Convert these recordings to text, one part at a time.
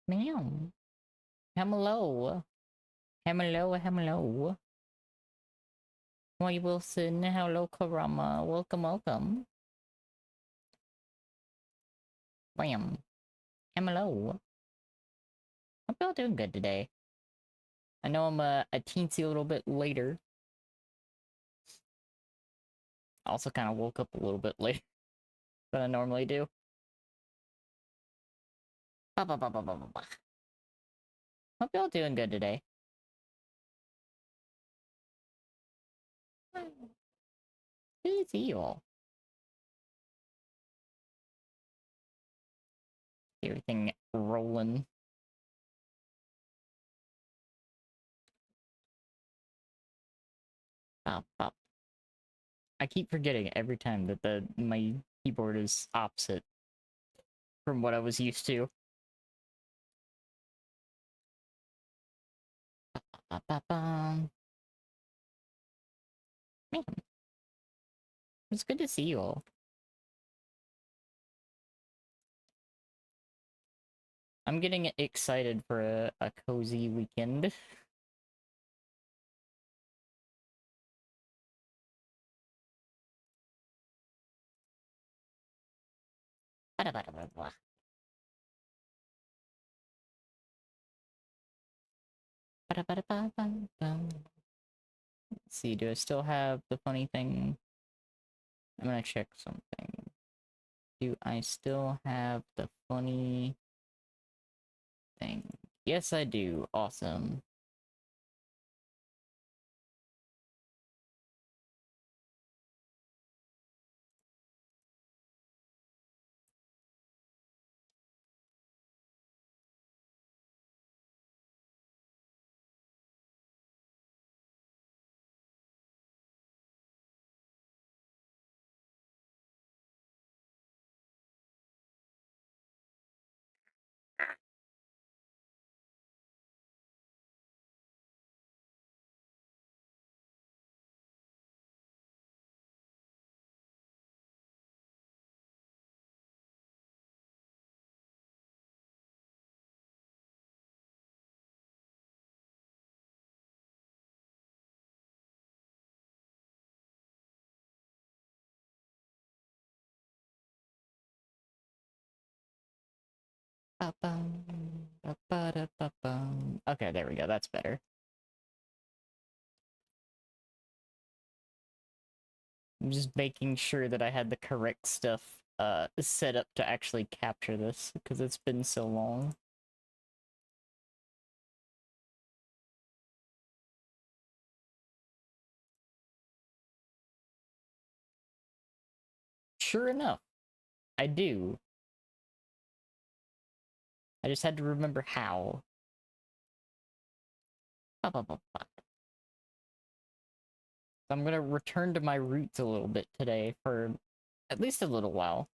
Meow. Hello. Hello, hello. Why Wilson? Hello, Karama. Welcome, welcome. Bam. Hello. Hope y'all doing good today. I know I'm a teensy little bit later. Also kind of woke up a little bit later than I normally do. Ba, ba, ba, ba, ba, ba, ba. Hope y'all doing good today. Good to see you all. Everything rolling. Bop, bop. I keep forgetting every time that my keyboard is opposite from what I was used to. Ba, ba, ba. Man, it's good to see you all. I'm getting excited for a cozy weekend. Let's see, do I still have the funny thing? I'm gonna check something. Do I still have the funny thing? Yes, I do. Awesome. Okay, there we go. That's better. I'm just making sure that I had the correct stuff set up to actually capture this, because it's been so long. Sure enough, I do. I just had to remember how. I'm gonna return to my roots a little bit today for at least a little while.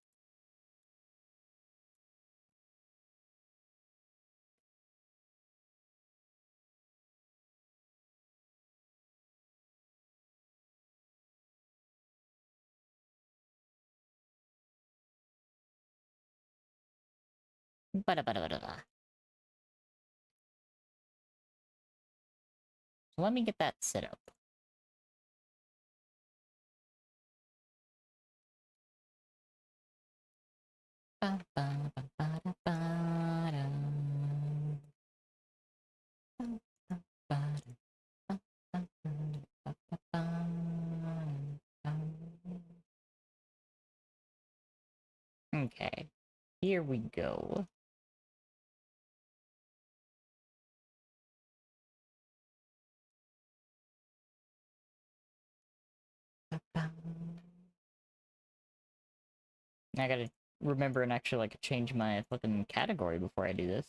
So let me get that set up. Okay, here we go. I gotta remember and actually like change my fucking category before I do this.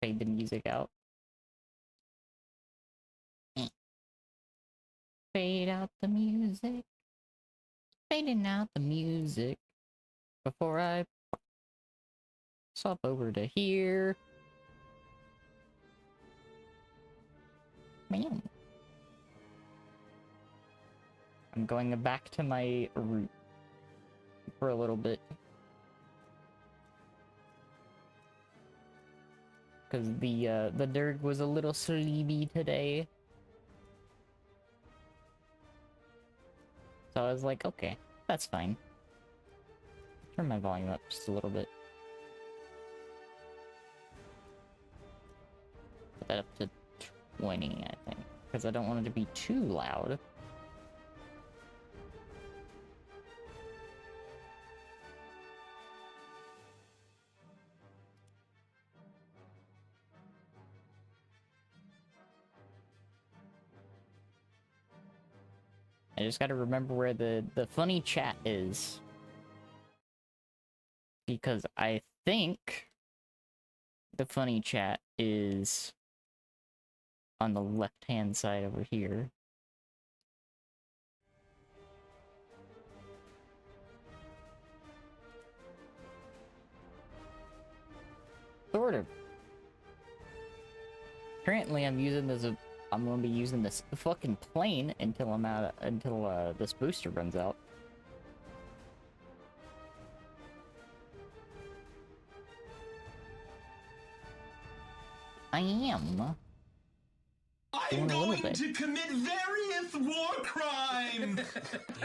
Fade the music out. Fade out the music. Fading out the music. Before I swap over to here. Man. I'm going back to my route for a little bit. Because the Derg was a little sleepy today. So I was like, okay, that's fine. Turn my volume up just a little bit. Put that up to 20, I think. Because I don't want it to be too loud. I just gotta remember where the funny chat is. Because I think the funny chat is on the left-hand side over here. Sort of. Currently, I'm gonna be using this fucking plane until this booster runs out. I am. I'm going to commit various war crimes!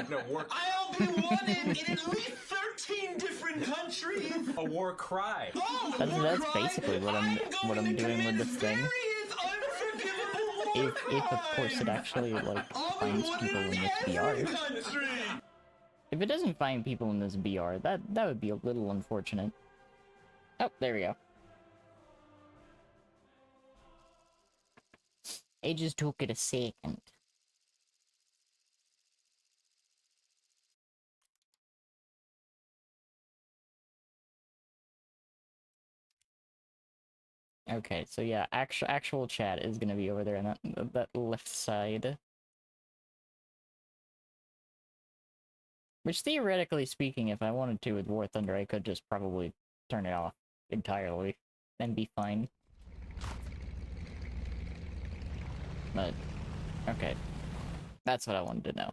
No, war... I'll be wanted in at least 13 different countries! A war cry. Oh, That's basically what I'm doing with this thing. If of course it actually, like, finds people in this BR. If it doesn't find people in this BR, that would be a little unfortunate. Oh, there we go. It just took it a second. Okay, so yeah, actual chat is gonna be over there on that left side. Which, theoretically speaking, if I wanted to with War Thunder, I could just probably turn it off entirely and be fine. But, okay. That's what I wanted to know.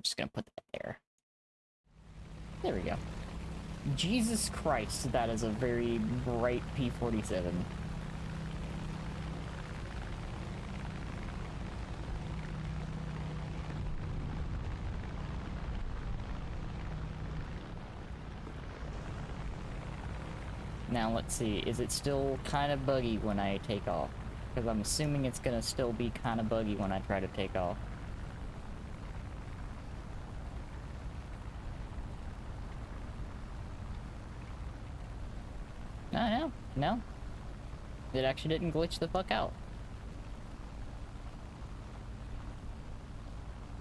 Just gonna put that there. There we go. Jesus Christ, that is a very bright P-47. Now, let's see, is it still kind of buggy when I take off? Because I'm assuming it's gonna still be kind of buggy when I try to take off. No. It actually didn't glitch the fuck out.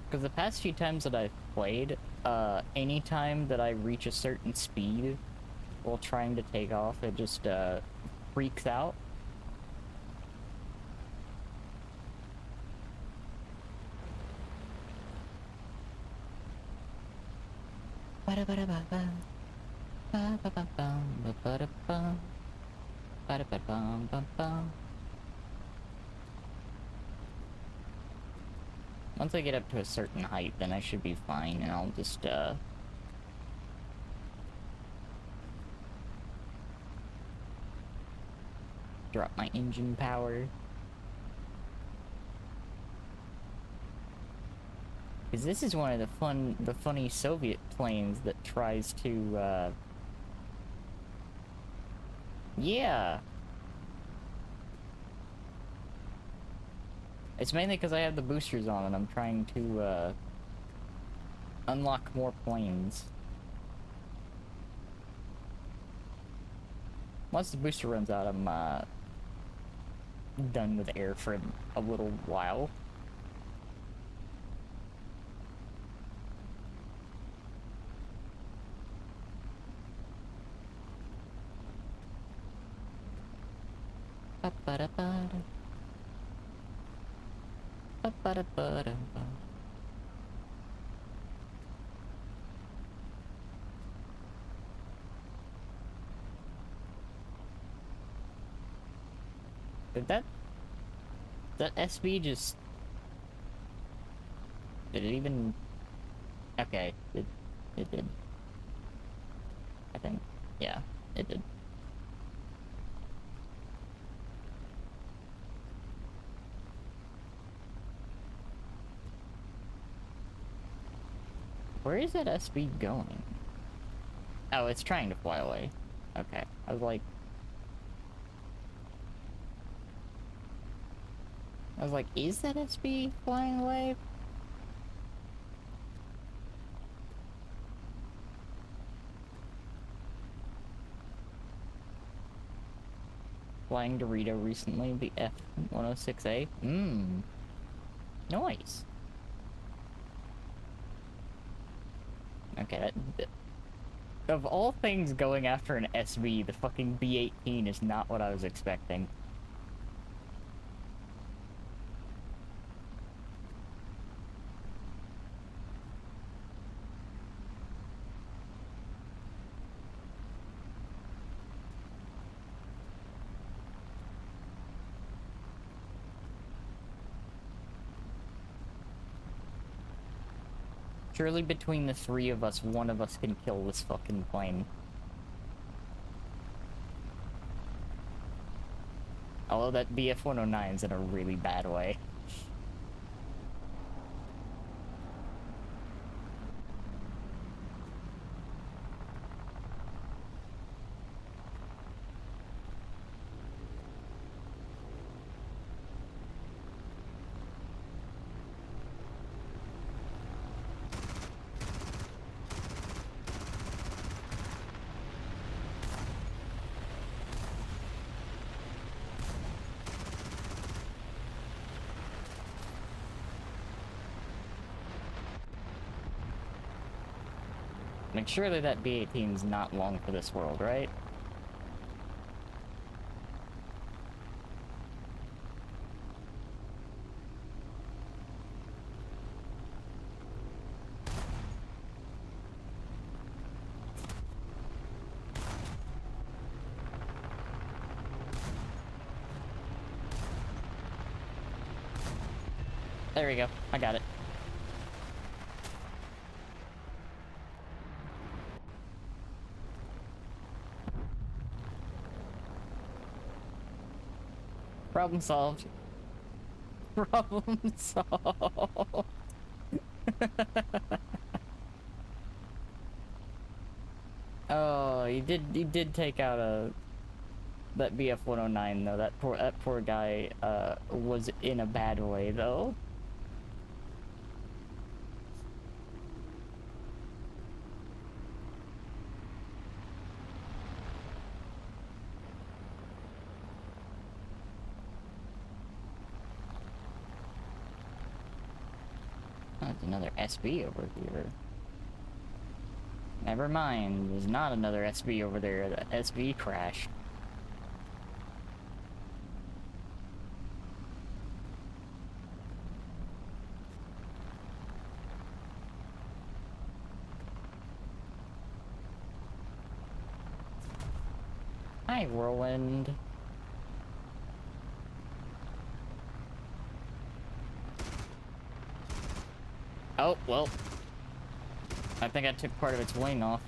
Because the past few times that I've played, anytime that I reach a certain speed while trying to take off, it just, freaks out. Once I get up to a certain height, then I should be fine, and I'll just, drop my engine power. Because this is one of the funny Soviet planes that tries to, yeah! It's mainly because I have the boosters on and I'm trying to, unlock more planes. Once the booster runs out, I'm, done with air for a little while. Did that SB just... Did it even... Okay, it did. I think. Yeah, it did. Where is that SB going? Oh, it's trying to fly away. Okay, I was like... is that SB flying away? Flying Dorito recently, the F-106A. Nice. Okay, of all things going after an SB, the fucking B-18 is not what I was expecting. Surely between the three of us, one of us can kill this fucking plane. Although that BF-109's in a really bad way. Like, surely that B-18's not long for this world, right? There we go. I got it. Problem solved. Problem solved. Oh, he did take out that BF-109 though. That poor guy was in a bad way though. Oh, there's another SB over here. Never mind, there's not another SB over there. The SB crashed. Hi, Whirlwind. Oh, well. I think I took part of its wing off.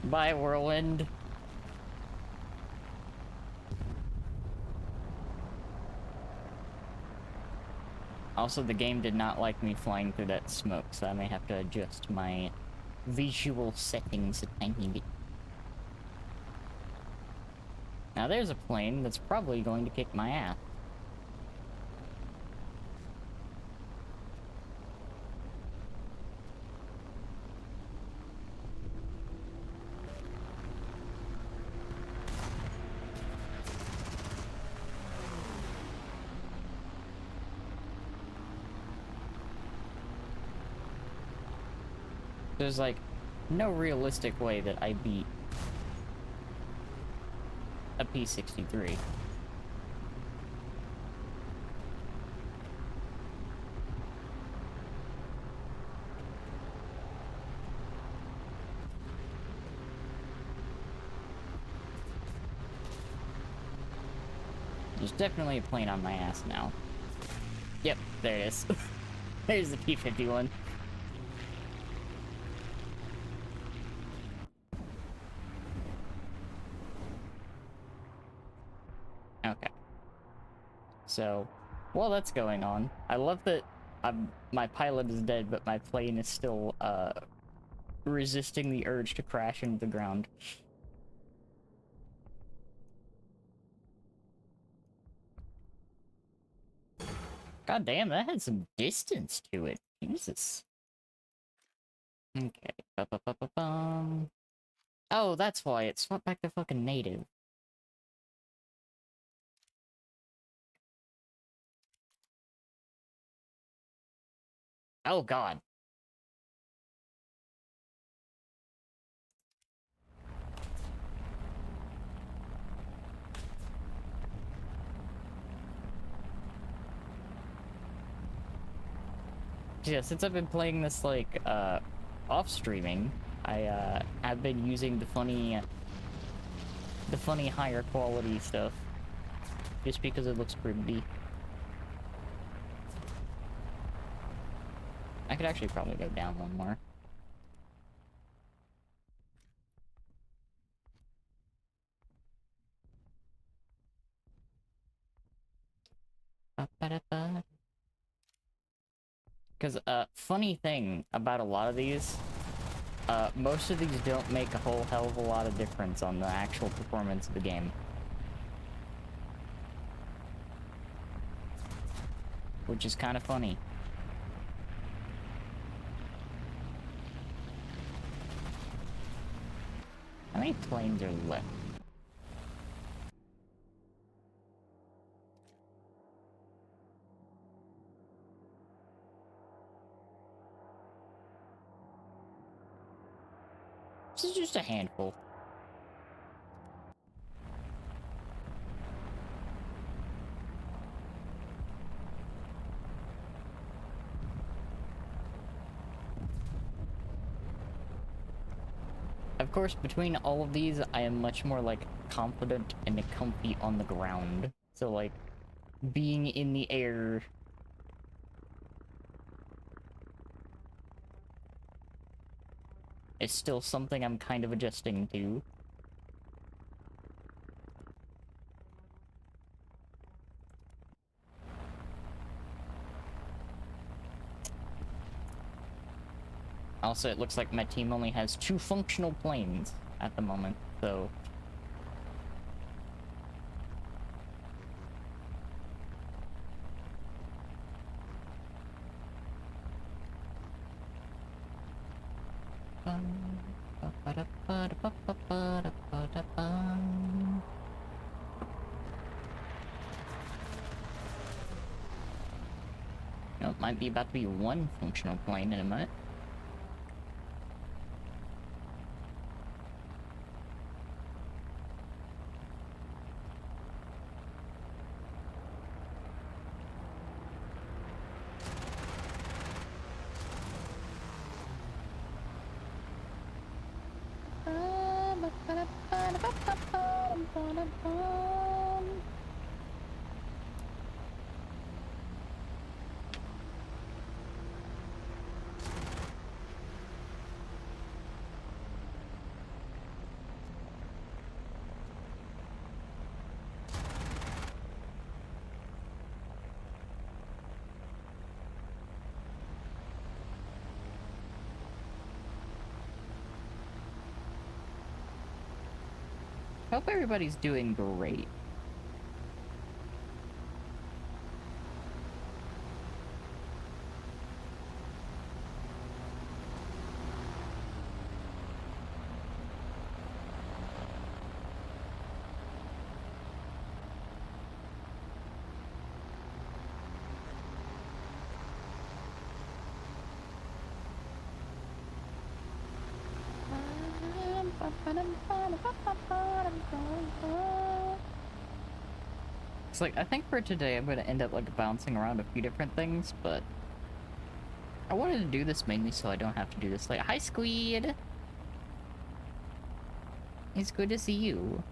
Bye, Whirlwind. Also, the game did not like me flying through that smoke, so I may have to adjust my visual settings a tiny bit. Now there's a plane that's probably going to kick my ass. There's like no realistic way that I beat a P-63. There's definitely a plane on my ass now. Yep, there it is. There's the P-51. Okay. So, while that's going on, I love that my pilot is dead, but my plane is still, resisting the urge to crash into the ground. God damn, that had some distance to it. Jesus. Okay. Ba-ba-ba-ba-bum. Oh, that's why it swapped back to fucking native. Oh god. Yeah, since I've been playing this, like, off streaming, I, have been using the funny higher quality stuff. Just because it looks pretty. I could actually probably go down one more. Because, funny thing about a lot of these, most of these don't make a whole hell of a lot of difference on the actual performance of the game. Which is kind of funny. How many planes are left? This is just a handful. Of course, between all of these, I am much more, like, confident and comfy on the ground. So, like, being in the air is still something I'm kind of adjusting to. Also, it looks like my team only has 2 functional planes at the moment, so... No, it might be about to be 1 functional plane in a minute. Hope everybody's doing great. It's like, I think for today I'm gonna end up, like, bouncing around a few different things, but... I wanted to do this mainly so I don't have to do this. Like, hi, Squeed! It's good to see you.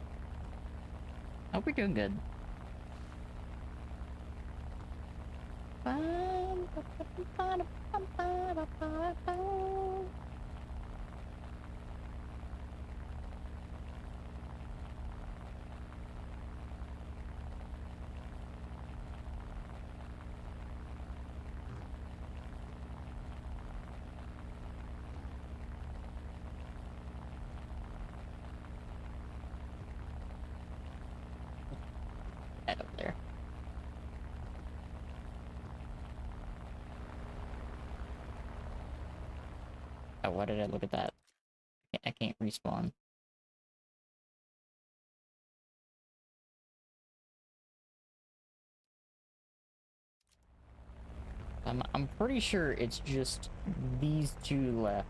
Hope we're doing good. That over there. Oh, why did I look at that? I can't respawn. I'm pretty sure it's just these two left.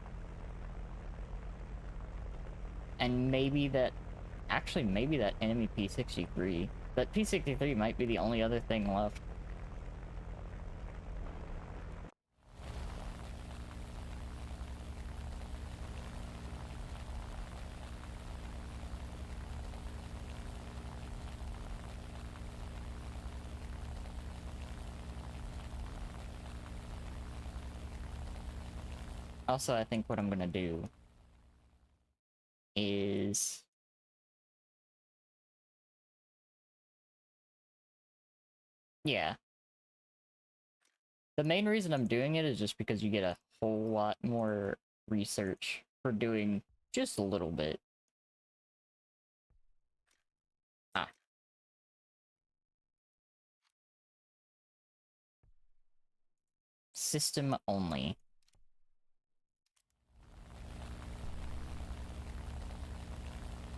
And maybe that... Actually, maybe that enemy P-63. That P-63 might be the only other thing left. Also, I think what I'm gonna do is... Yeah. The main reason I'm doing it is just because you get a whole lot more research for doing just a little bit. Ah. System only.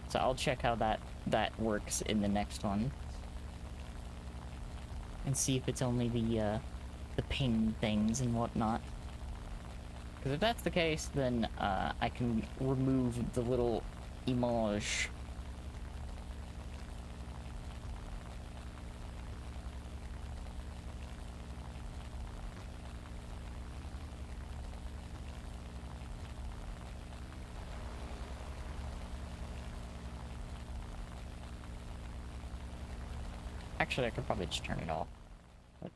So I'll check how that works in the next one. And see if it's only the ping things and whatnot. Because if that's the case, then I can remove the little image. Actually, I could probably just turn it off.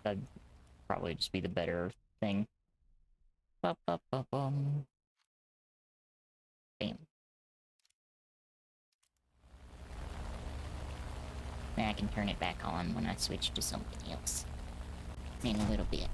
That'd probably just be the better thing. Ba-ba-ba-bum. Bam. Then I can turn it back on when I switch to something else. In a little bit.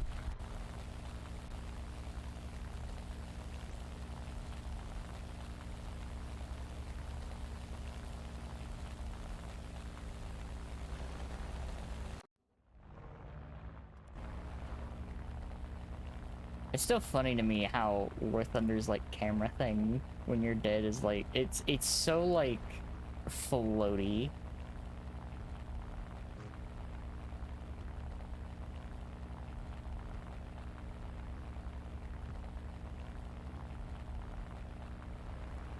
It's still funny to me how War Thunder's like camera thing when you're dead is like it's so like floaty.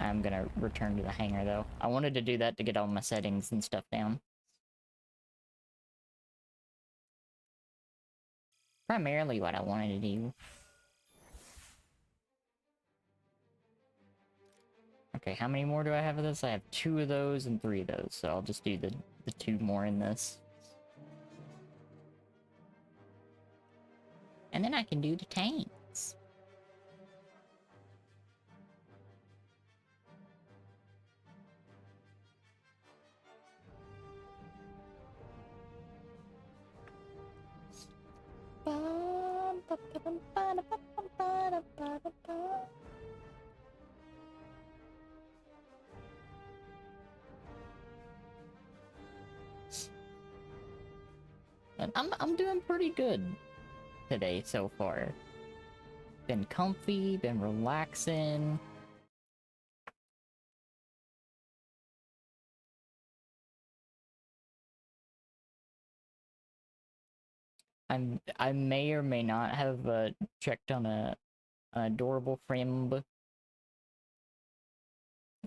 I'm gonna return to the hangar though. I wanted to do that to get all my settings and stuff down. Primarily what I wanted to do. Okay, how many more do I have of this? I have 2 of those and 3 of those, so I'll just do the 2 more in this. And then I can do the tanks. And I'm doing pretty good today so far. Been comfy, been relaxing. I may or may not have checked on an adorable friend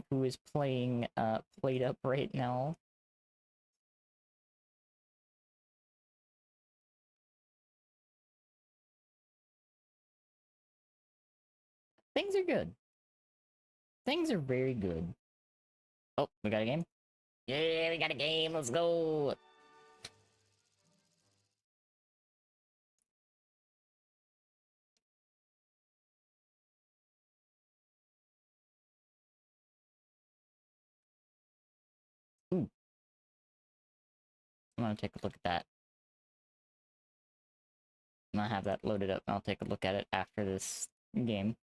who is playing Played Up right now. Things are good. Things are very good. Oh, we got a game? Yeah, we got a game. Let's go. I'm gonna take a look at that. I'm gonna have that loaded up, and I'll take a look at it after this game.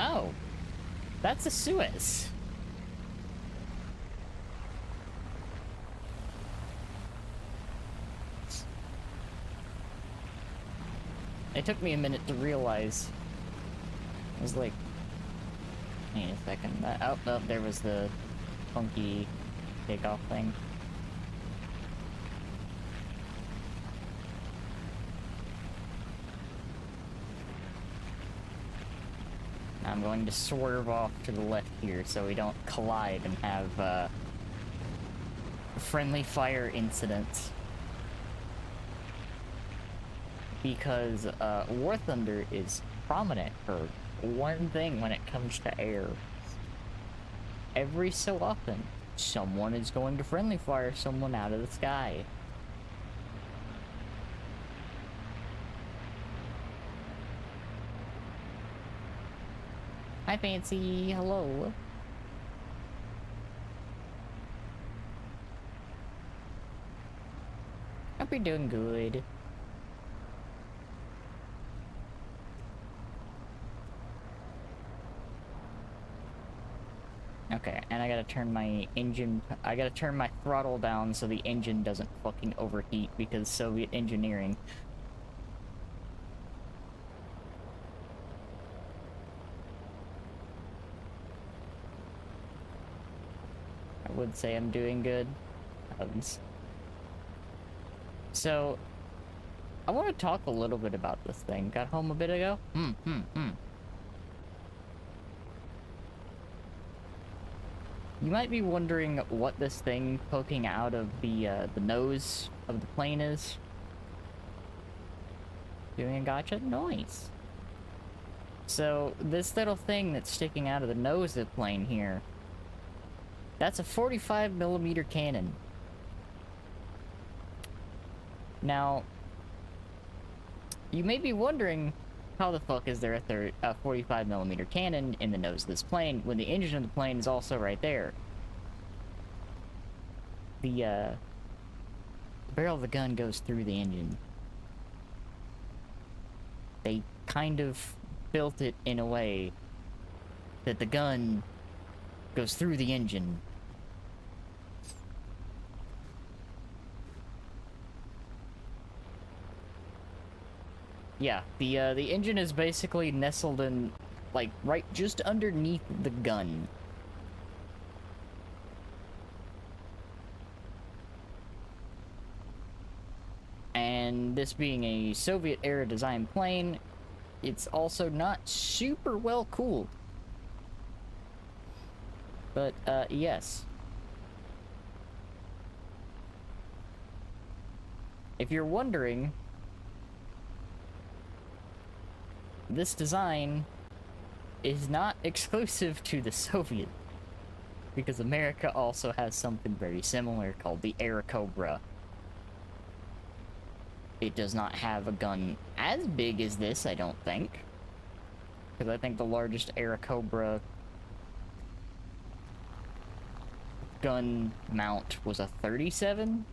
Oh, that's a Suez. It took me a minute to realize. I was like, wait a second. Oh, there was the funky takeoff thing. I'm going to swerve off to the left here so we don't collide and have a friendly fire incident. Because War Thunder is prominent for one thing when it comes to air. Every so often, someone is going to friendly fire someone out of the sky. Hi, Fancy. Hello. Hope you're doing good. Okay, and I gotta turn my throttle down so the engine doesn't fucking overheat because Soviet engineering. I would say I'm doing good. So, I want to talk a little bit about this thing. Got home a bit ago? You might be wondering what this thing poking out of the nose of the plane is. Doing a gotcha? Nice. So, this little thing that's sticking out of the nose of the plane here, that's a 45mm cannon. Now, you may be wondering, how the fuck is there a 45mm cannon in the nose of this plane when the engine of the plane is also right there? The barrel of the gun goes through the engine. They kind of built it in a way that the gun goes through the engine. Yeah, the engine is basically nestled in, like, right just underneath the gun. And this being a Soviet-era design plane, it's also not super well cooled. But, yes. If you're wondering, this design is not exclusive to the Soviet, because America also has something very similar called the Air Cobra. It does not have a gun as big as this, I don't think. Because I think the largest Air Cobra gun mount was a 37.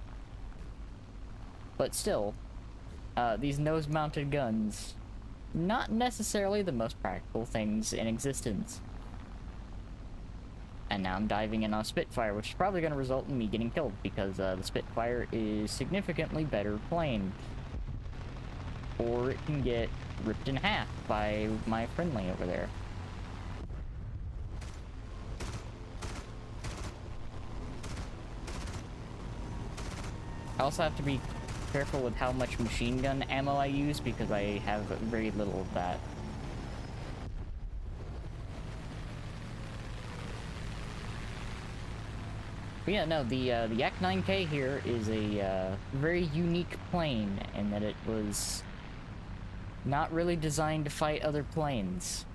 But still, these nose-mounted guns, not necessarily the most practical things in existence. And now I'm diving in on a Spitfire, which is probably going to result in me getting killed, because the Spitfire is significantly better plane. Or it can get ripped in half by my friendly over there. I also have to be careful with how much machine gun ammo I use, because I have very little of that. But yeah, no, the Yak-9K here is a very unique plane in that it was Not really designed to fight other planes.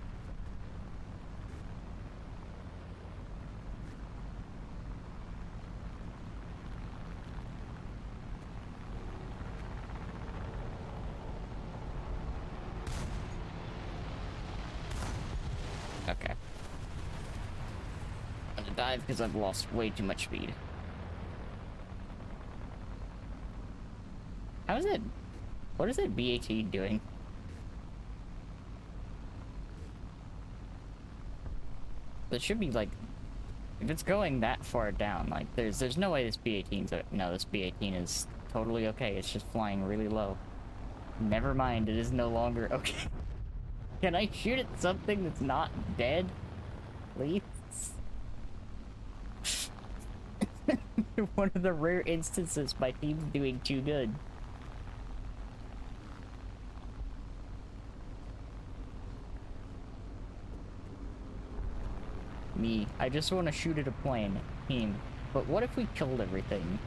Okay. I'm gonna dive because I've lost way too much speed. How is it? What is it BAT doing? It should be like, if it's going that far down, like there's no way this B-18's no, this B-18 is totally okay. It's just flying really low. Never mind, it is no longer okay. Can I shoot at something that's not dead? Please? One of the rare instances my team's doing too good. Me, I just want to shoot at a plane. Team. But what if we killed everything?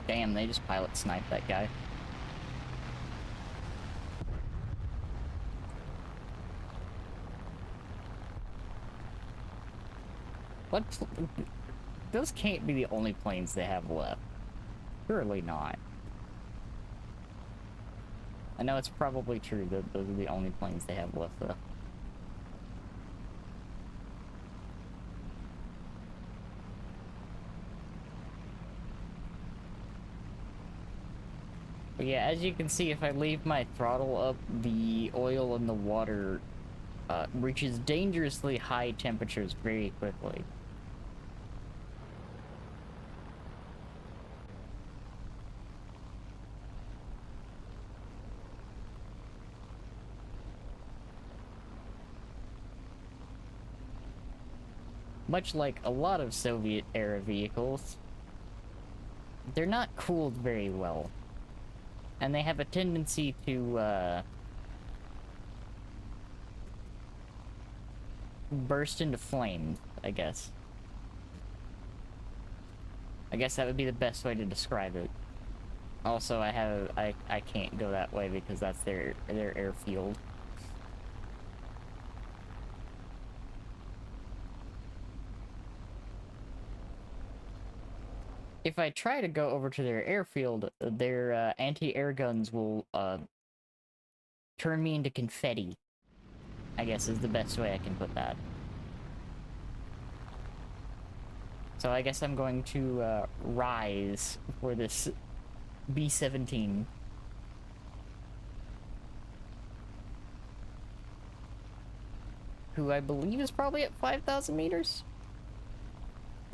Damn, they just pilot sniped that guy. What? Those can't be the only planes they have left. Surely not. I know it's probably true that those are the only planes they have left, though. But yeah, as you can see, if I leave my throttle up, the oil in the water reaches dangerously high temperatures very quickly. Much like a lot of Soviet-era vehicles, they're not cooled very well. And they have a tendency to, burst into flames, I guess. I guess that would be the best way to describe it. Also, I can't go that way because that's their airfield. If I try to go over to their airfield, their anti-air guns will turn me into confetti, I guess is the best way I can put that. So I guess I'm going to rise for this B-17. Who I believe is probably at 5,000 meters?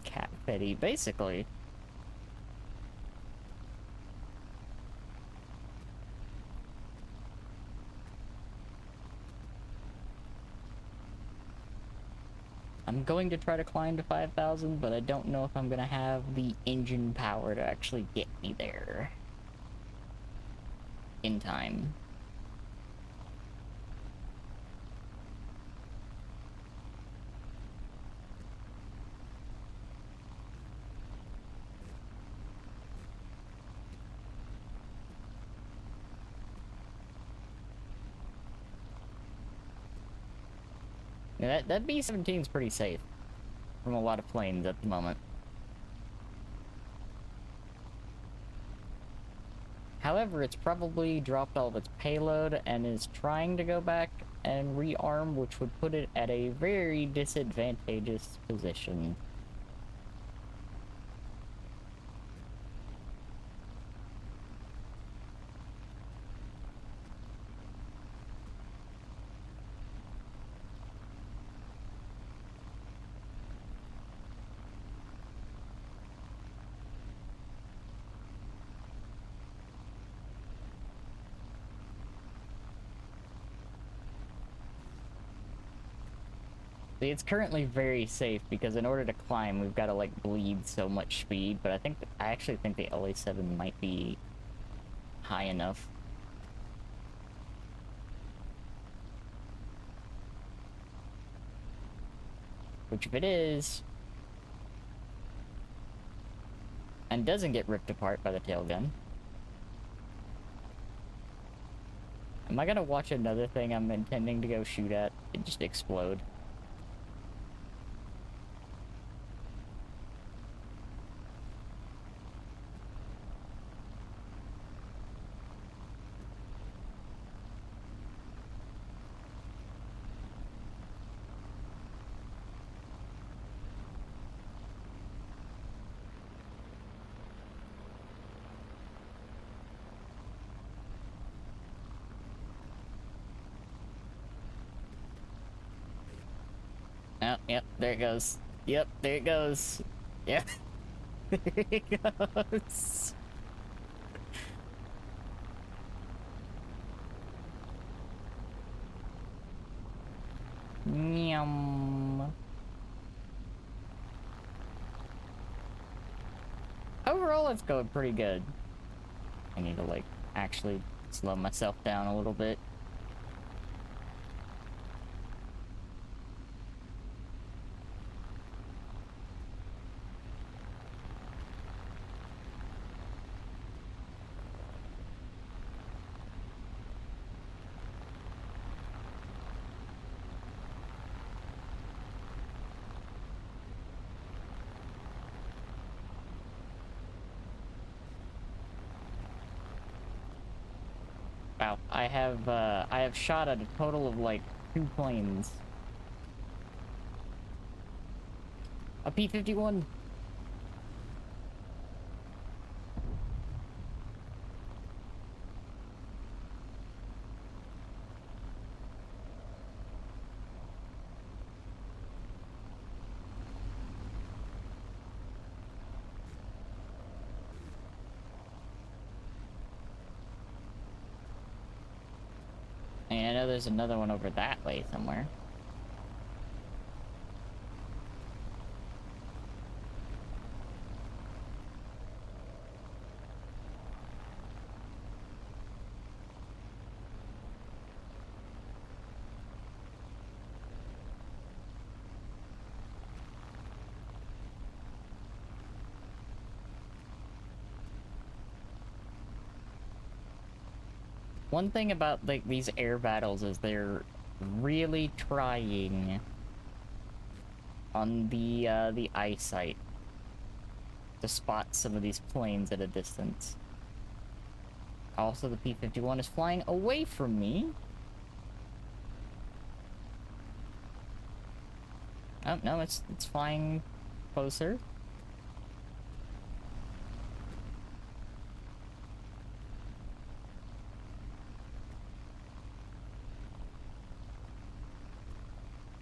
Confetti, basically. I'm going to try to climb to 5,000, but I don't know if I'm gonna have the engine power to actually get me there in time. Yeah, that B-17 is pretty safe from a lot of planes at the moment. However, it's probably dropped all of its payload and is trying to go back and rearm, which would put it at a very disadvantageous position. See, it's currently very safe because in order to climb, we've got to like bleed so much speed, but I actually think the LA-7 might be high enough. Which if it is, and doesn't get ripped apart by the tail gun, am I gonna watch another thing I'm intending to go shoot at and just explode? Oh, yep, there it goes. Yep, there it goes. Yep. There it goes. Yum. Overall, it's going pretty good. I need to, like, actually slow myself down a little bit. Wow, I have shot at a total of like 2 planes. A P-51. And I know there's another one over that way somewhere. One thing about like these air battles is they're really trying on the eyesight to spot some of these planes at a distance. Also, the P-51 is flying away from me. Oh no, it's flying closer.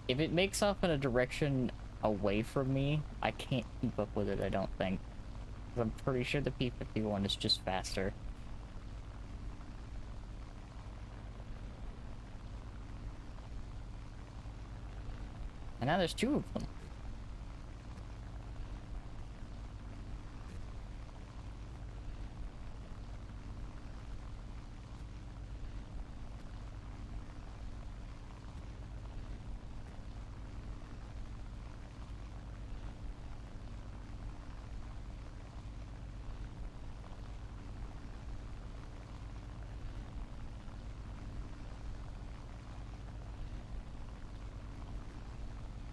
If it makes off in a direction away from me, I can't keep up with it, I don't think. 'Cause I'm pretty sure the P-51 is just faster. And now there's 2 of them.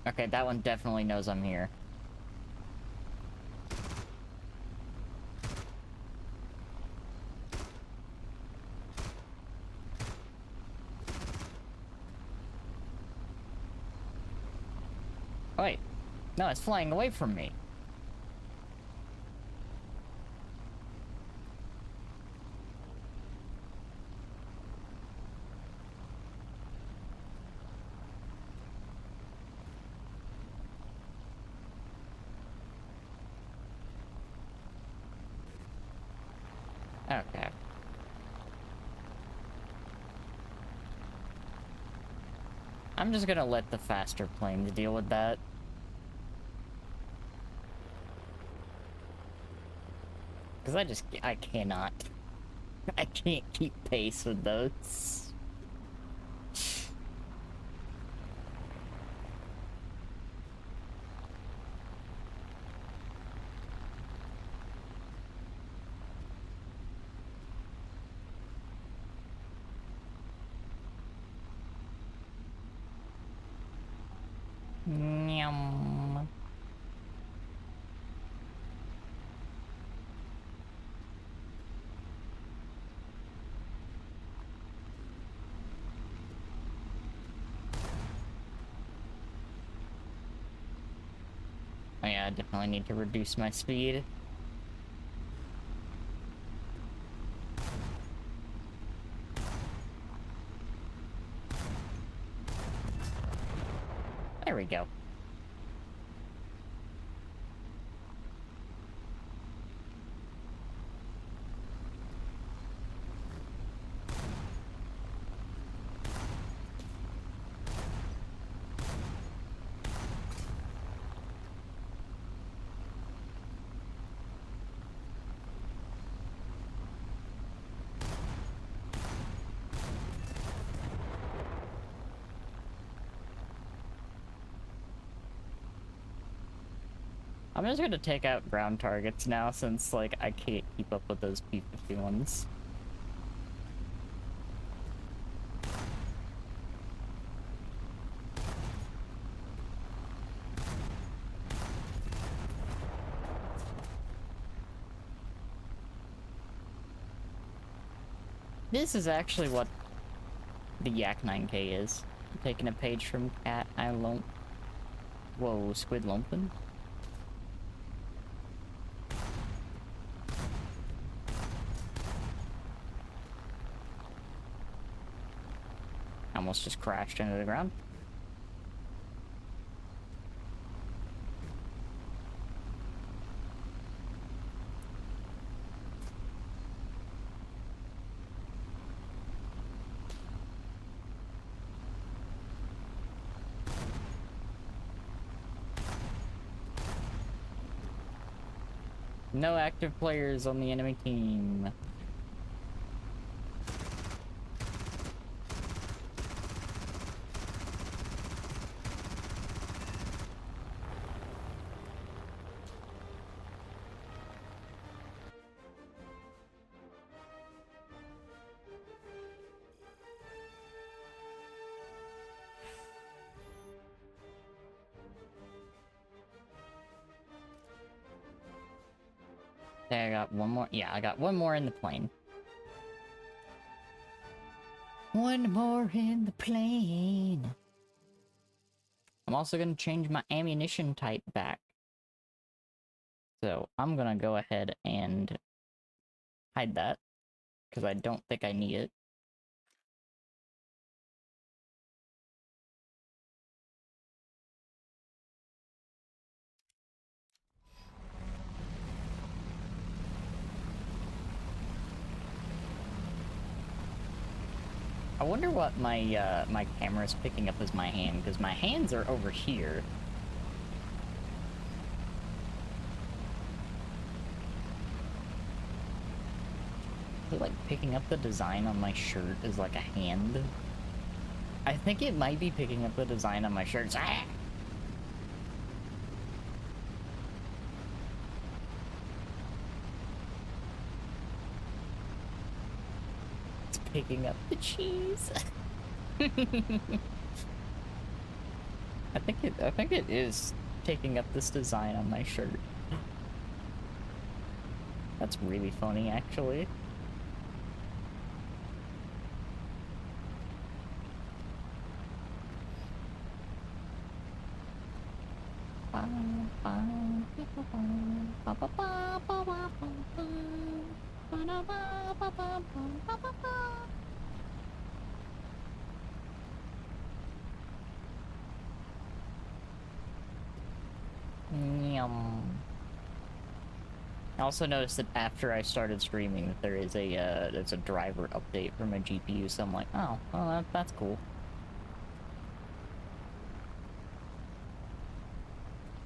Okay, that one definitely knows I'm here. Oh, wait. No, it's flying away from me. Okay. I'm just gonna let the faster planes deal with that. Because I cannot. I can't keep pace with those. Yum. Oh yeah, I definitely need to reduce my speed. There we go. I'm just gonna take out ground targets now since, like, I can't keep up with those P-50 ones. This is actually what the Yak 9K is. I'm taking a page from Cat I Lump. Whoa, Squid Lumpin'? Almost just crashed into the ground. No active players on the enemy team. Okay, I got one more. Yeah, I got one more in the plane. One more in the plane. I'm also gonna change my ammunition type back. So I'm gonna go ahead and hide that, because I don't think I need it. I wonder what my my camera's picking up as my hand, because my hands are over here. Is it, like, picking up the design on my shirt as, like, a hand? I think it might be picking up the design on my shirt. Ah! It's picking up the cheese. I think it is taking up this design on my shirt. That's really funny, actually. Yum. I also noticed that after I started streaming that there's a driver update for my GPU, so I'm like, oh, well, that's cool.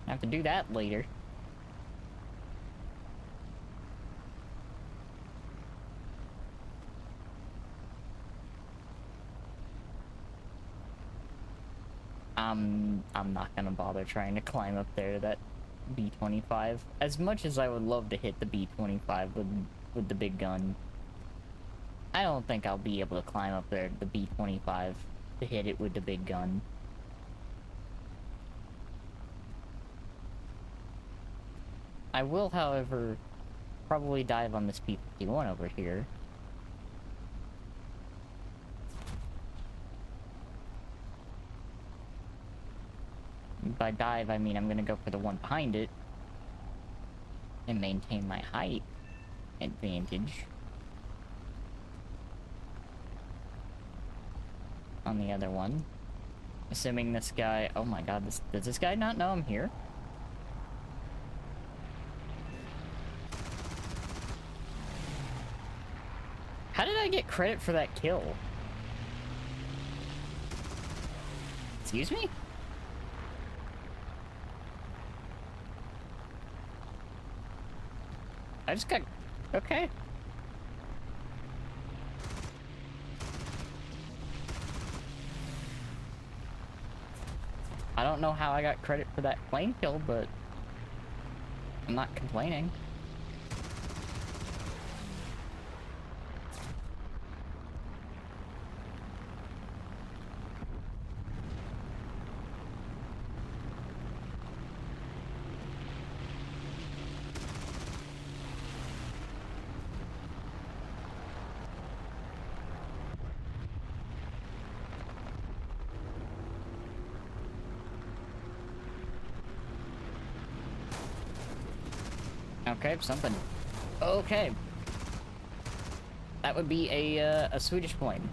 I have to do that later. I'm not gonna bother trying to climb up there, that B-25. As much as I would love to hit the B-25 with the big gun, I don't think I'll be able to climb up there, the B-25, to hit it with the big gun. I will, however, probably dive on this P-51 over here. By dive, I mean I'm gonna go for the one behind it. And maintain my height advantage. On the other one. Assuming this guy... Oh my god, does this guy not know I'm here? How did I get credit for that kill? Excuse me? I just got... Okay. I don't know how I got credit for that plane kill, but... I'm not complaining. Okay, something. Okay. That would be a Swedish plane.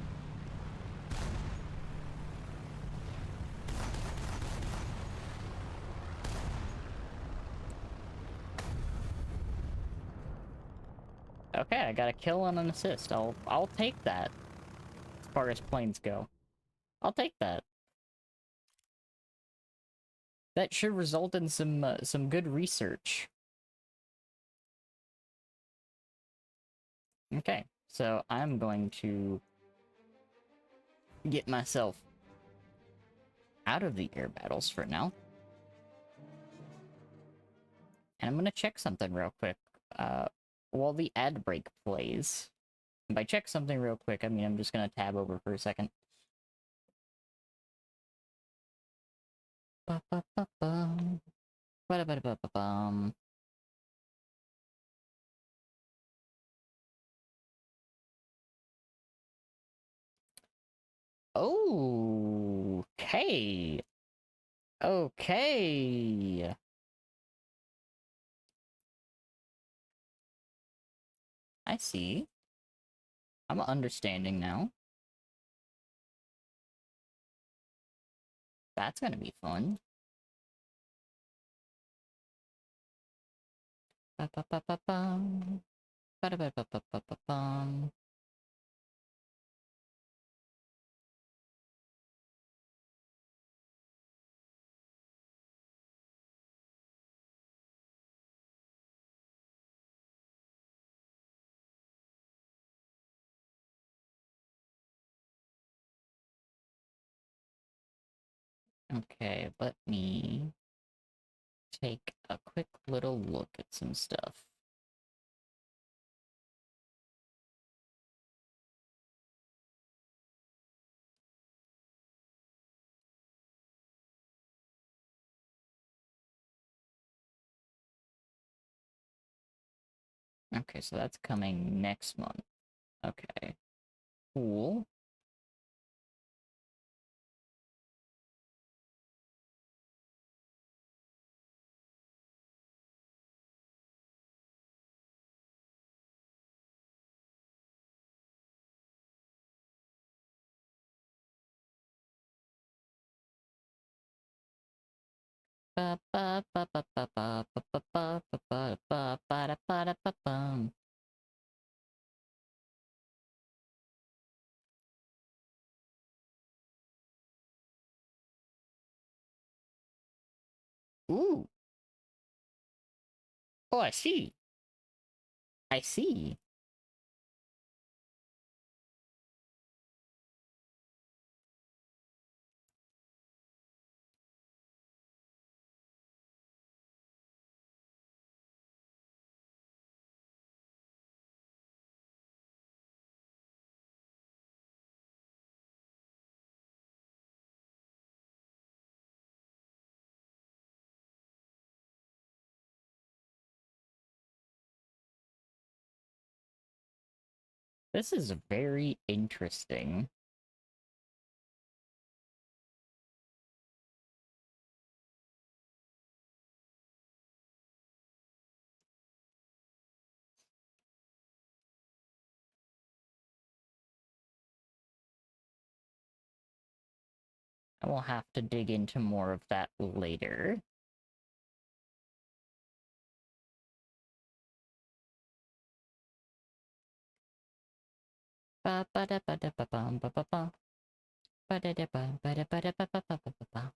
Okay, I got a kill and an assist. I'll take that. As far as planes go. I'll take that. That should result in some good research. Okay, so I'm going to get myself out of the air battles for now. And I'm gonna check something real quick. While the ad break plays. If I check something real quick, I mean, I'm just gonna tab over for a second. Ba-ba-ba-bum. Ba-da-ba-da-ba-ba-bum. Okay. Okay. I see. I'm understanding now. That's gonna be fun. Ba-ba-ba-ba-bum. Ba-da-ba-ba-ba-ba-bum. Okay, let me take a quick little look at some stuff. Okay, so that's coming next month. Okay. Cool. Ba ba ba ba ba ba ba ba ba ba ba ba ba da ba da ba bum. Ooh. Oh, I see. I see. This is very interesting. I will have to dig into more of that later. Ba ba da ba da ba bum ba ba ba. Ba da da ba ba da ba da ba ba ba ba ba ba.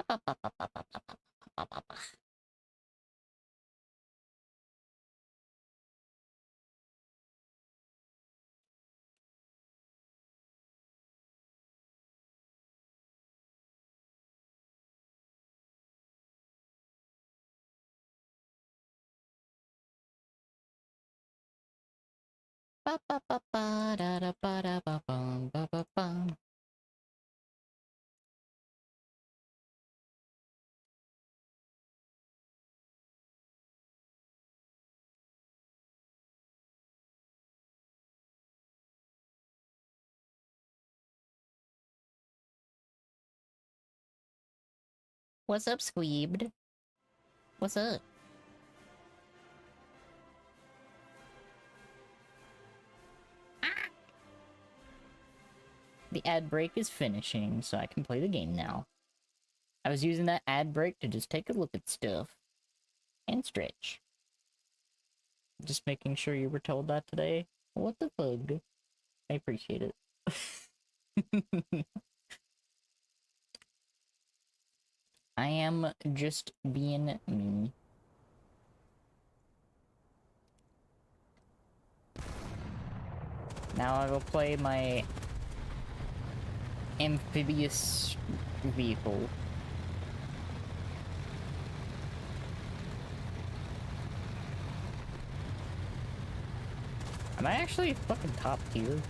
Ba ba ba ba ba ba ba ba ba ba. Ba ba ba ba da da ba da ba bum ba ba bum. What's up, Squeebed? What's up? The ad break is finishing, so I can play the game now. I was using that ad break to just take a look at stuff and stretch. Just making sure you were told that today. What the fuck? I appreciate it. I am just being me. Now I will play my amphibious vehicle. Am I actually fucking top tier?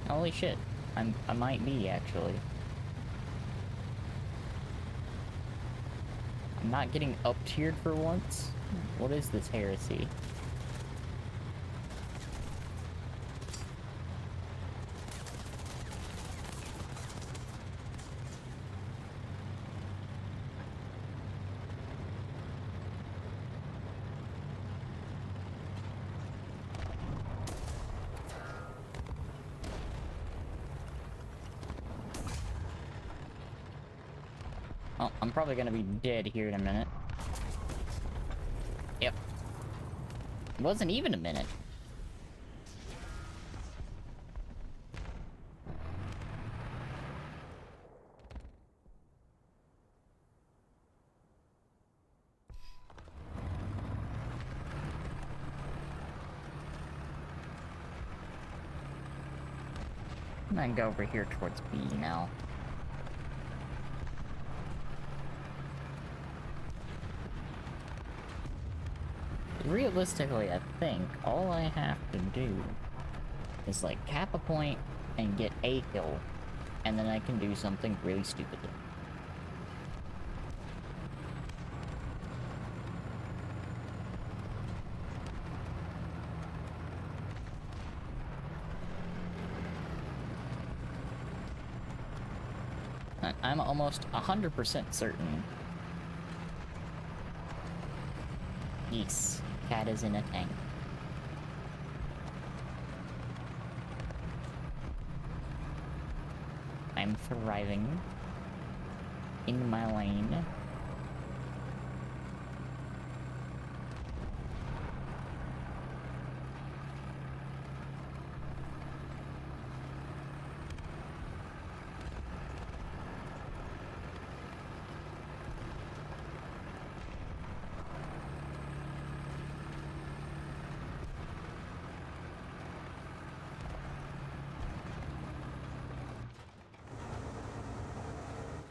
Holy shit. I might be, actually. I'm not getting up-tiered for once? What is this heresy? Oh, I'm probably gonna be dead here in a minute. Yep. It wasn't even a minute. I'm gonna go over here towards B now. Realistically, I think all I have to do is like cap a point and get a kill, and then I can do something really stupid. I'm almost 100% certain. Yes, cat is in a tank. I'm thriving in my lane.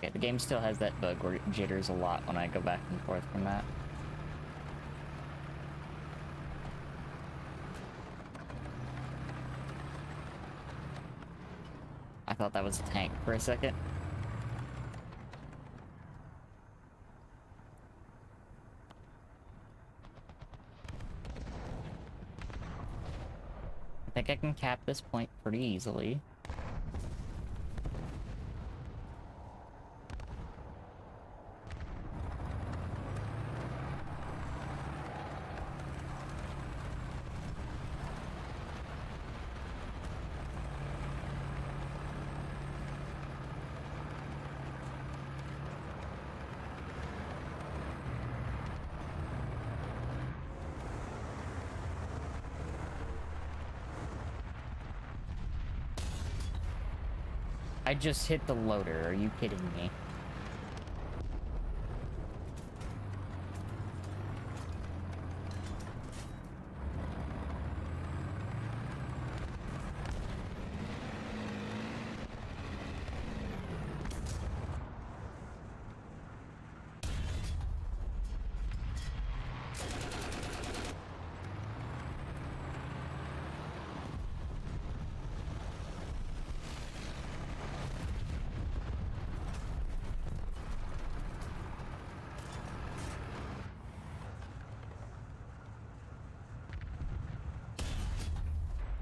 Okay, the game still has that bug where it jitters a lot when I go back and forth from that. I thought that was a tank for a second. I think I can cap this point pretty easily. I just hit the loader, are you kidding me?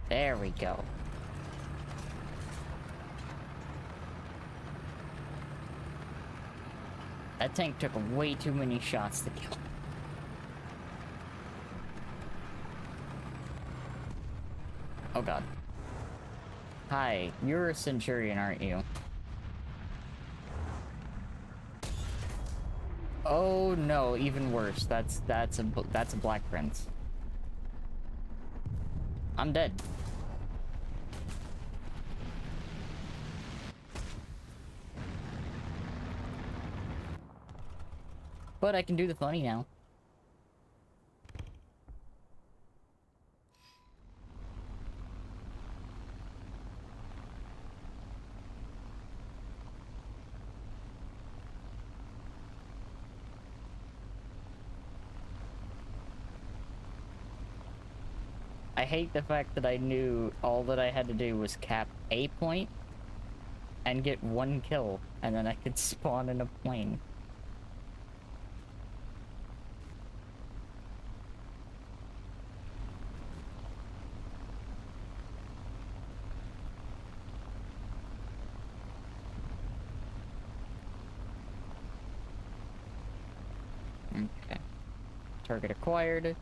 There we go. That tank took way too many shots to kill. Oh god. Hi, you're a Centurion, aren't you? Oh no, even worse. That's a Black Prince. I'm dead. But I can do the funny now. I hate the fact that I knew all that I had to do was cap a point and get one kill, and then I could spawn in a plane. Okay. Target acquired.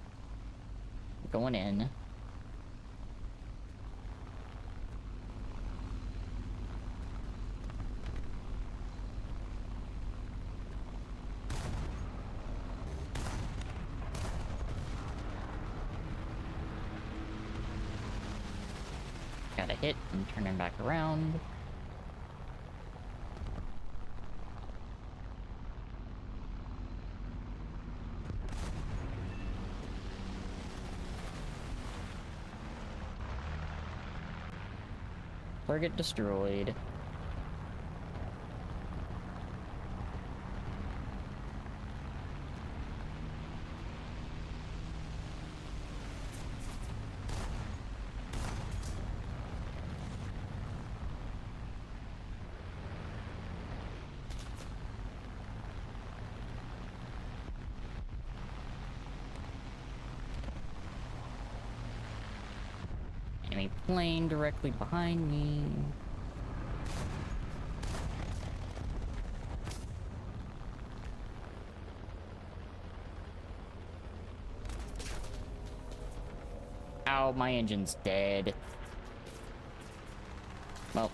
Going in. Got a hit and turning back around. Target destroyed. Enemy plane directly behind me. Ow, my engine's dead. Well.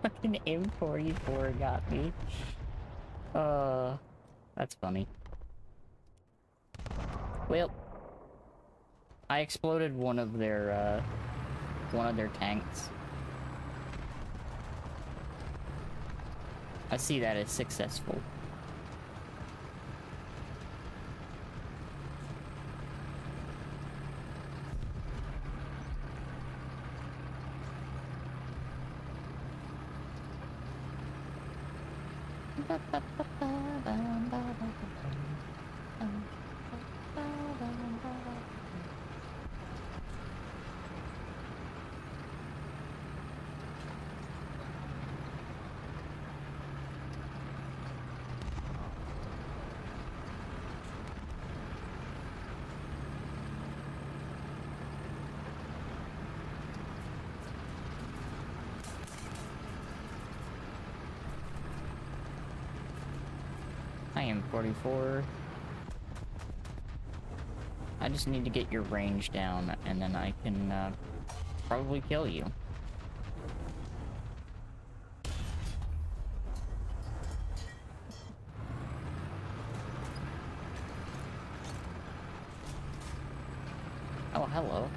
Fucking M44 got me. That's funny. Well, I exploded one of their tanks. I see that as successful. I am 44. I just need to get your range down, and then I can probably kill you. Oh, hello.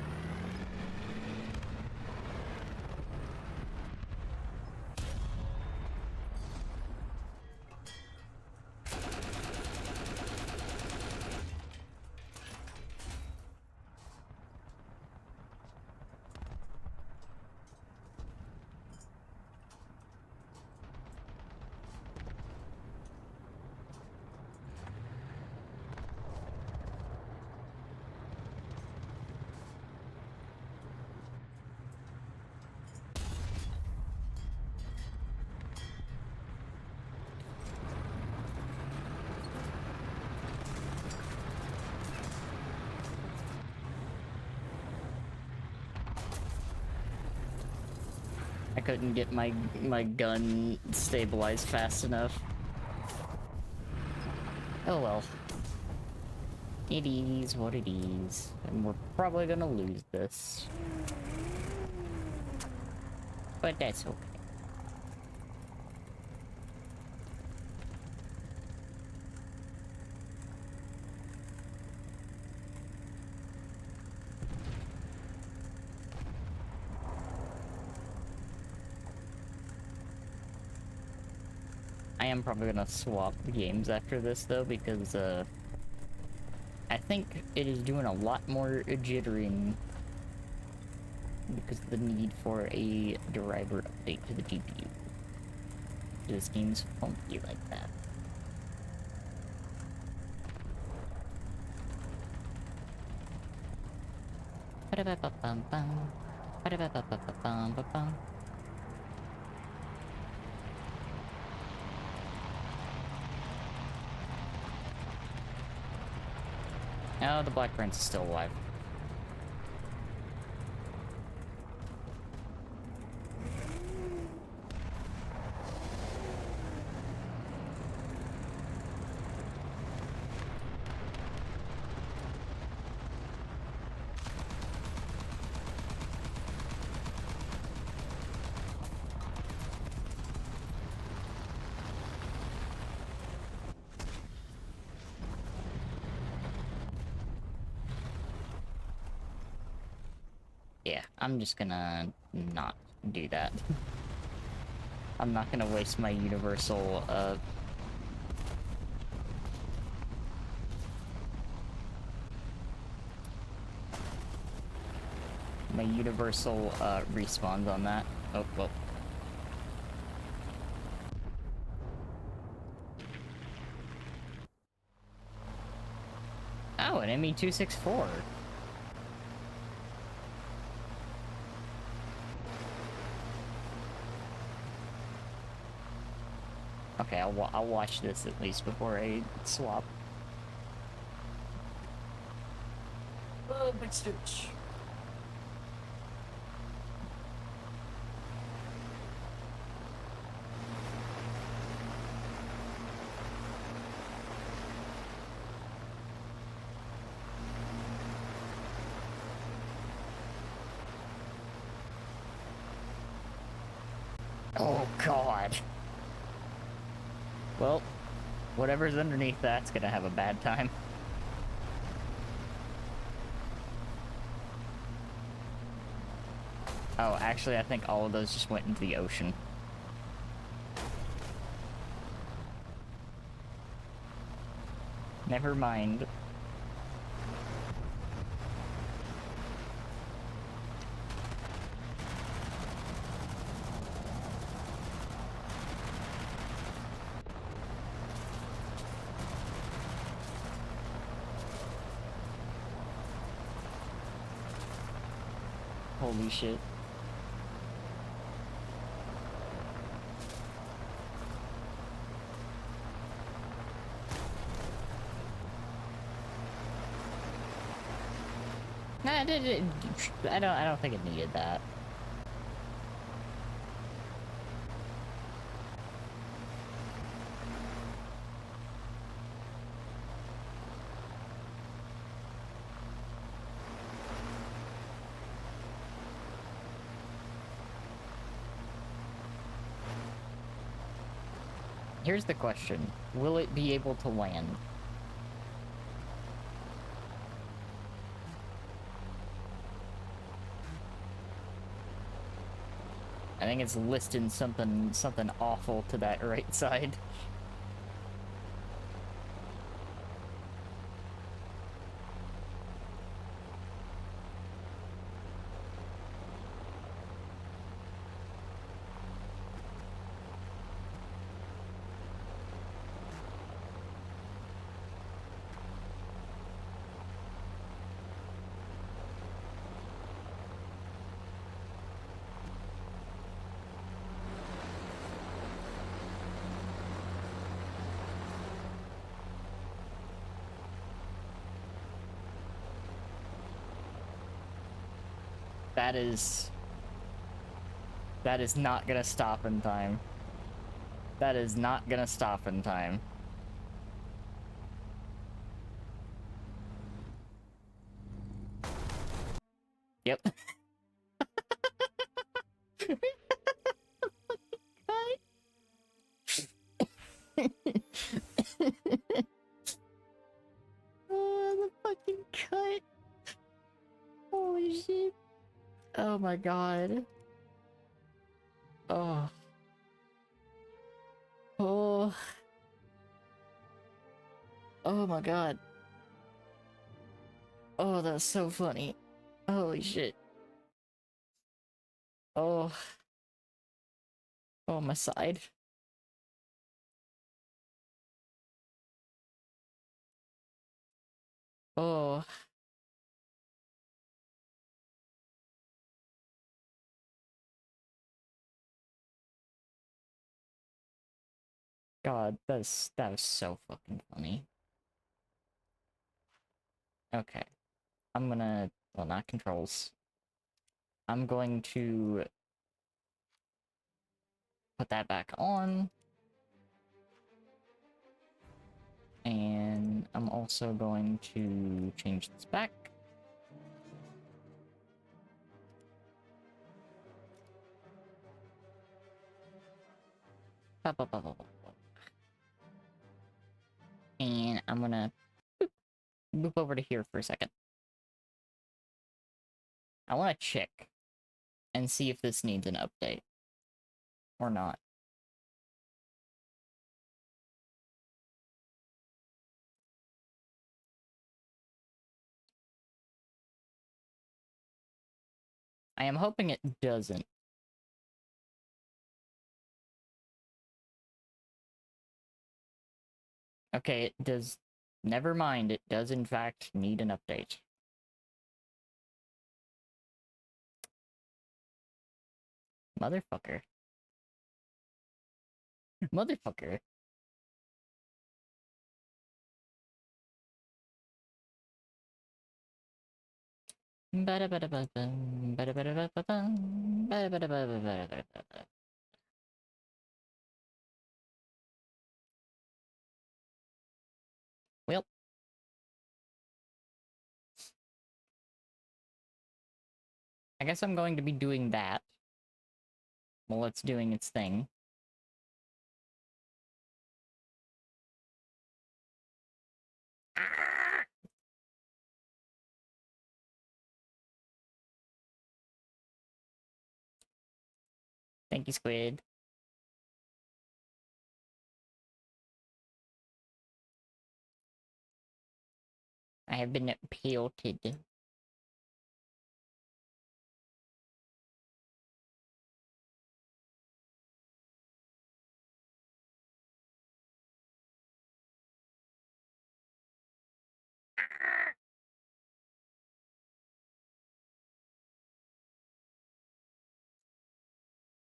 I couldn't get my gun stabilized fast enough. Oh well. It is what it is. And we're probably gonna lose this. But that's okay. I am probably gonna swap the games after this though, because I think it is doing a lot more jittering because of the need for a driver update to the GPU. This game's funky like that. Ba-da-ba-ba-bum-bum. Ba-da-ba-ba-ba-bum-bum. Oh, the Black Prince is still alive. Yeah, I'm just gonna not do that. I'm not gonna waste my universal, respawns on that. Oh, well. Oh, an ME-264. Okay, I'll watch this at least before I swap. Oh, big stitch. Oh god. Well, whatever's underneath that's gonna have a bad time. Oh, actually, I think all of those just went into the ocean. Never mind. Holy shit. Nah, I don't think it needed that. Here's the question. Will it be able to land? I think it's listing something awful to that right side. That is not gonna stop in time. That is not gonna stop in time. Yep. Oh, the fucking cut. Holy shit. Oh my god. Oh. Oh. Oh my god. Oh, that's so funny. Holy shit. Oh. Oh, my side. Oh. God, that was so fucking funny. Okay. I'm gonna, well, not controls. I'm going to put that back on. And I'm also going to change this back. Ba, ba, ba, ba, ba, ba. And I'm gonna move over to here for a second. I want to check and see if this needs an update or not. I am hoping it doesn't. Okay, it does. Never mind, it does in fact need an update. Motherfucker. Motherfucker. Well, I guess I'm going to be doing that while it's doing its thing. Thank you, Squid. I have been pelted.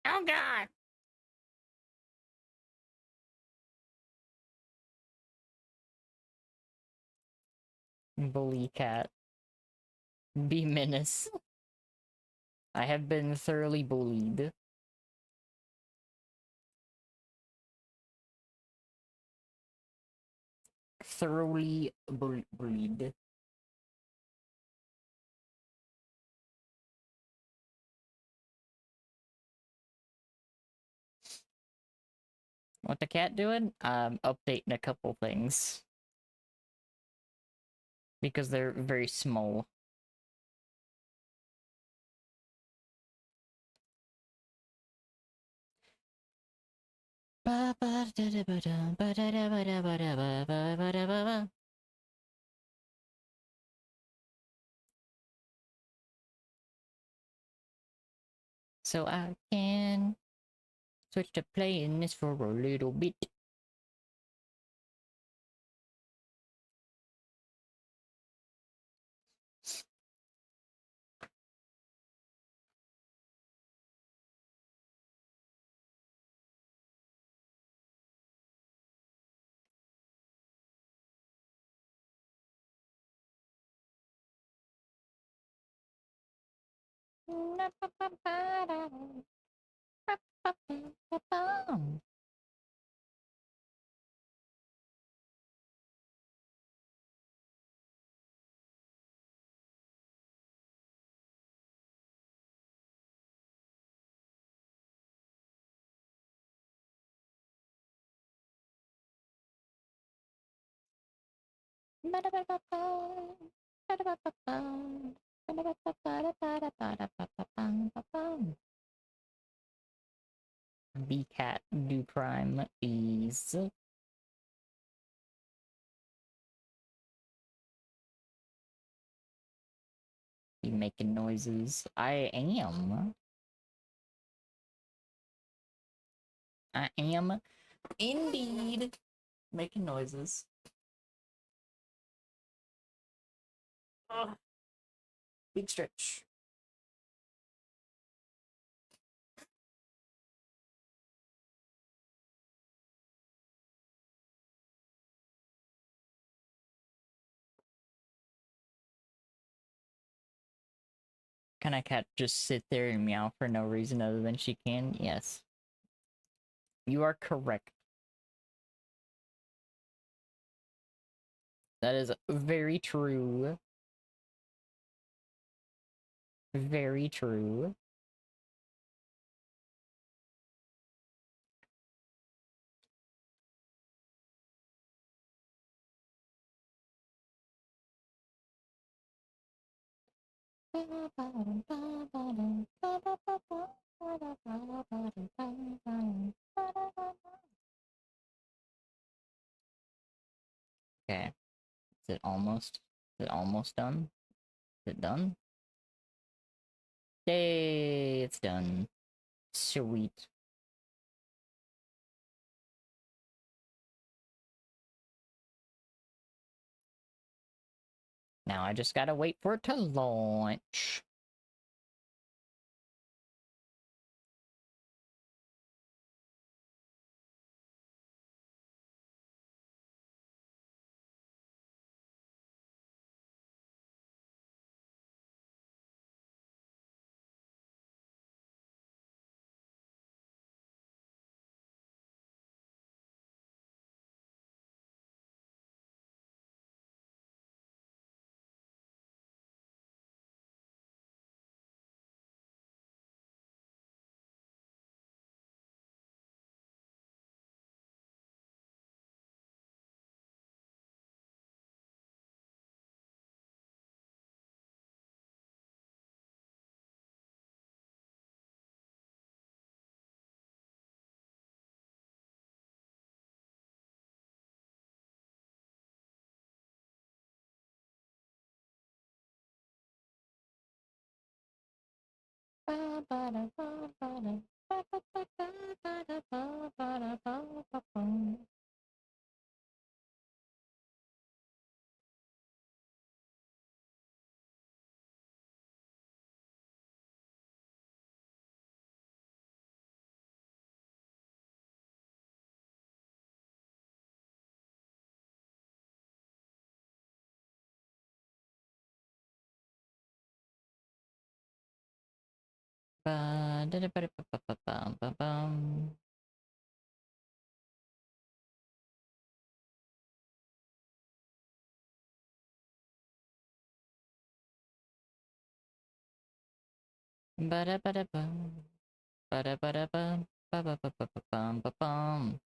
Oh god! Bully cat. Be menace. I have been thoroughly bullied. Thoroughly bullied. What the cat doing? Updating a couple things. Because they're very small. So I can switch to playing this for a little bit. B cat do prime is be making noises. I am. I am indeed making noises. Ugh. Big stretch. Can a cat just sit there and meow for no reason other than she can? Yes. You are correct. That is very true. Very true. Okay. Is it almost? Is it almost done? Is it done? Yay, it's done. Sweet. Now I just gotta wait for it to launch. Ba-da-ba-da-bum. Ba-da-ba-da-bum. Ba-ba-ba-ba-ba-bum.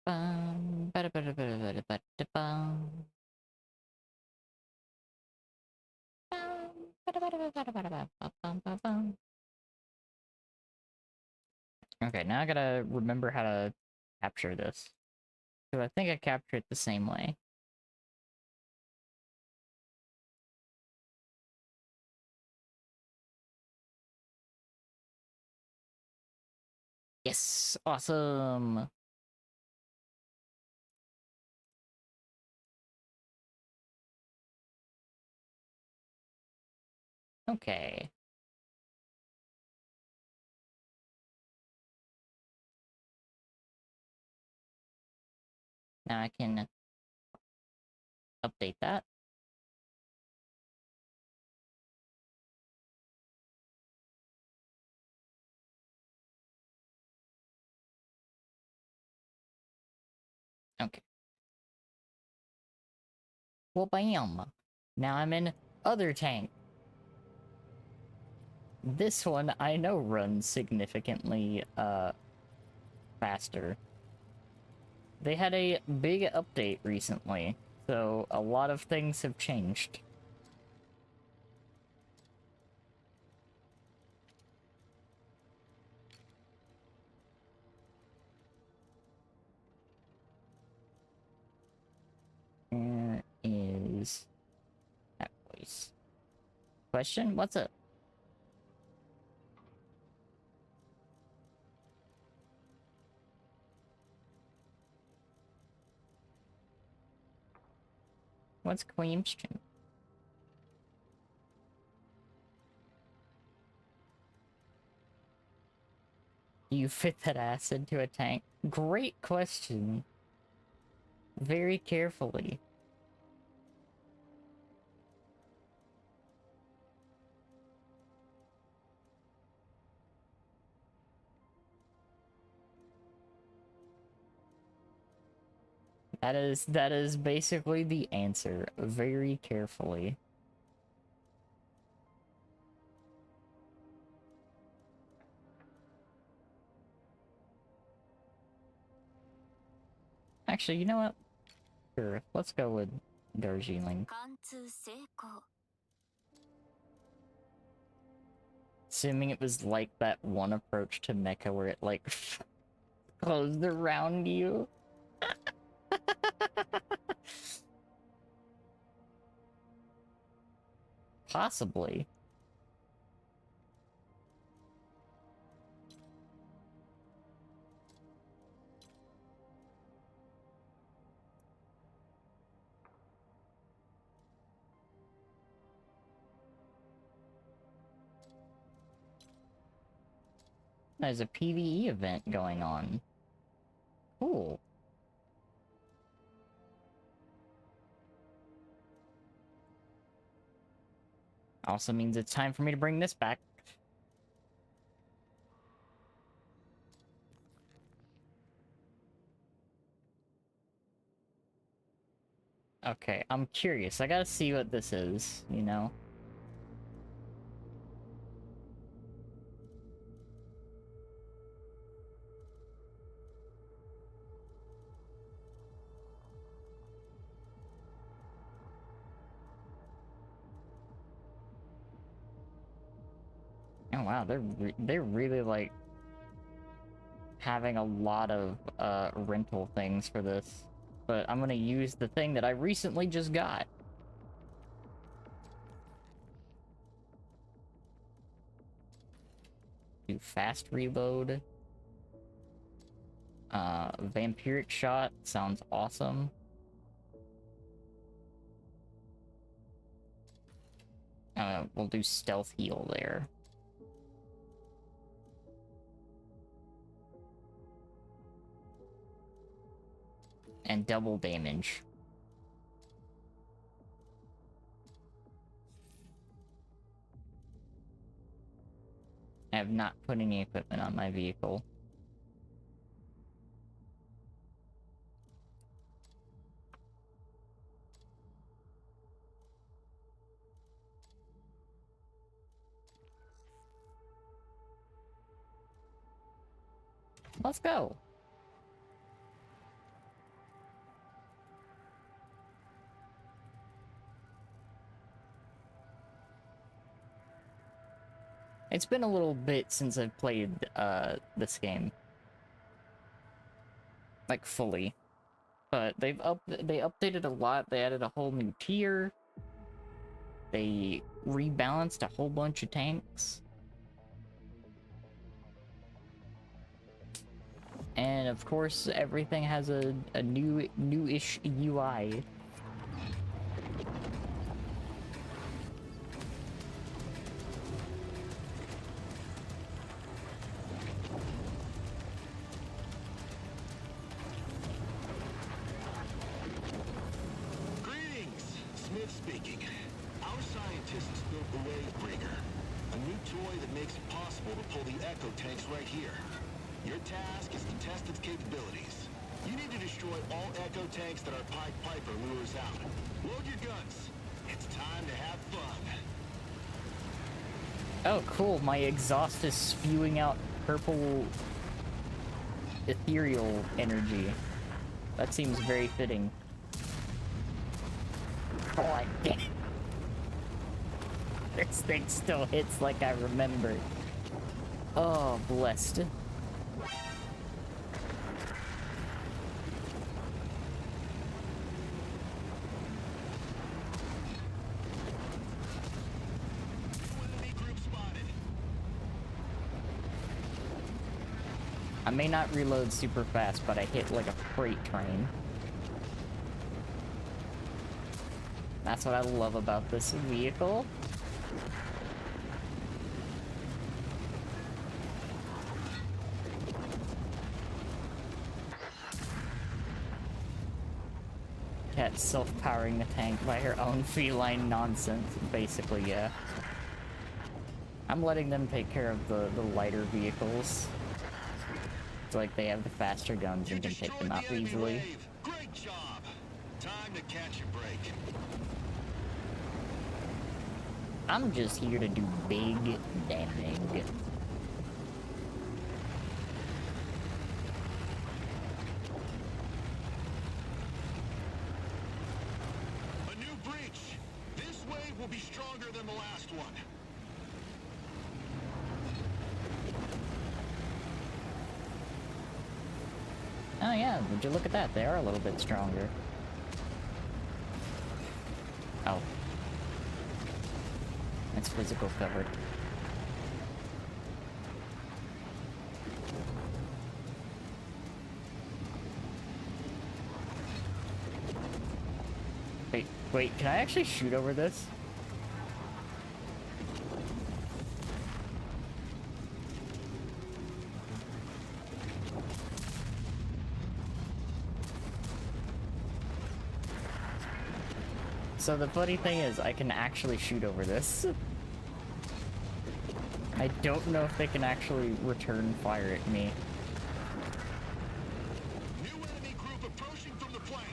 Bum, ba-da-ba-da-ba-da-ba-da-bum. Bum, ba-da-ba-da-ba-da-ba-da-bum. Okay, now I gotta remember how to capture this. So I think I captured it the same way. Yes! Awesome! Okay. Now I can update that. Okay. Well, bam! Now I'm in other tank. This one I know runs significantly, faster. They had a big update recently, so a lot of things have changed. Where is that voice? Question? What's up? What's question? Do you fit that ass into a tank? Great question. Very carefully. That is basically the answer. Very carefully. Actually, you know what? Sure, let's go with Darjeeling. Assuming it was like that one approach to Mecha where it like closed around you. Possibly. There's a PvE event going on. Cool. Also means it's time for me to bring this back. Okay, I'm curious. I gotta see what this is, you know? Oh wow, they're really like having a lot of rental things for this. But I'm gonna use the thing that I recently just got. Do fast reload. Vampiric shot sounds awesome. We'll do stealth heal there. And double damage. I have not put any equipment on my vehicle. Let's go. It's been a little bit since I've played this game. Like fully. But they updated a lot. They added a whole new tier. They rebalanced a whole bunch of tanks. And of course, everything has a new-ish UI. Greetings, Smith speaking. Our scientists built the Wavebreaker, a new toy that makes it possible to pull the Echo tanks right here. Your task is to test its capabilities. You need to destroy all Echo tanks that our Pied Piper lures out. Load your guns. It's time to have fun. Oh, cool. My exhaust is spewing out purple ethereal energy. That seems very fitting. Oh, I get it. This thing still hits like I remember. Oh, blessed. Enemy group spotted. I may not reload super fast, but I hit like a freight train. That's what I love about this vehicle. Cat self-powering the tank by her own feline nonsense, basically, yeah. I'm letting them take care of the lighter vehicles. It's like they have the faster guns and can take them out enemy easily. wave. Great job. Time to catch a break. I'm just here to do big damage. A new breach. This wave will be stronger than the last one. Oh yeah, would you look at that? They are a little bit stronger. Oh. It's physical covered. Wait, can I actually shoot over this? So the funny thing is, I can actually shoot over this. I don't know if they can actually return fire at me. New enemy group approaching from the flank.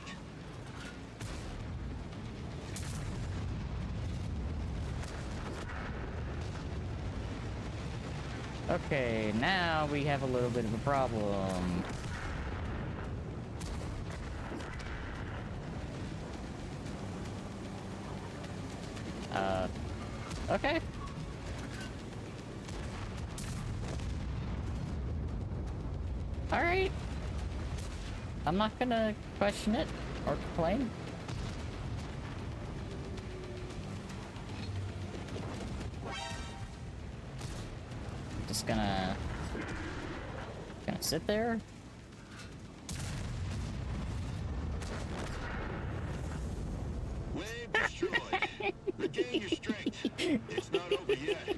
Okay, now we have a little bit of a problem. Okay. Alright. I'm not gonna question it or complain. Just gonna sit there. Wave destroyed. Regain your strength. It's not over yet.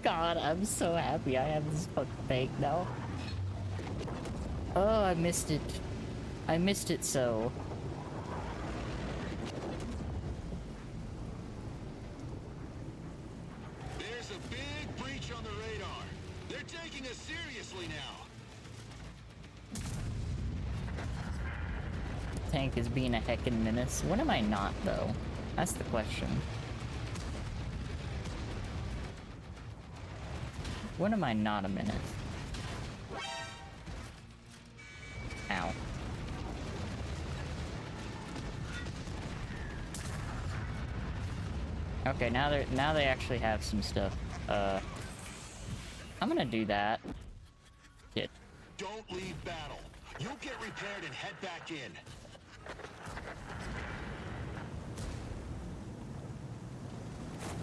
God, I'm so happy I have this fucking tank now. Oh, I missed it. I missed it so. There's a big breach on the radar. They're taking us seriously now. Tank is being a heckin' menace. When am I not, though? That's the question. When am I not a menace? Ow. Okay, now they actually have some stuff. I'm gonna do that. Shit. Don't leave battle. You'll get repaired and head back in.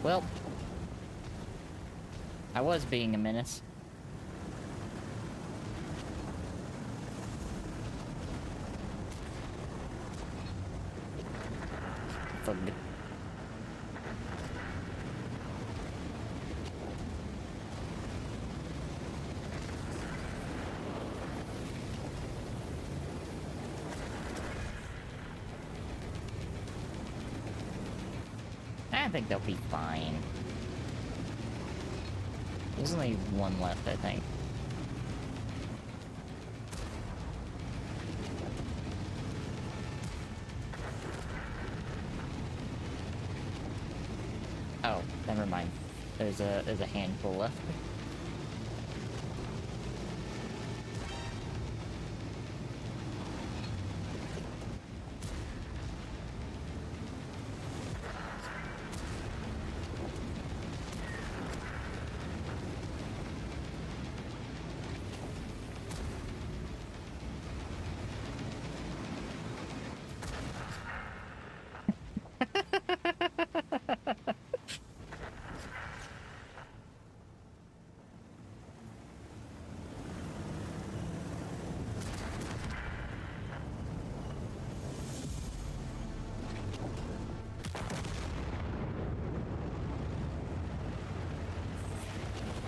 Well, I was being a menace. Fuck. I think they'll be fine. There's only one left, I think. Oh, never mind. There's a handful left.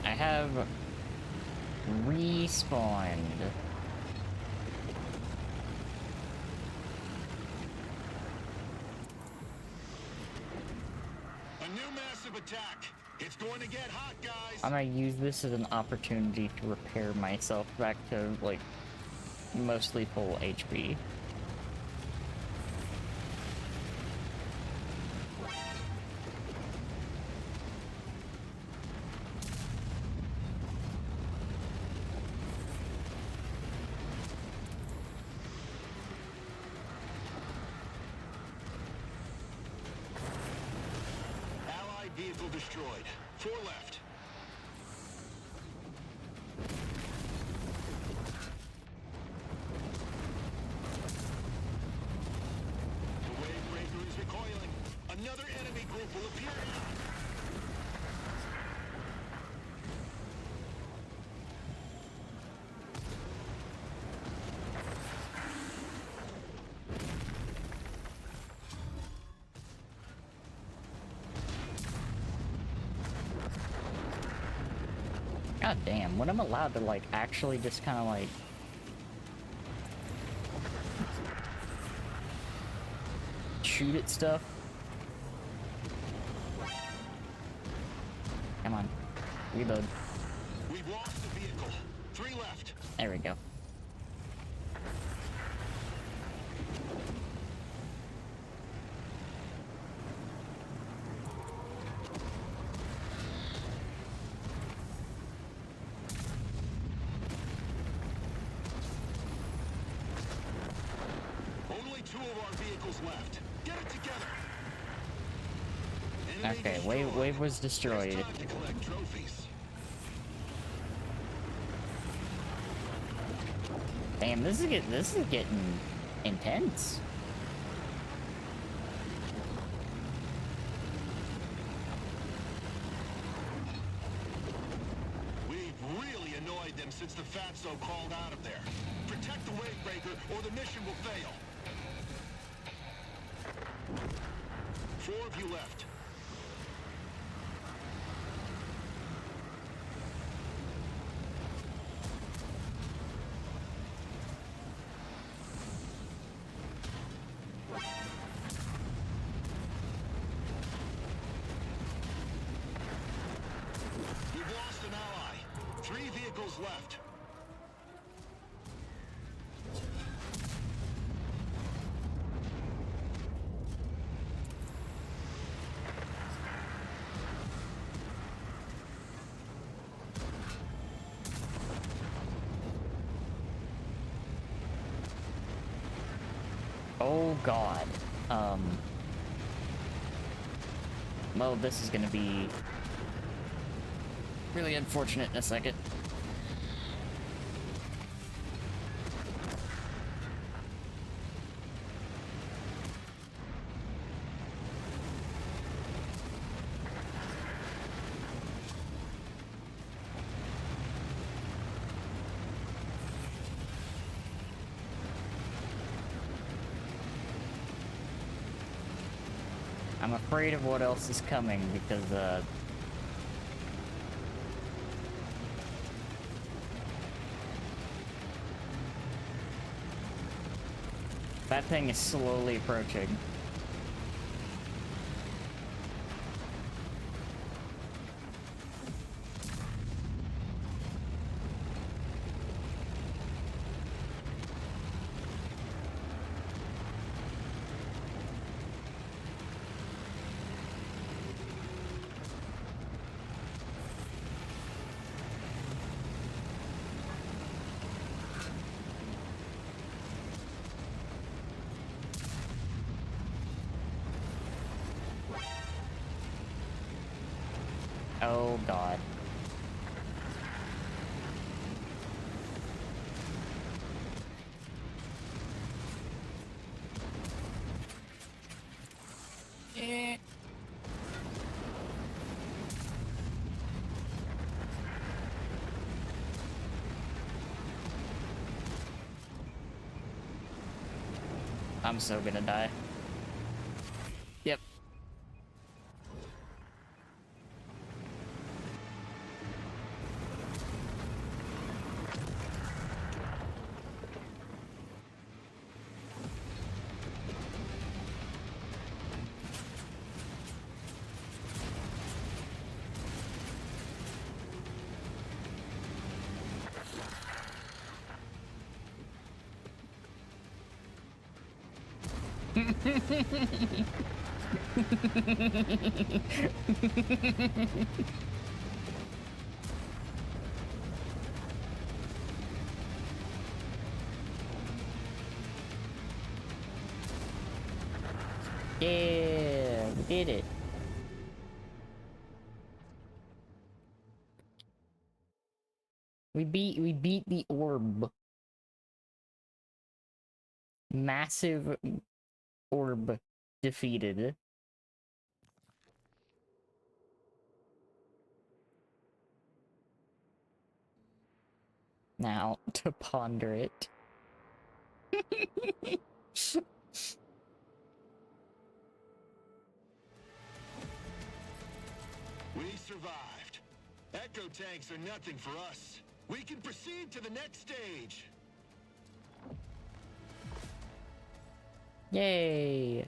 I have respawned. A new massive attack. It's going to get hot, guys. I'm gonna use this as an opportunity to repair myself back to, like, mostly full HP. Allied vehicle destroyed. 4 left. The wave breaker is recoiling. Another enemy group will appear now. God damn, when I'm allowed to, like, actually just kind of, like... shoot at stuff. Come on. Reload. We've lost the vehicle. 3 left. There we go. Only 2 of our vehicles left. Get it together. Enemy Okay, destroyed. wave was destroyed. It's time to collect trophies. Damn, this is getting intense. We've really annoyed them since the fatso crawled out of there. Protect the wave breaker or the mission will fail. 4 of you left. We've lost an ally. 3 vehicles left. Oh god. Well, this is gonna be really unfortunate in a second. I'm afraid of what else is coming because, that thing is slowly approaching. Oh god. Eh. I'm so gonna die. Yep. Yeah, we did it. We beat the orb. Massive orb defeated. Now to ponder it. We survived. Echo tanks are nothing for us. We can proceed to the next stage. Yay!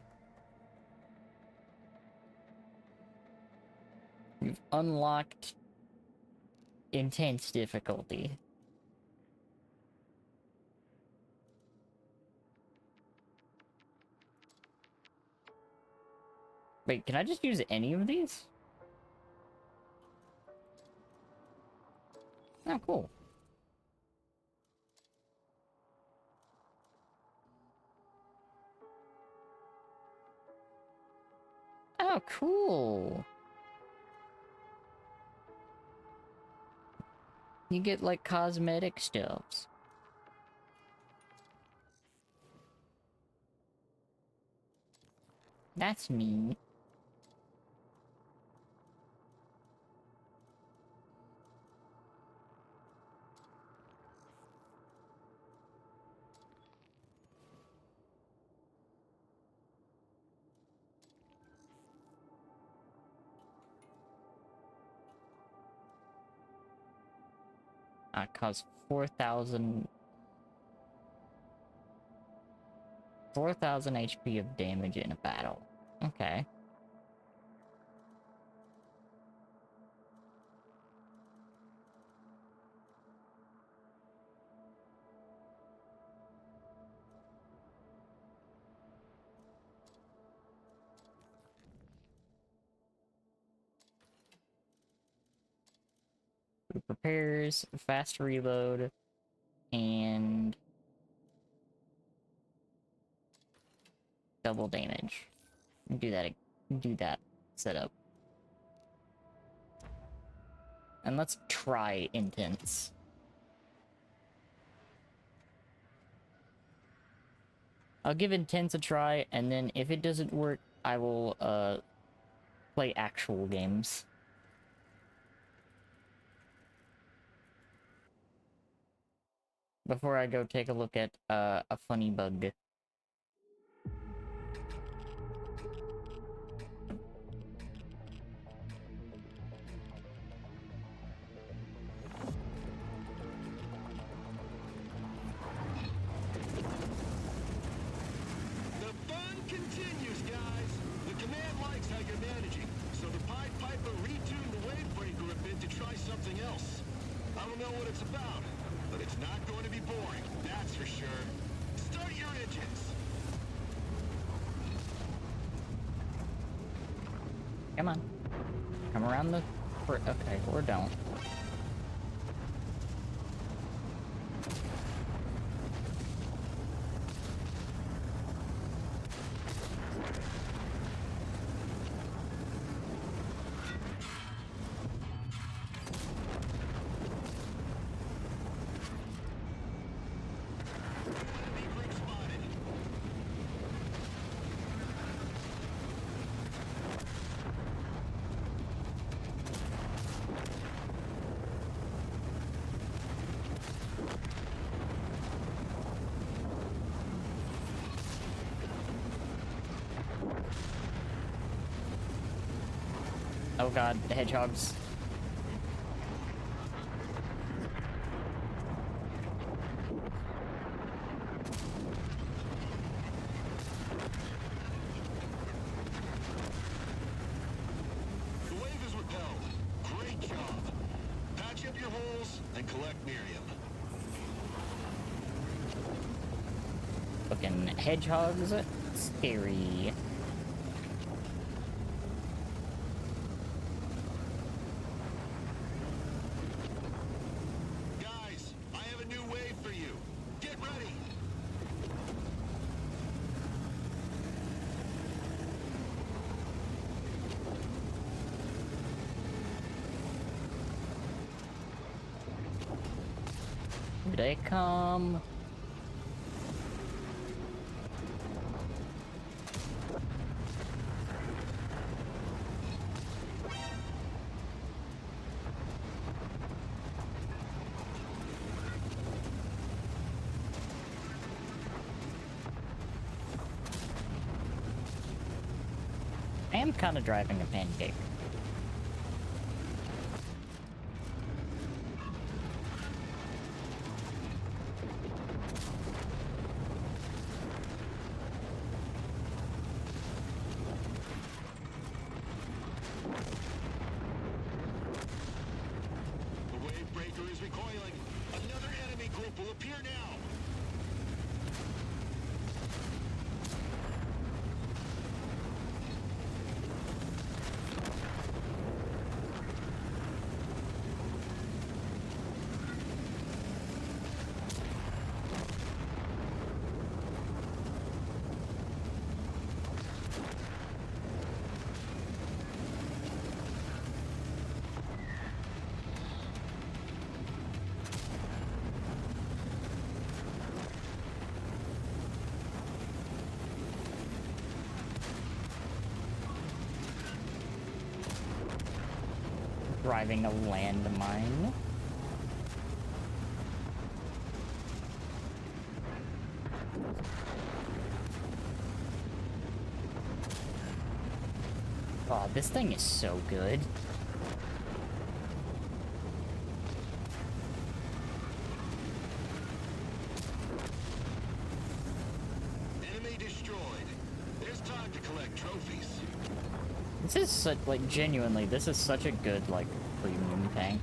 We've unlocked intense difficulty. Wait, can I just use any of these? Oh, cool. Oh, cool. You get, like, cosmetic stuffs. That's neat. Cause 4,000 HP of damage in a battle. Okay. Group repairs, fast reload, and double damage. Do that setup. And let's try intense. I'll give intense a try, and then if it doesn't work, I will play actual games. Before I go take a look at a funny bug. The fun continues, guys. The command likes how you're managing, so the Pied Piper retuned the wave breaker a bit to try something else. I don't know what it's about, but it's not going to be boring, that's for sure. Start your engines. Come on. Come around the... Okay, or don't. Enemy group spotted. Oh god, the hedgehogs. The wave is repelled. Great job. Patch up your holes and collect Miriam. Fucking hedgehogs. Scary. Guys, I have a new wave for you. Get ready. Here they come. I am kind of driving a pancake. The wave breaker is recoiling. Another enemy group will appear now. driving a landmine. Oh, this thing is so good. Enemy destroyed. There's time to collect trophies. This is such, like, genuinely, this is such a good, like, premium tank.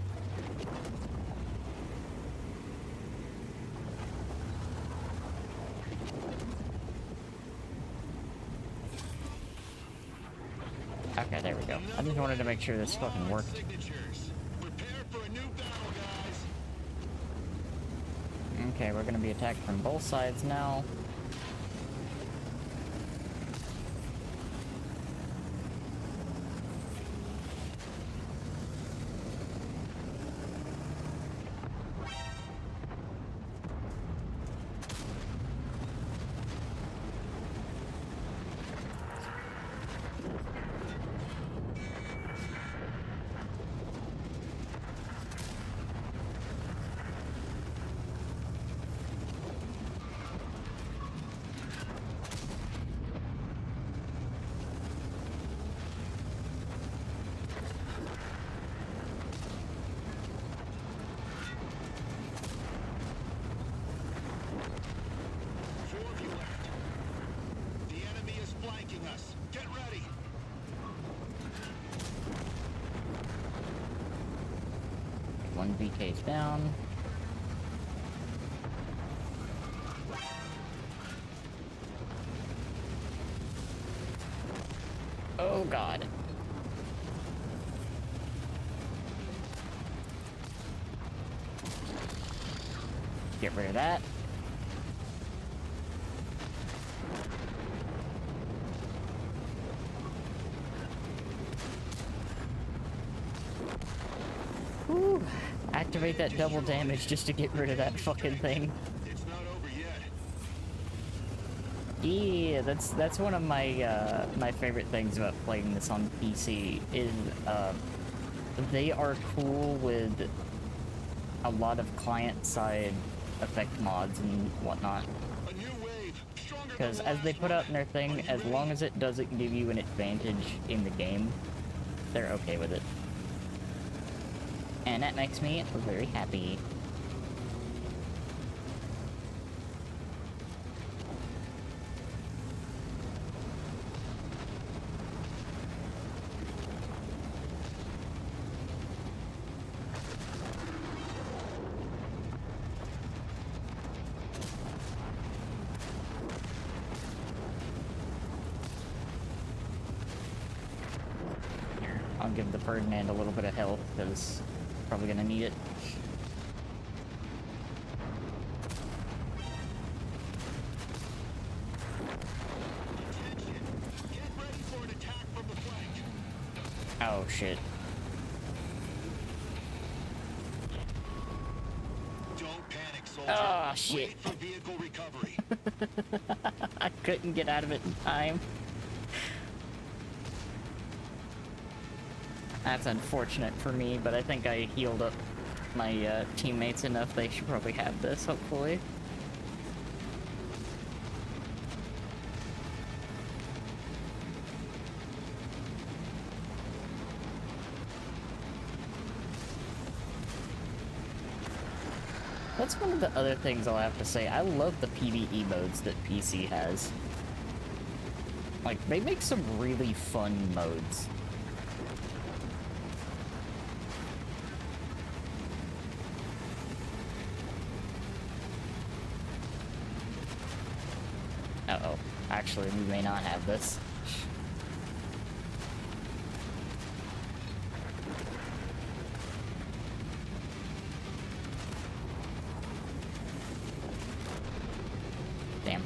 Okay, there we go. I just wanted to make sure this fucking worked. Signatures. Prepare for a new battle, guys. Okay, we're gonna be attacked from both sides now. Four of you left. The enemy is flanking us. Get ready. One BK's down. Oh god. Get rid of that. Whew. Activate that double damage just to get rid of that fucking thing. It's not over yet. Yeah, that's one of my my favorite things about playing this on PC is they are cool with a lot of client-side effect mods and whatnot. A new wave. Stronger than Because the as they last put one. out in their thing, as long as it doesn't give you an advantage in the game, they're okay with it. And that makes me very happy. I'll give the Ferdinand a little bit of health, because probably gonna need it. Attention. Get ready for an attack from the flank. Oh shit. Don't panic, soldier. Oh shit. Wait for vehicle recovery. I couldn't get out of it in time. That's unfortunate for me, but I think I healed up my teammates enough. They should probably have this, hopefully. That's one of the other things I'll have to say. I love the PvE modes that PC has. Like, they make some really fun modes. Uh-oh. Actually, we may not have this. Damn.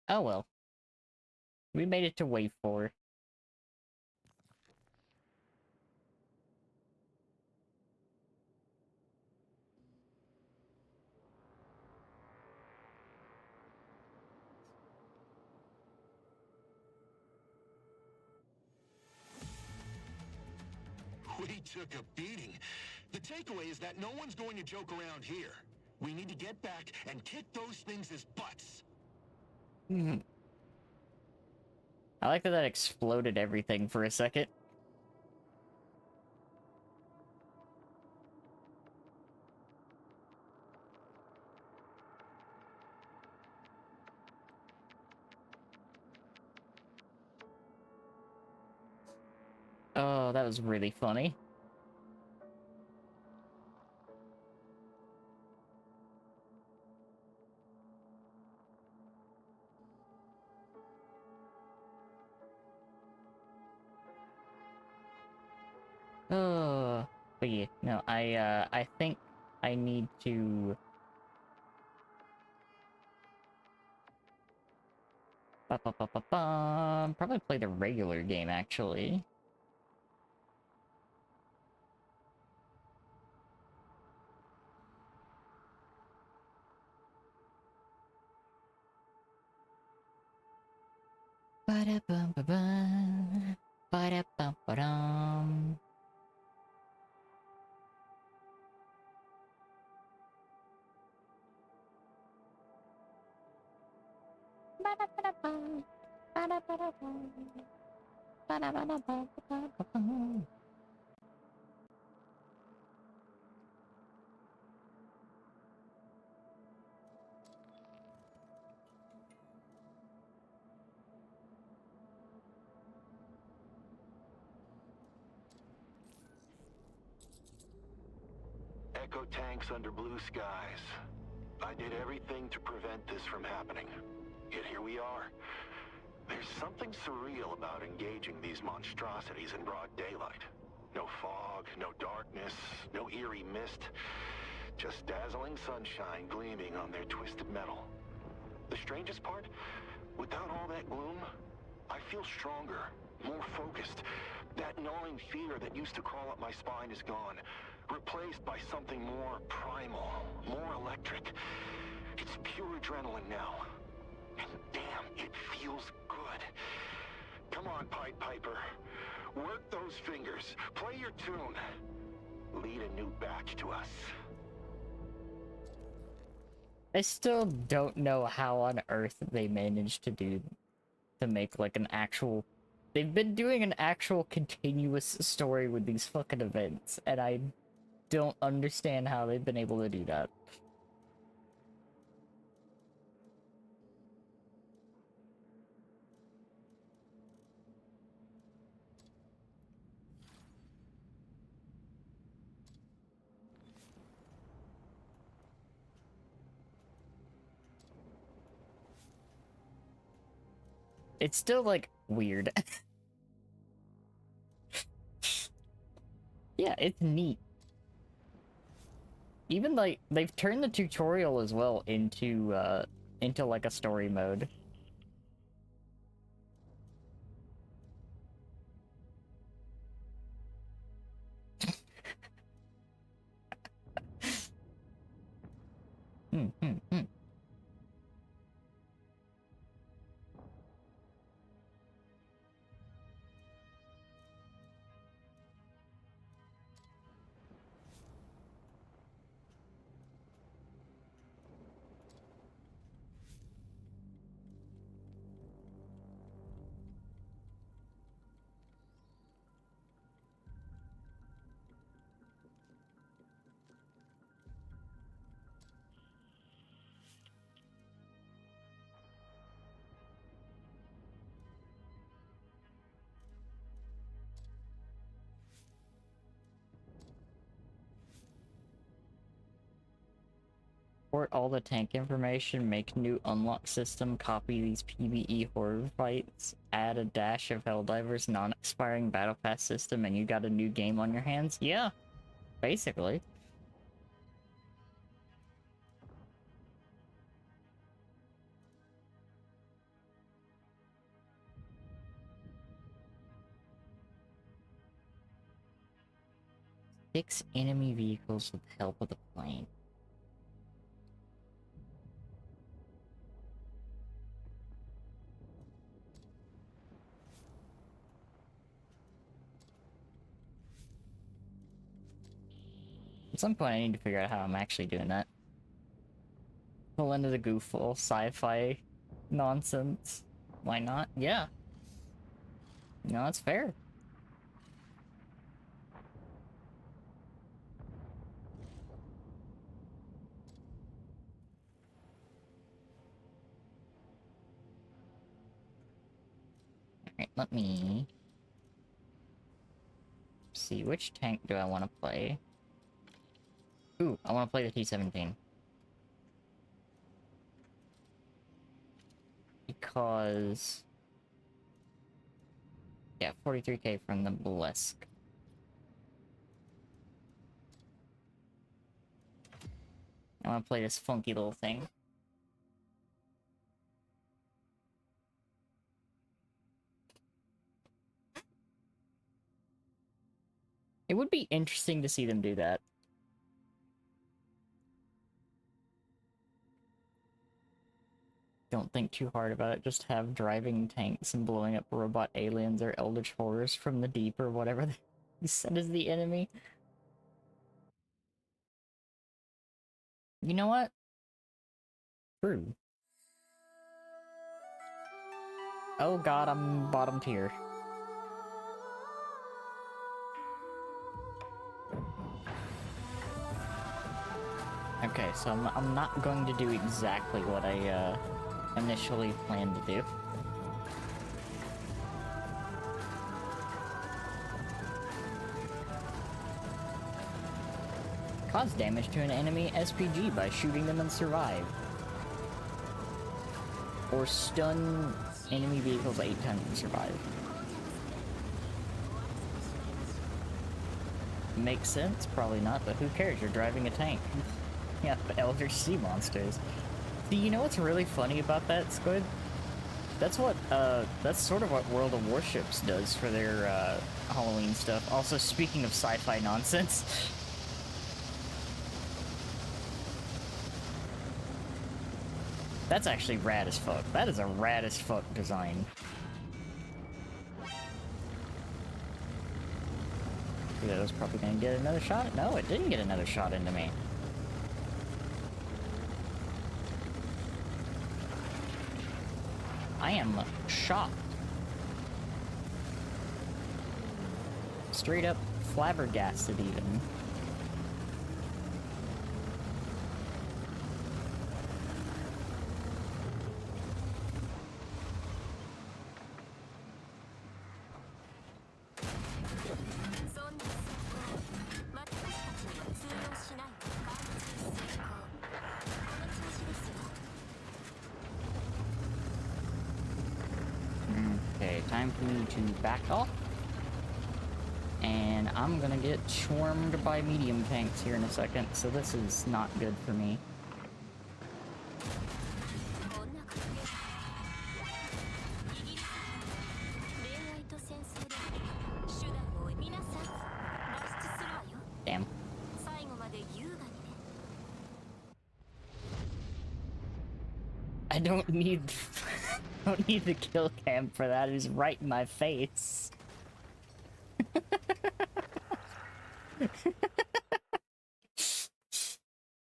Oh well. We made it to wave 4. took a beating. The takeaway is that no one's going to joke around here. We need to get back and kick those things' butts. I like that that exploded everything for a second. Oh, that was really funny. Oh, but yeah, no, I think I need to... Probably play the regular game, actually. Ba-da-bum-ba-bum. Ba-da-bum-ba-dum. Ba-da-ba-da-bum. Ba-da-ba-da-bum. Ba-da-ba-da-bum-ba-ba-bum. Echo tanks under blue skies. I did everything to prevent this from happening. Yet here we are. There's something surreal about engaging these monstrosities in broad daylight. No fog, no darkness, no eerie mist. Just dazzling sunshine gleaming on their twisted metal. The strangest part? Without all that gloom, I feel stronger, more focused. That gnawing fear that used to crawl up my spine is gone, replaced by something more primal, more electric. It's pure adrenaline now. And damn, it feels good. Come on, Pied Piper. Work those fingers. Play your tune. Lead a new batch to us. I still don't know how on earth they managed to make like an actual... They've been doing an actual continuous story with these fucking events, and I don't understand how they've been able to do that. It's still, like, weird. Yeah, it's neat. Even, like, they've turned the tutorial as well into, like, a story mode. Hmm. Port all the tank information, make new unlock system, copy these PvE horror fights, add a dash of Helldivers non-expiring battle pass system, and you got a new game on your hands? Yeah, basically. Fix enemy vehicles with the help of the plane. some point I need to figure out how I'm actually doing that. Pull into the goofball sci-fi nonsense. Why not? Yeah. No, that's fair. Alright, let me see, which tank do I want to play? Ooh, I want to play the T-17. Because... yeah, 43k from the Blesk. I want to play this funky little thing. It would be interesting to see them do that. Don't think too hard about it, just have driving tanks and blowing up robot aliens or eldritch horrors from the deep or whatever they said is the enemy. You know what? True. Oh god, I'm bottom tier. Okay, so I'm not going to do exactly what I initially planned to do. Cause damage to an enemy SPG by shooting them and survive. Or stun enemy vehicles 8 times and survive. Makes sense? Probably not, but who cares? You're driving a tank. Yeah, but Elder Sea Monsters. Do you know what's really funny about that, Squid? That's what, that's sort of what World of Warships does for their, Halloween stuff. Also, speaking of sci-fi nonsense... that's actually rad as fuck. That is a rad as fuck design. That was probably gonna get another shot. No, it didn't get another shot into me. I am shocked. Straight up flabbergasted even. Okay, time for me to back off. And I'm gonna get swarmed by medium tanks here in a second, so this is not good for me. Damn. I don't need... don't need the kill cam for that, it is right in my face.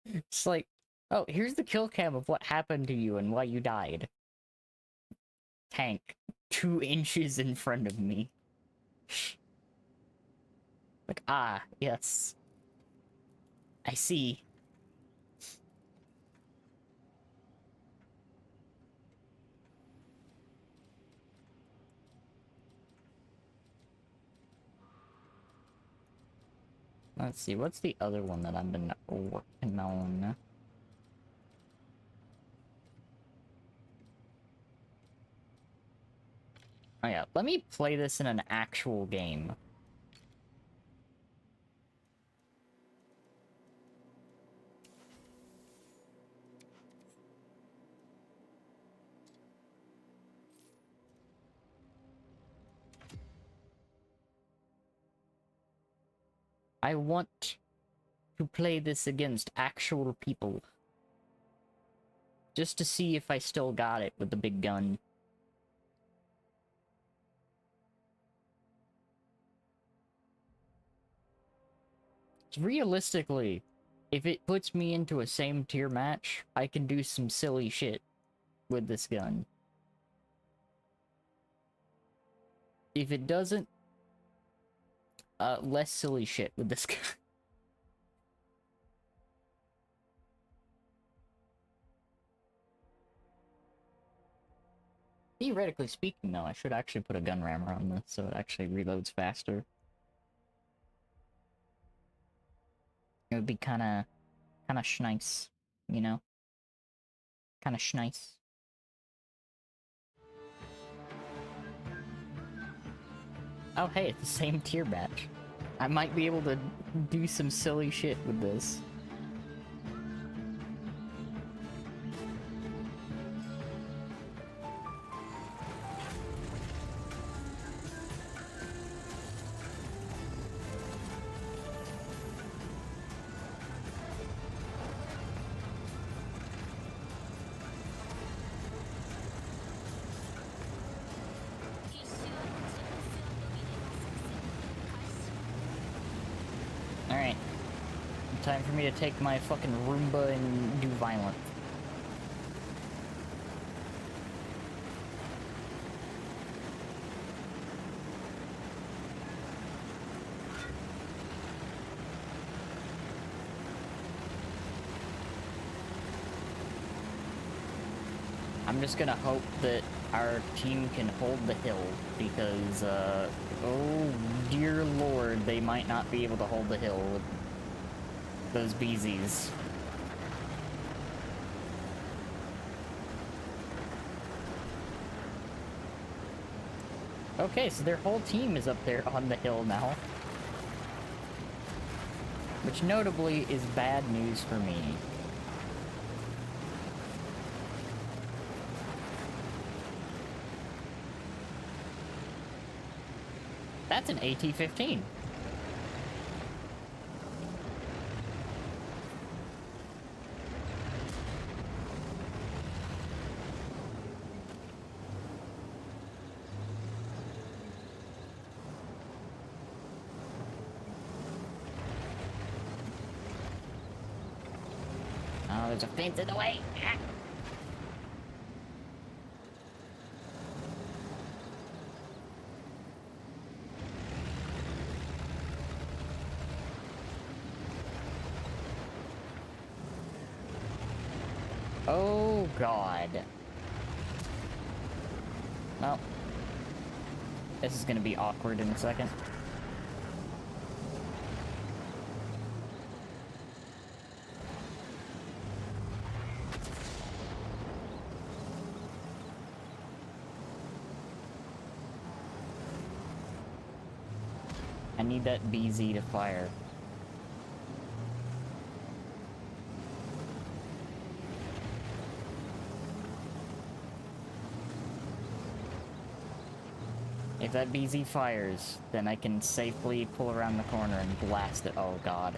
It's like, oh, here's the kill cam of what happened to you and why you died. Tank, 2 inches in front of me. Like, ah, yes. I see. Let's see, what's the other one that I've been working on? Oh yeah, let me play this in an actual game. I want to play this against actual people. Just to see if I still got it with the big gun. Realistically, if it puts me into a same tier match, I can do some silly shit with this gun. If it doesn't, less silly shit with this gun. Theoretically speaking, though, I should actually put a gun rammer on this so it actually reloads faster. It would be kinda schnice, you know? Kinda schnice. Oh hey, it's the same tier match. I might be able to do some silly shit with this. Alright. Time for me to take my fucking Roomba and do violent. I'm just gonna hope that our team can hold the hill, because, oh dear lord, they might not be able to hold the hill with those BZs. Okay, so their whole team is up there on the hill now. Which notably is bad news for me. That's an AT-15. Oh, there's a fence in the way. Ah. Oh god. Well, this is gonna be awkward in a second. I need that BZ to fire. If that BZ fires, then I can safely pull around the corner and blast it. Oh god.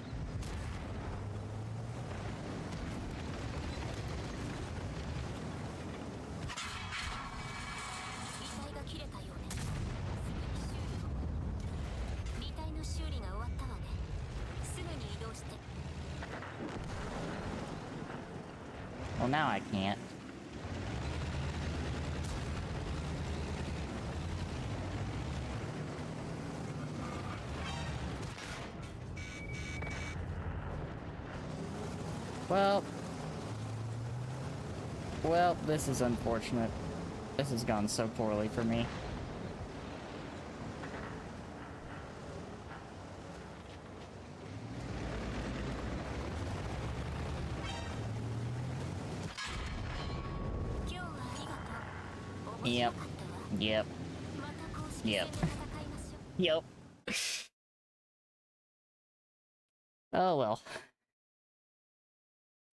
Well, now I can't. Well, this is unfortunate. This has gone so poorly for me. Yep. Yep. Yep. Yep. Oh well.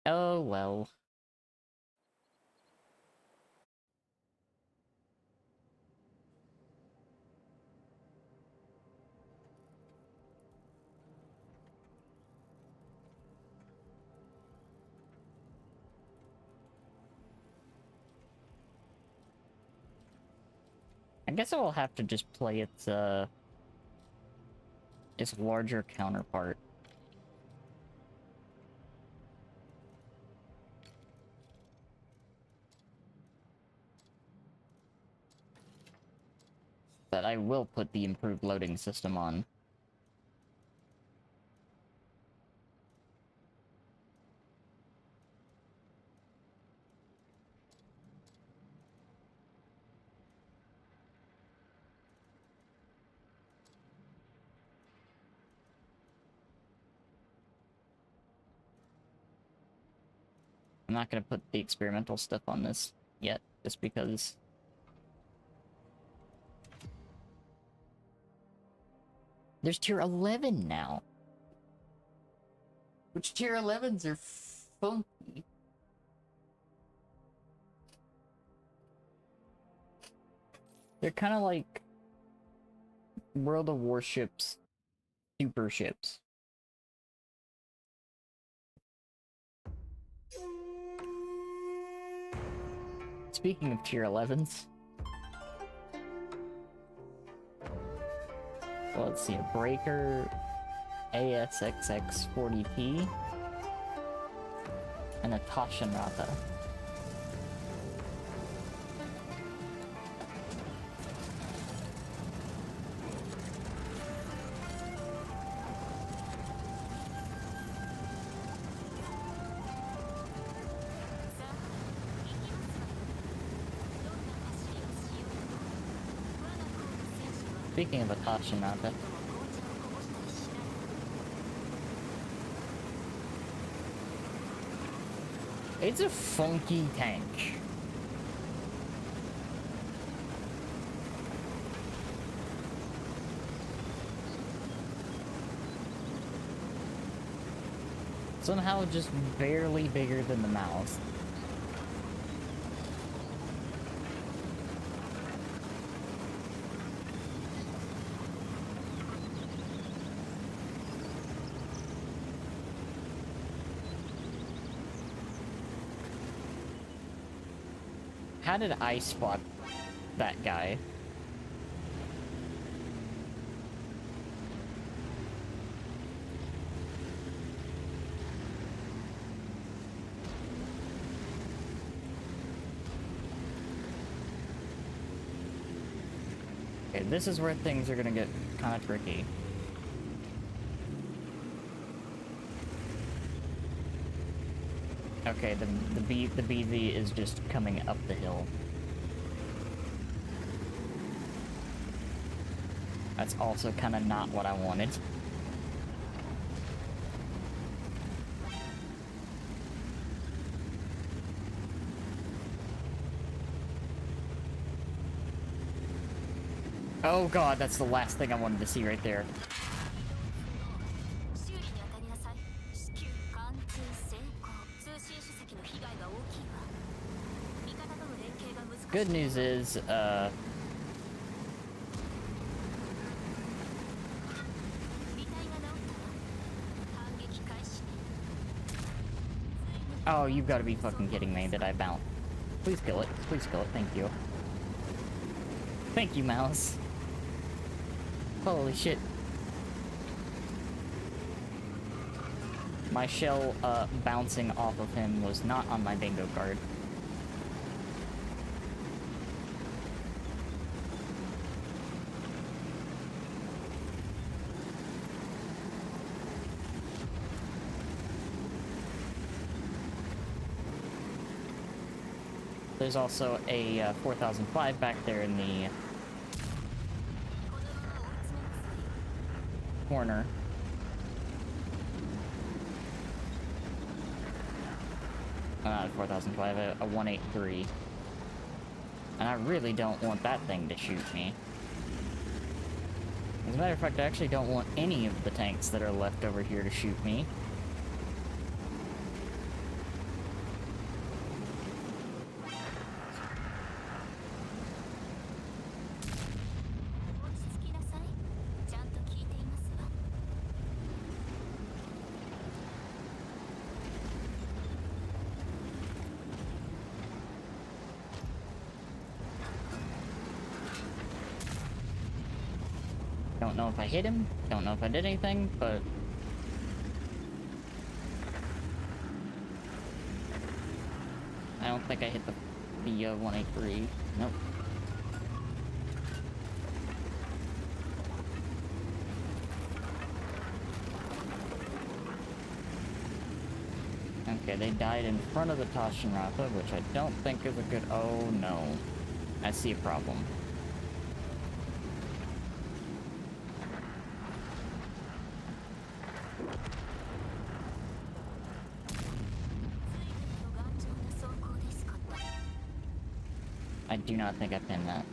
Oh well. I guess I will have to just play its larger counterpart. that I will put the improved loading system on. I'm not gonna put the experimental stuff on this yet, just because... There's tier 11 now! Which tier 11s are funky. They're kind of like World of Warships super ships. Speaking of tier 11s, well, let's see, a breaker, ASXX40P, and a Tashinrata. Speaking of a Tashinrata, it's a funky tank. Somehow just barely bigger than the mouse. How did I spot that guy? Okay, this is where things are gonna get kind of tricky. Okay, the BV is just coming up the hill. That's also kind of not what I wanted. Oh god, that's the last thing I wanted to see right there. Good news is, oh, you've got to be fucking kidding me that I bounce. Please kill it. Please kill it. Thank you. Thank you, mouse. Holy shit. My shell, bouncing off of him was not on my bingo card. There's also a 4005 back there in the corner. Not a 4005, a 183. And I really don't want that thing to shoot me. As a matter of fact, I actually don't want any of the tanks that are left over here to shoot me. Don't know if I hit him, don't know if I did anything, but... I don't think I hit the 183. Nope. Okay, they died in front of the Tashinrappa, which I don't think is a good... Oh, no. I see a problem. I do not think I pinned that.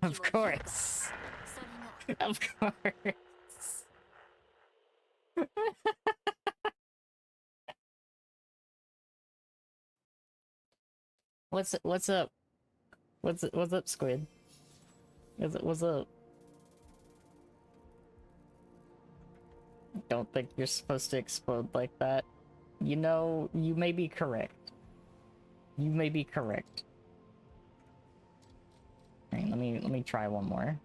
Of course. Of course. What's up? What's up, Squid? What's up? Don't think you're supposed to explode like that. You know, you may be correct. You may be correct. Alright, let me try one more.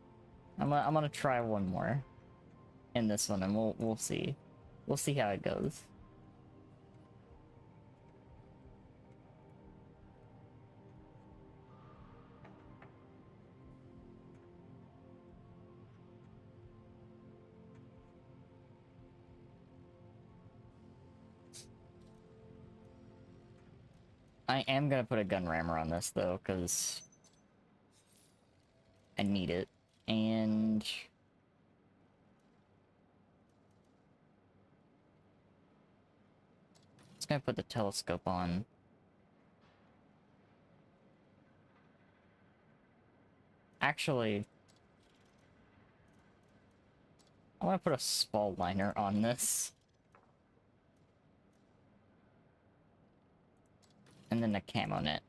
I'm gonna try one more in this one, and we'll see. We'll see how it goes. I am gonna put a gun rammer on this though, because I need it. And it's gonna put the telescope on. Actually, I want to put a spall liner on this. And then a camo net.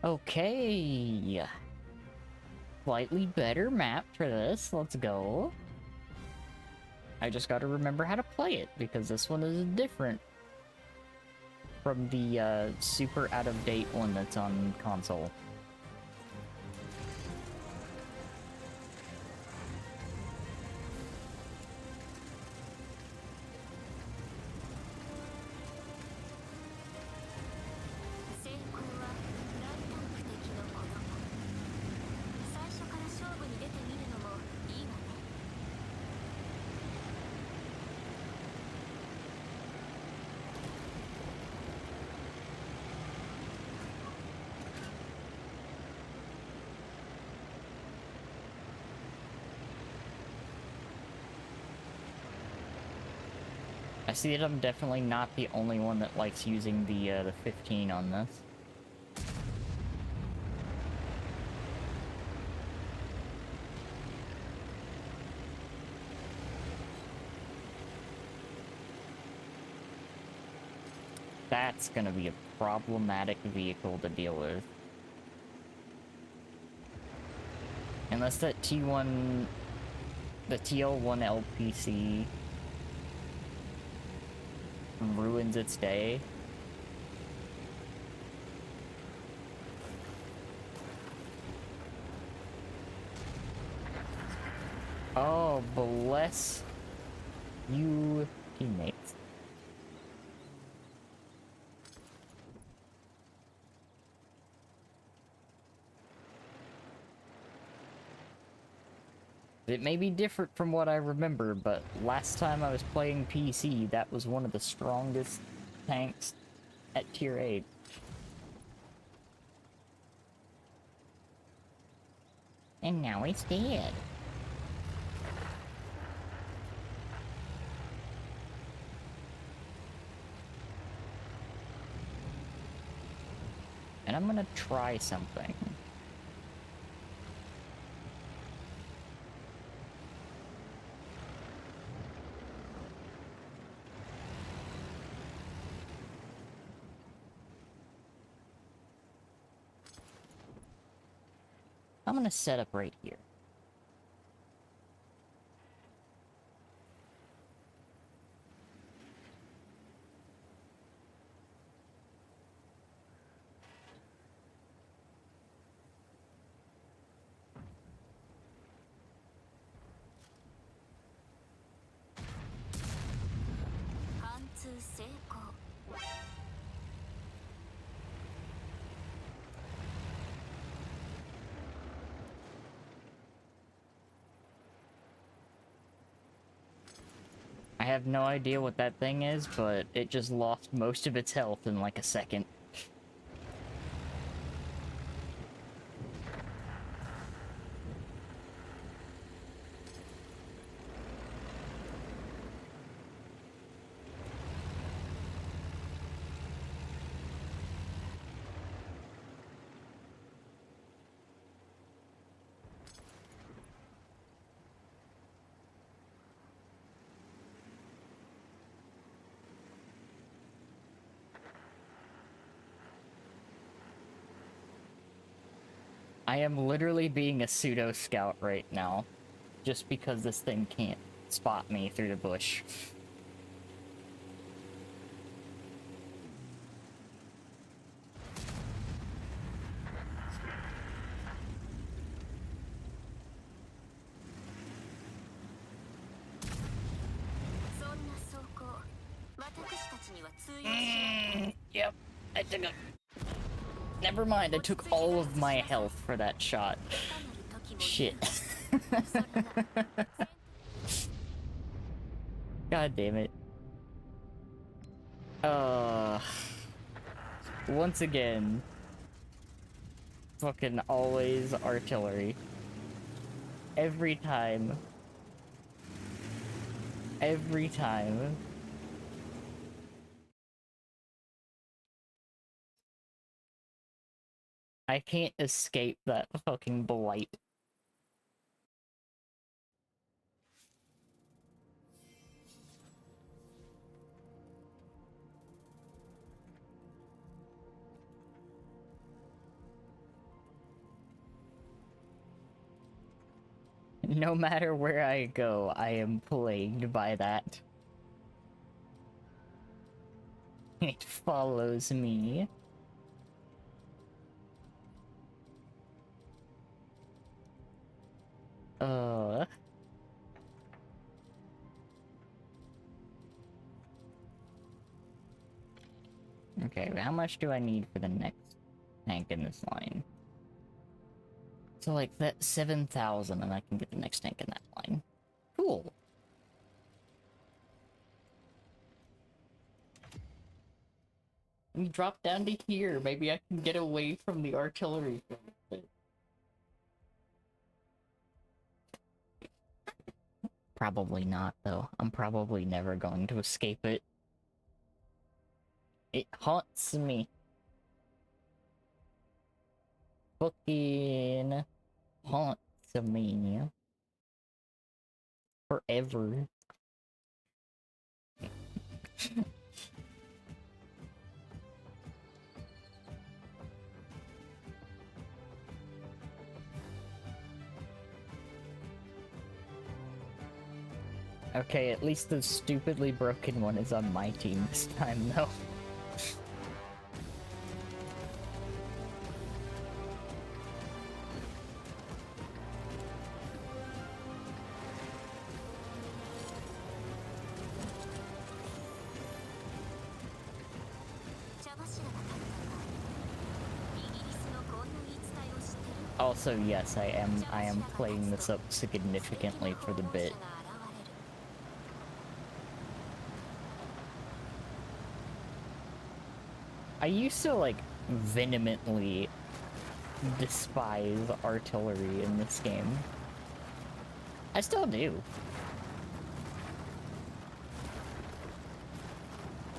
Okay. Slightly better map for this. Let's go. I just gotta remember how to play it, because this one is different from the super out-of-date one that's on console. I see that I'm definitely not the only one that likes using the 15 on this. That's gonna be a problematic vehicle to deal with. Unless that T1... the TL1 LPC... ruins its day. Oh, bless you, teammates. It may be different from what I remember, but last time I was playing PC, that was one of the strongest tanks at tier 8. And now it's dead. And I'm gonna try something. I'm gonna set up right here. I have no idea what that thing is, but it just lost most of its health in like a second. I am literally being a pseudo scout right now, just because this thing can't spot me through the bush. そんな走行、私たちには通用しない。 Yep, I took a... Never mind, I took all of my health for that shot. Shit. God damn it. Once again, fucking always artillery. Every time. Every time. I can't escape that fucking blight. No matter where I go, I am plagued by that. It follows me. Okay, how much do I need for the next tank in this line? So like that 7,000 and I can get the next tank in that line. Cool. Let me drop down to here. Maybe I can get away from the artillery for a bit. Probably not, though. I'm probably never going to escape it. It haunts me. Fucking haunts me. Forever. Okay, at least the stupidly broken one is on my team this time, though. Also, yes, I am playing this up significantly for the bit. I used to, like, vehemently despise artillery in this game. I still do.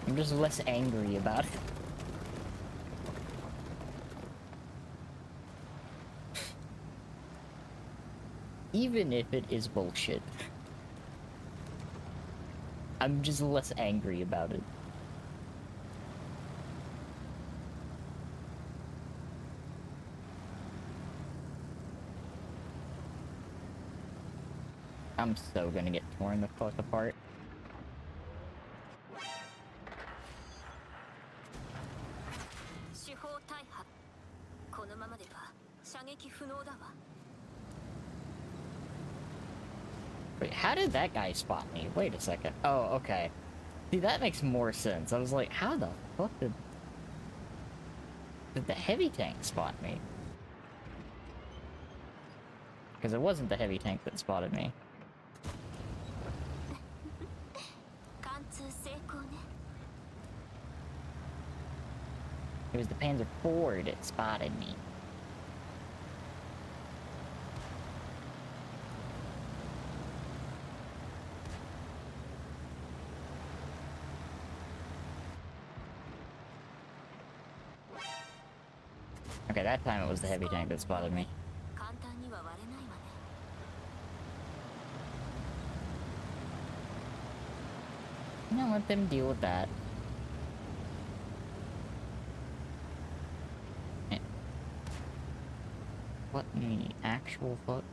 I'm just less angry about it. Even if it is bullshit. I'm just less angry about it. I'm so gonna get torn the fuck apart. Wait, how did that guy spot me? Wait a second. Oh, okay. See, that makes more sense. I was like, how the fuck did the heavy tank spot me? Because it wasn't the heavy tank that spotted me. It was the Panzer IV that spotted me. Okay, that time it was the heavy tank that spotted me. 簡単には割れないわね。 You know, let them deal with that. Eh. What in the actual fuck?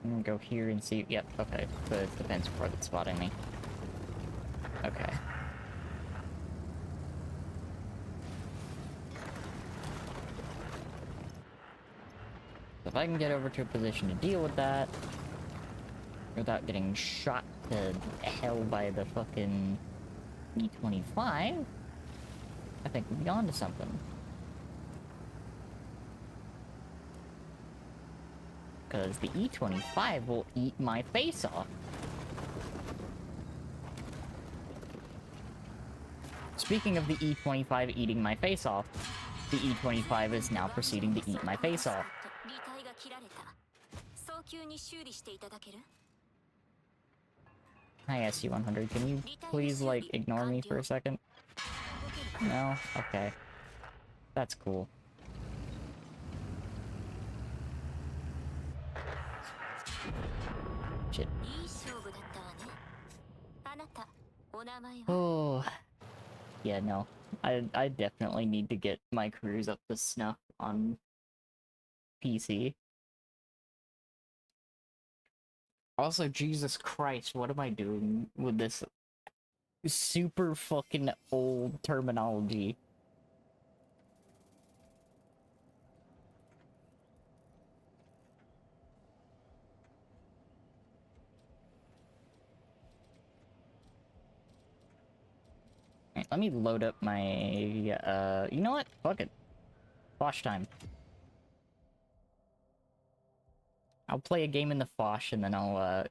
I'm gonna go here and see. Yep, okay. So it's the Panzer IV that's spotting me. Okay. So if I can get over to a position to deal with that without getting shot to hell by the fucking E-25, I think we'll be on to something. Because the E-25 will eat my face off. Speaking of the E-25 eating my face off, the E-25 is now proceeding to eat my face off. 履帯が切られた。早急に修理していただける？ Hi, SU-100, can you please, like, ignore me for a second? No? Okay. That's cool. Shit. いい勝負だったわね。あなた、お名前は？ Oh. Yeah, no. I definitely need to get my careers up to snuff on PC. Also, Jesus Christ, what am I doing with this super fucking old terminology? Alright, let me load up my, you know what? Fuck it. Fosh time. I'll play a game in the Fosh and then I'll,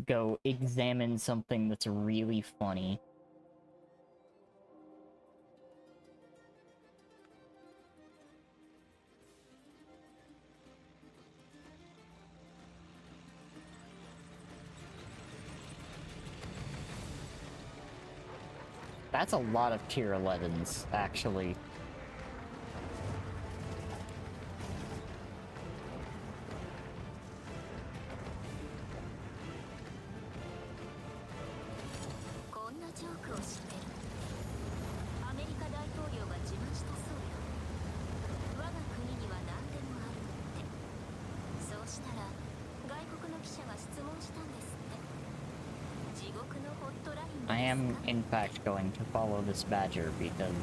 go examine something that's really funny. That's a lot of tier 11s, actually. I am, in fact, going to follow this badger because,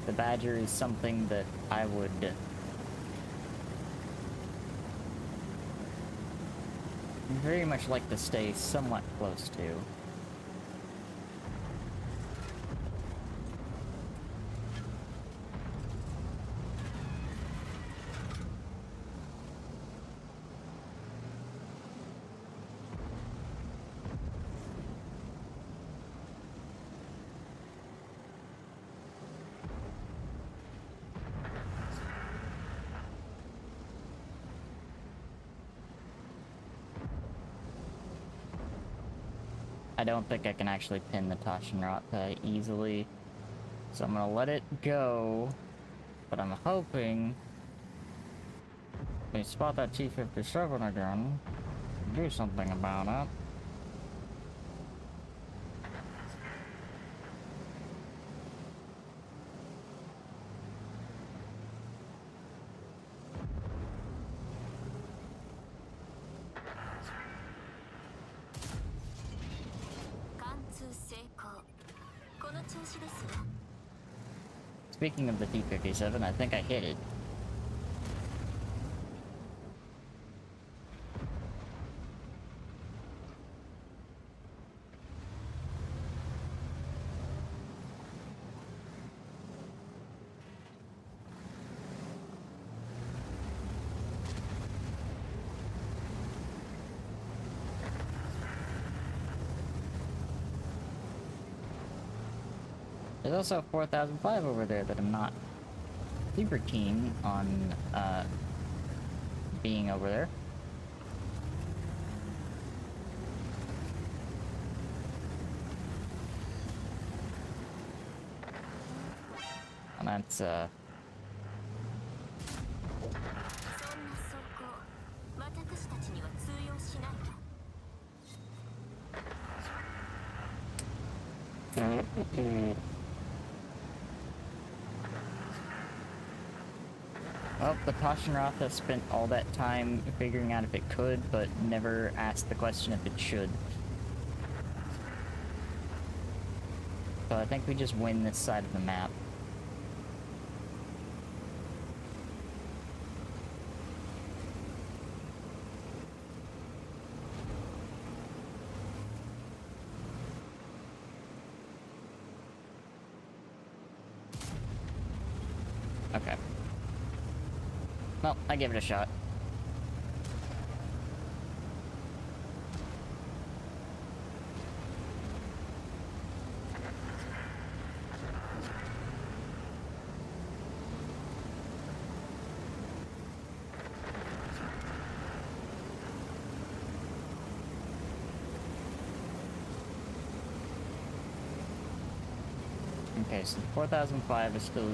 the badger is something that I would very much like to stay somewhat close to. I don't think I can actually pin the Taschenrad easily, so I'm gonna let it go, but I'm hoping we spot that T-57 again, do something about it. Speaking of the T-57, I think I hit it. There's also 4005 over there that I'm not super keen on, being over there. And that's, そんな走行私たちには通用しないわ well, the Tashinroth has spent all that time figuring out if it could, but never asked the question if it should. So I think we just win this side of the map. Okay. Well, I give it a shot. Okay, so 4005 is still...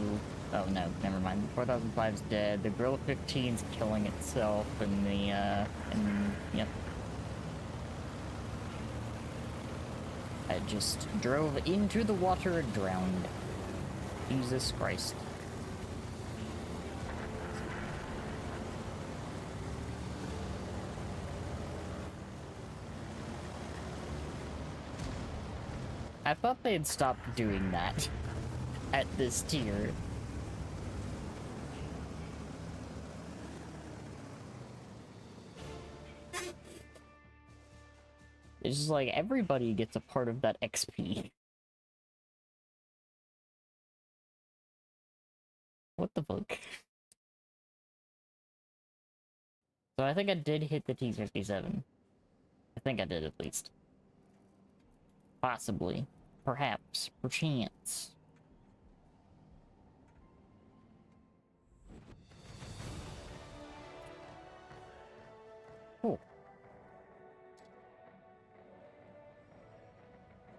Oh no, never mind. 4005 is dead. The Gorilla 15 is killing itself, and the, yep. I just drove into the water and drowned. Jesus Christ. I thought they had stopped doing that at this tier. It's just like everybody gets a part of that XP. What the fuck? So I think I did hit the T-57. I think I did at least. Possibly. Perhaps. Perchance. Cool.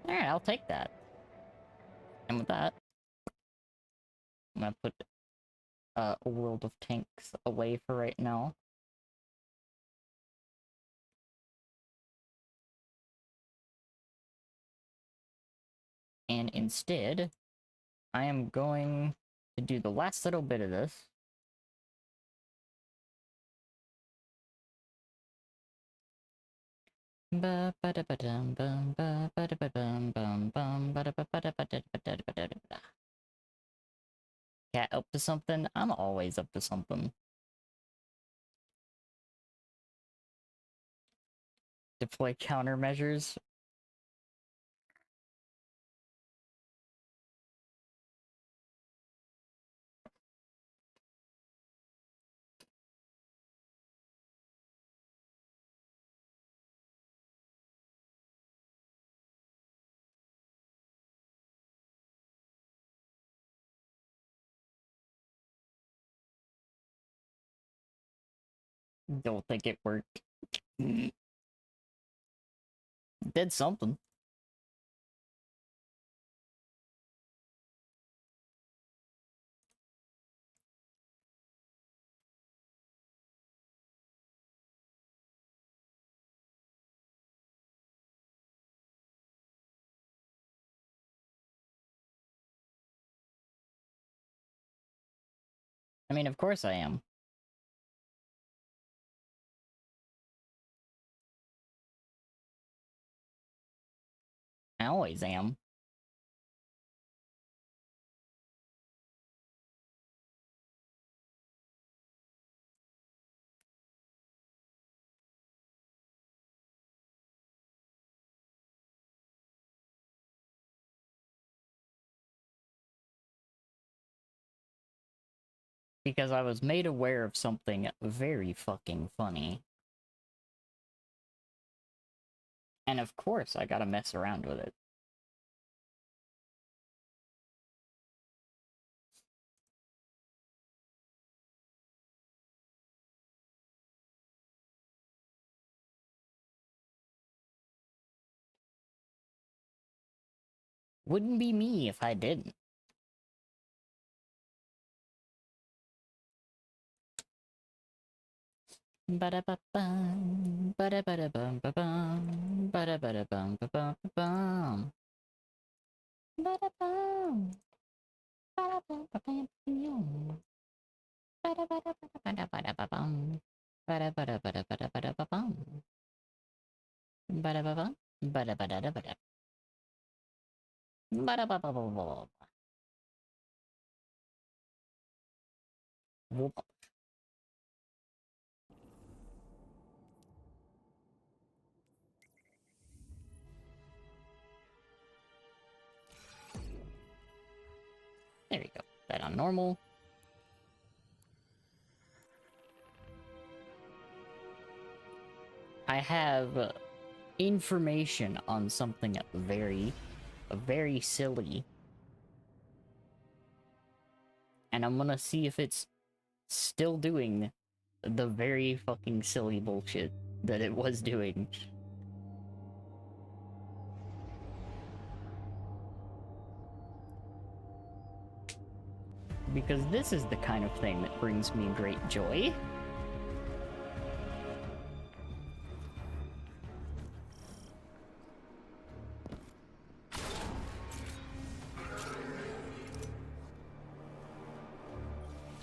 Alright, I'll take that. And with that, I'm gonna put a World of Tanks away for right now. And instead, I am going to do the last little bit of this. Cat up to something? I'm always up to something. Deploy countermeasures. Don't think it worked. Did something. I mean, of course I am. I always am. Because I was made aware of something very fucking funny. And of course I gotta mess around with it. Wouldn't be me if I didn't. Ba-da-ba-bum, ba-da-ba-da-bum-ba-bum, ba-da-ba-da-bum-ba-bum-ba-bum. Ba-da-bum, ba-da-bum-ba-bum-bum. Ba-da-ba-da-ba-da-ba-da-ba-bum. Ba-da-ba-da-ba-da-ba-da-ba-da-bum. Ba-da-ba-bum, ba-da-ba-da-da-ba-da. Ba-da-ba-ba-ba-ba. Whoop. There you go. That on normal. I have information on something very silly. And I'm gonna see if it's still doing the very fucking silly bullshit that it was doing. Because this is the kind of thing that brings me great joy.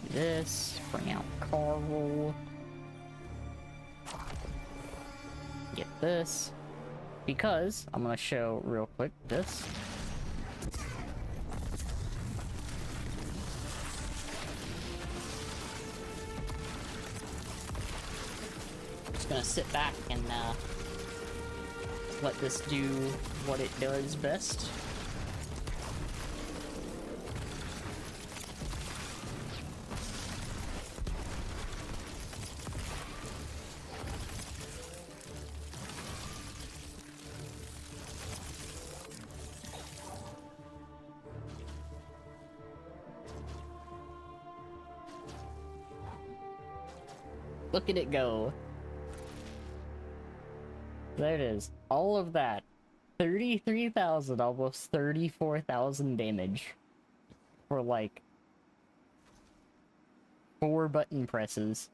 Do this, bring out Carl. Get this. Because, I'm gonna show real quick this. Just gonna sit back and let this do what it does best. Look at it go. There it is. All of that. 33,000, almost 34,000 damage. For like 4 button presses.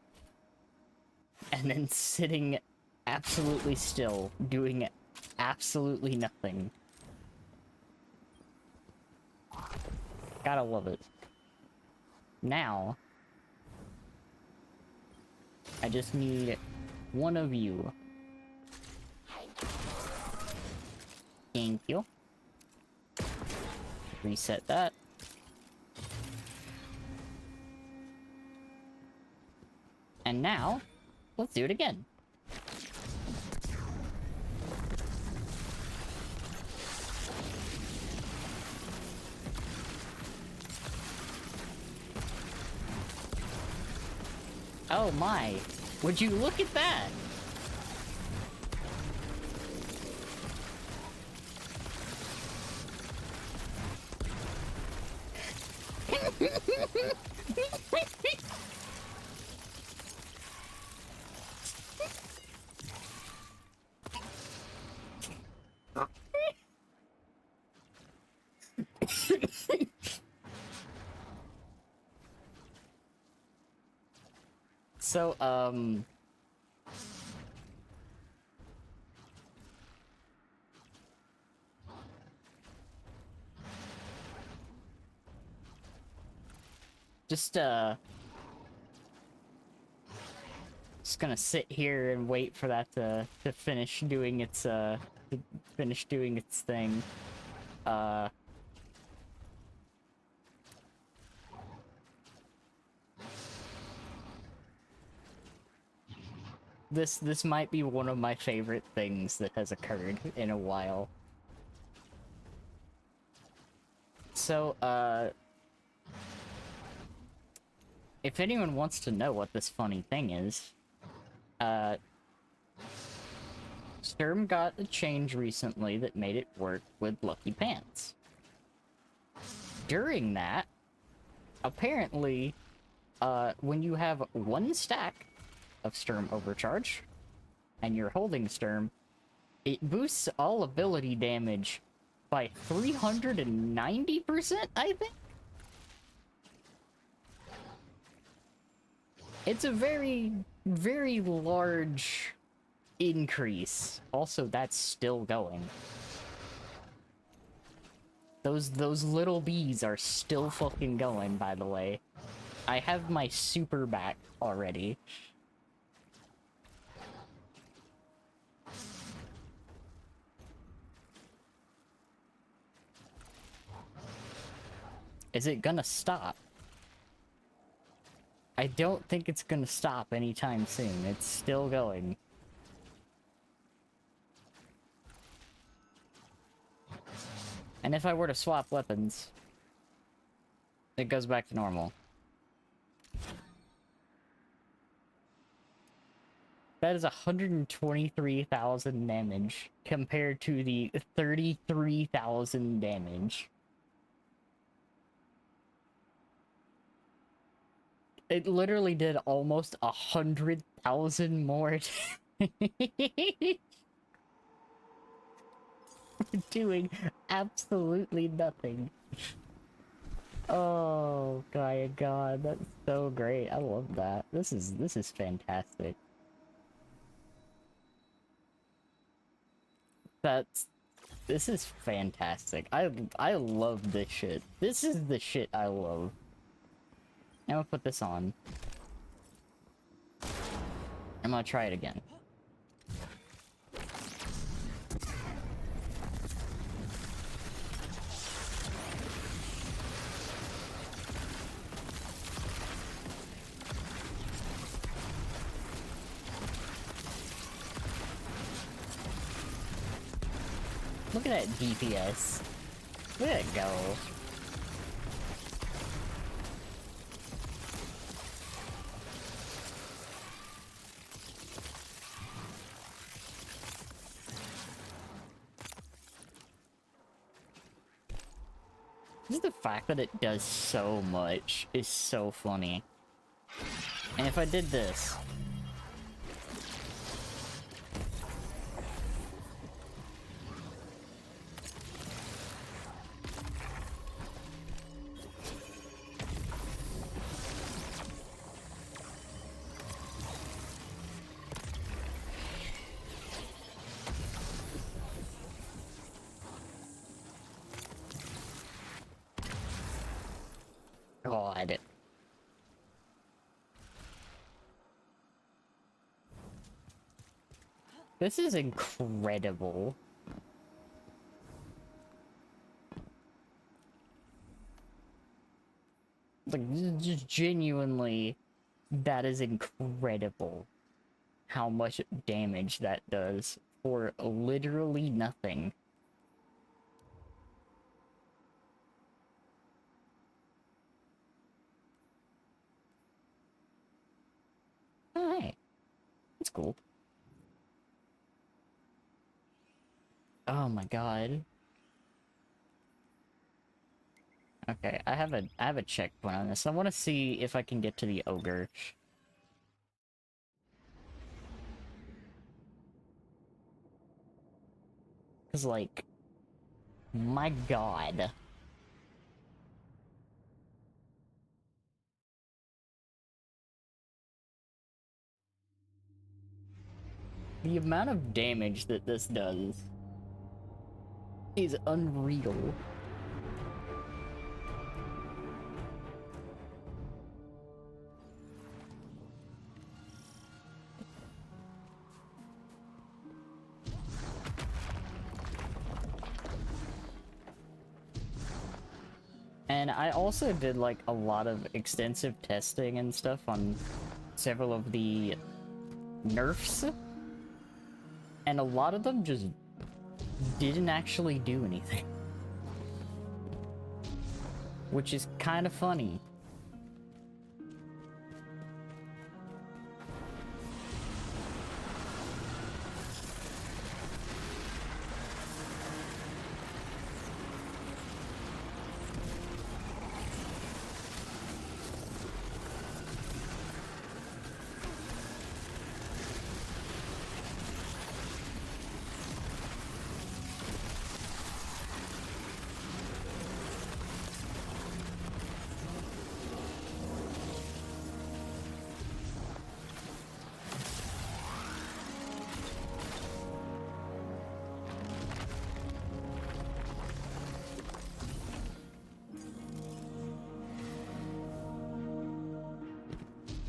And then sitting absolutely still, doing absolutely nothing. Gotta love it. Now, I just need one of you. Thank you. Reset that. And now, let's do it again. Oh my, would you look at that? So, just gonna sit here and wait for that to finish doing its, thing. This might be one of my favorite things that has occurred in a while. So, if anyone wants to know what this funny thing is, Sturm got a change recently that made it work with Lucky Pants. During that, apparently, when you have 1 stack of Sturm Overcharge, and you're holding Sturm, it boosts all ability damage by 390%, I think? It's a very, very large increase. Also, that's still going. Those little bees are still fucking going, by the way. I have my super back already. Is it gonna stop? I don't think it's gonna stop anytime soon. It's still going. And if I were to swap weapons, it goes back to normal. That is 123,000 damage compared to the 33,000 damage. It literally did almost 100,000 more damage. Doing absolutely nothing. Oh my god, that's so great. I love that. This is fantastic. This is fantastic. I love this shit. This is the shit I love. I'm gonna put this on. I'm gonna try it again. Look at that DPS. Look at it go. Just the fact that it does so much is so funny. And if I did this... God. This is incredible. Like, just genuinely, that is incredible. How much damage that does for literally nothing. Alright. That's cool. Oh my god. Okay, I have a checkpoint on this. I want to see if I can get to the ogre. Cause like, my god. The amount of damage that this does is unreal. And I also did like a lot of extensive testing and stuff on several of the nerfs. And a lot of them just didn't actually do anything. Which is kind of funny.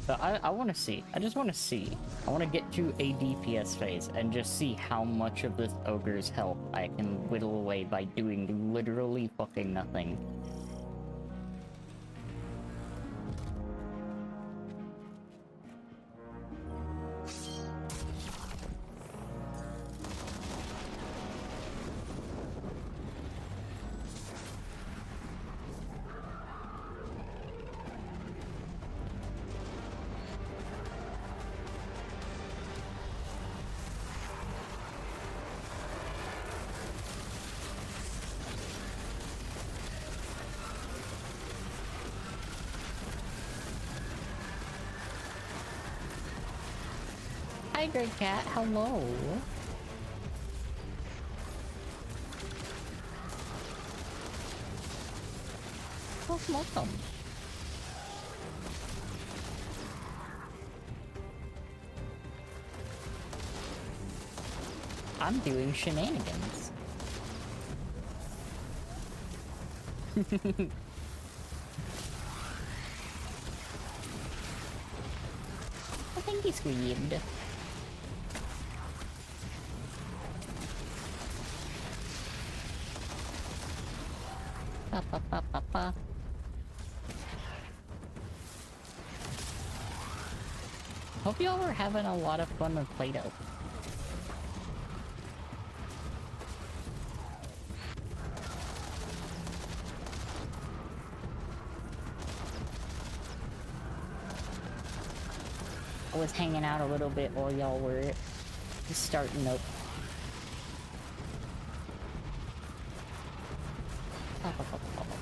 So I want to see. I just want to see. I want to get to a DPS phase and just see how much of this ogre's health I can whittle away by doing literally fucking nothing. Hi, Great Cat. Hello. Welcome. I'm doing shenanigans. I think he screamed. Pa, pa, pa, pa, pa. Hope y'all are having a lot of fun with Play-Doh. I was hanging out a little bit while y'all were just starting up. Pa, pa, pa, pa, pa, pa.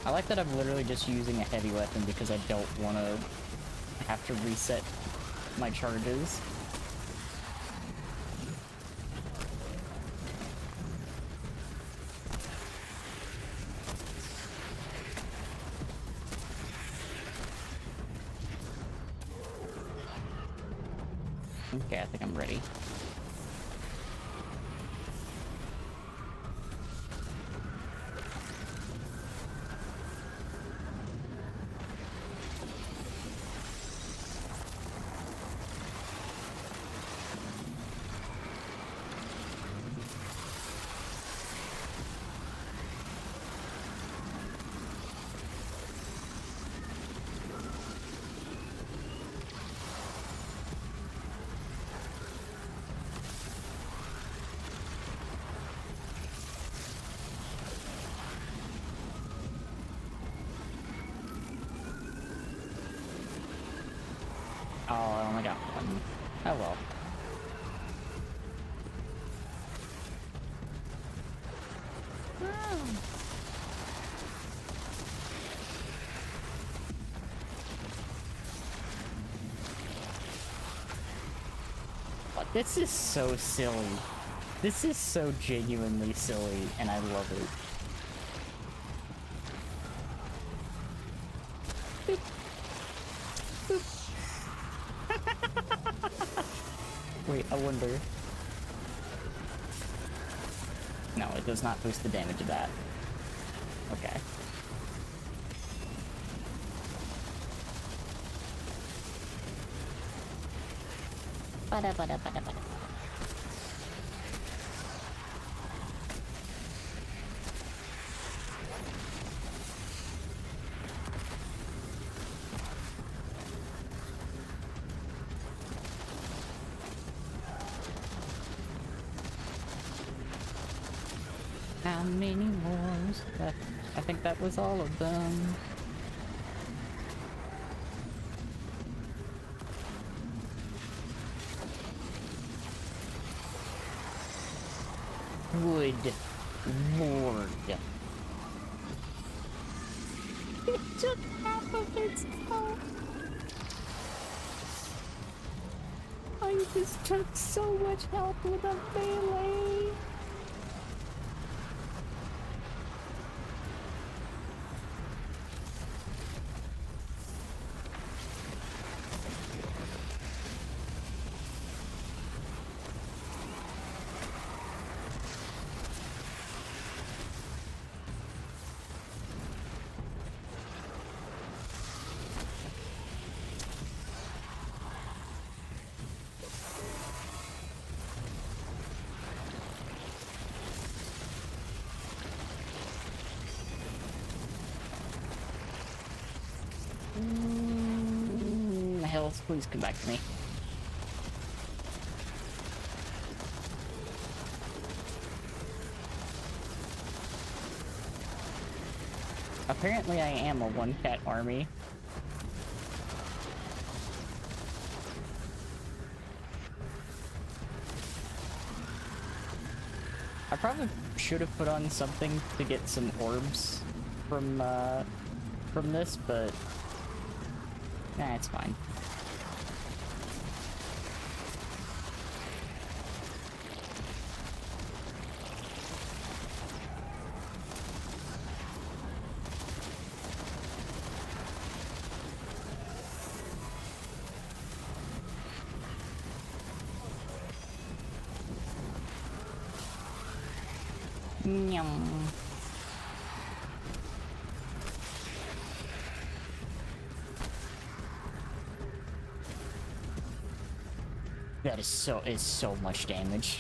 I like that I'm literally just using a heavy weapon because I don't want to have to reset my charges. Okay, I think I'm ready. Oh, I only got one. Oh well. But this is so silly. This is so genuinely silly, and I love it. Boop. Boop. Wait, I wonder. No, it does not boost the damage of that. Okay. Bada bada bada bada. How many more? I think that was all of them. Good lord. It took half of its health. I just took so much health with a melee. health. Please come back to me. Apparently I am a one-cat army. I probably should have put on something to get some orbs from this, but nah, it's fine. Nyum. That is so much damage.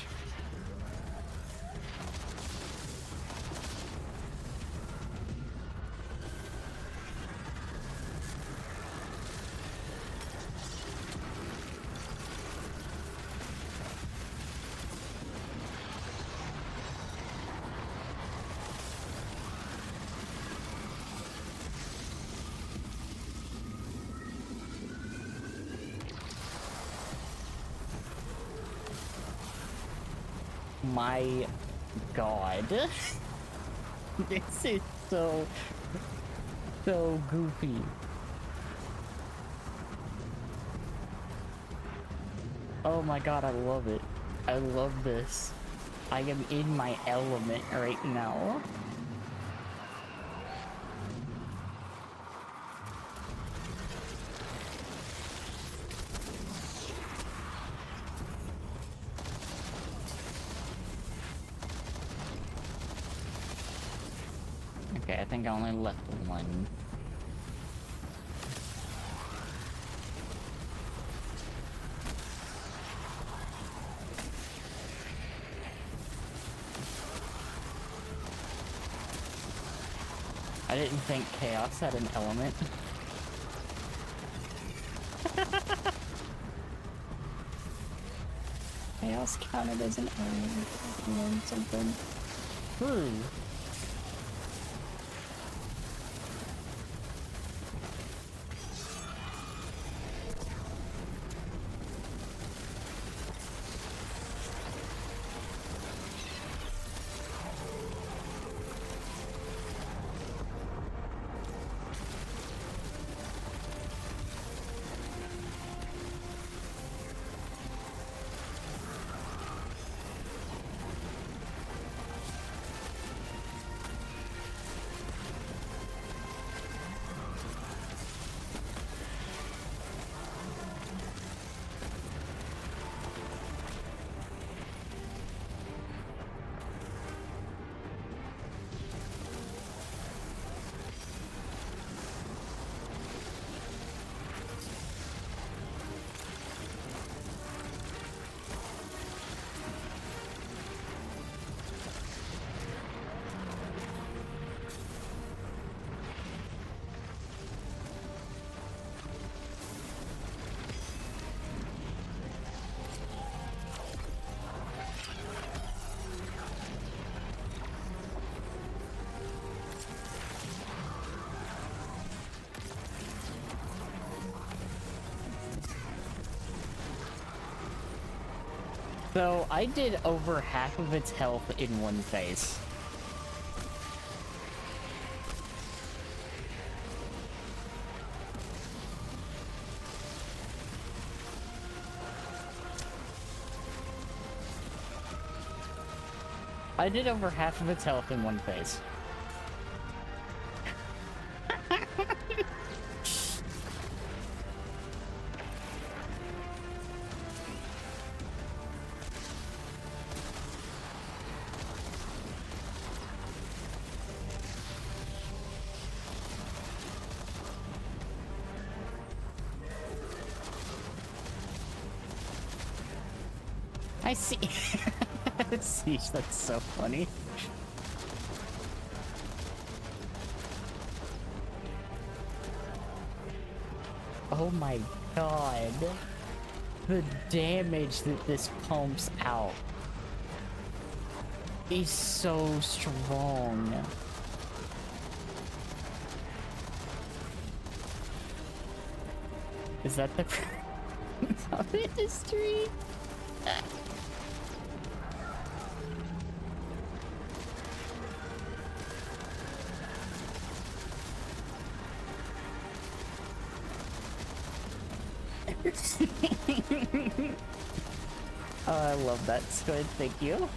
My god. This is so goofy. Oh my god, I love it. I love this. I am in my element right now. Okay, I think I only left one. I didn't think Chaos had an element. Chaos counted as an element. I learned something. Ooh. So, I did over half of its health in one phase. I did over half of its health in one phase. I see. See, that's so funny. Oh my god. The damage that this pumps out is so strong. Is that the of industry? Oh, I love that squid, thank you.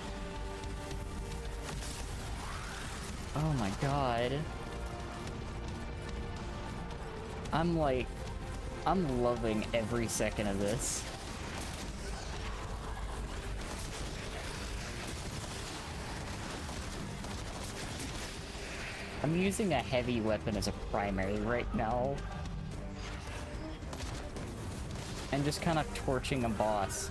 Oh my god. I'm loving every second of this. I'm using a heavy weapon as a primary right now. And just kind of torching a boss.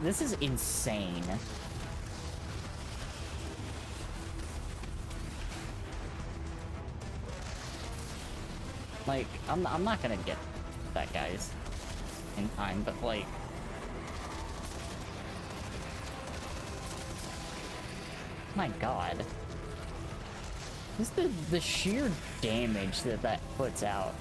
This is insane. Like, I'm not gonna get that, guys, in time, but like... My god. Just the sheer damage that puts out.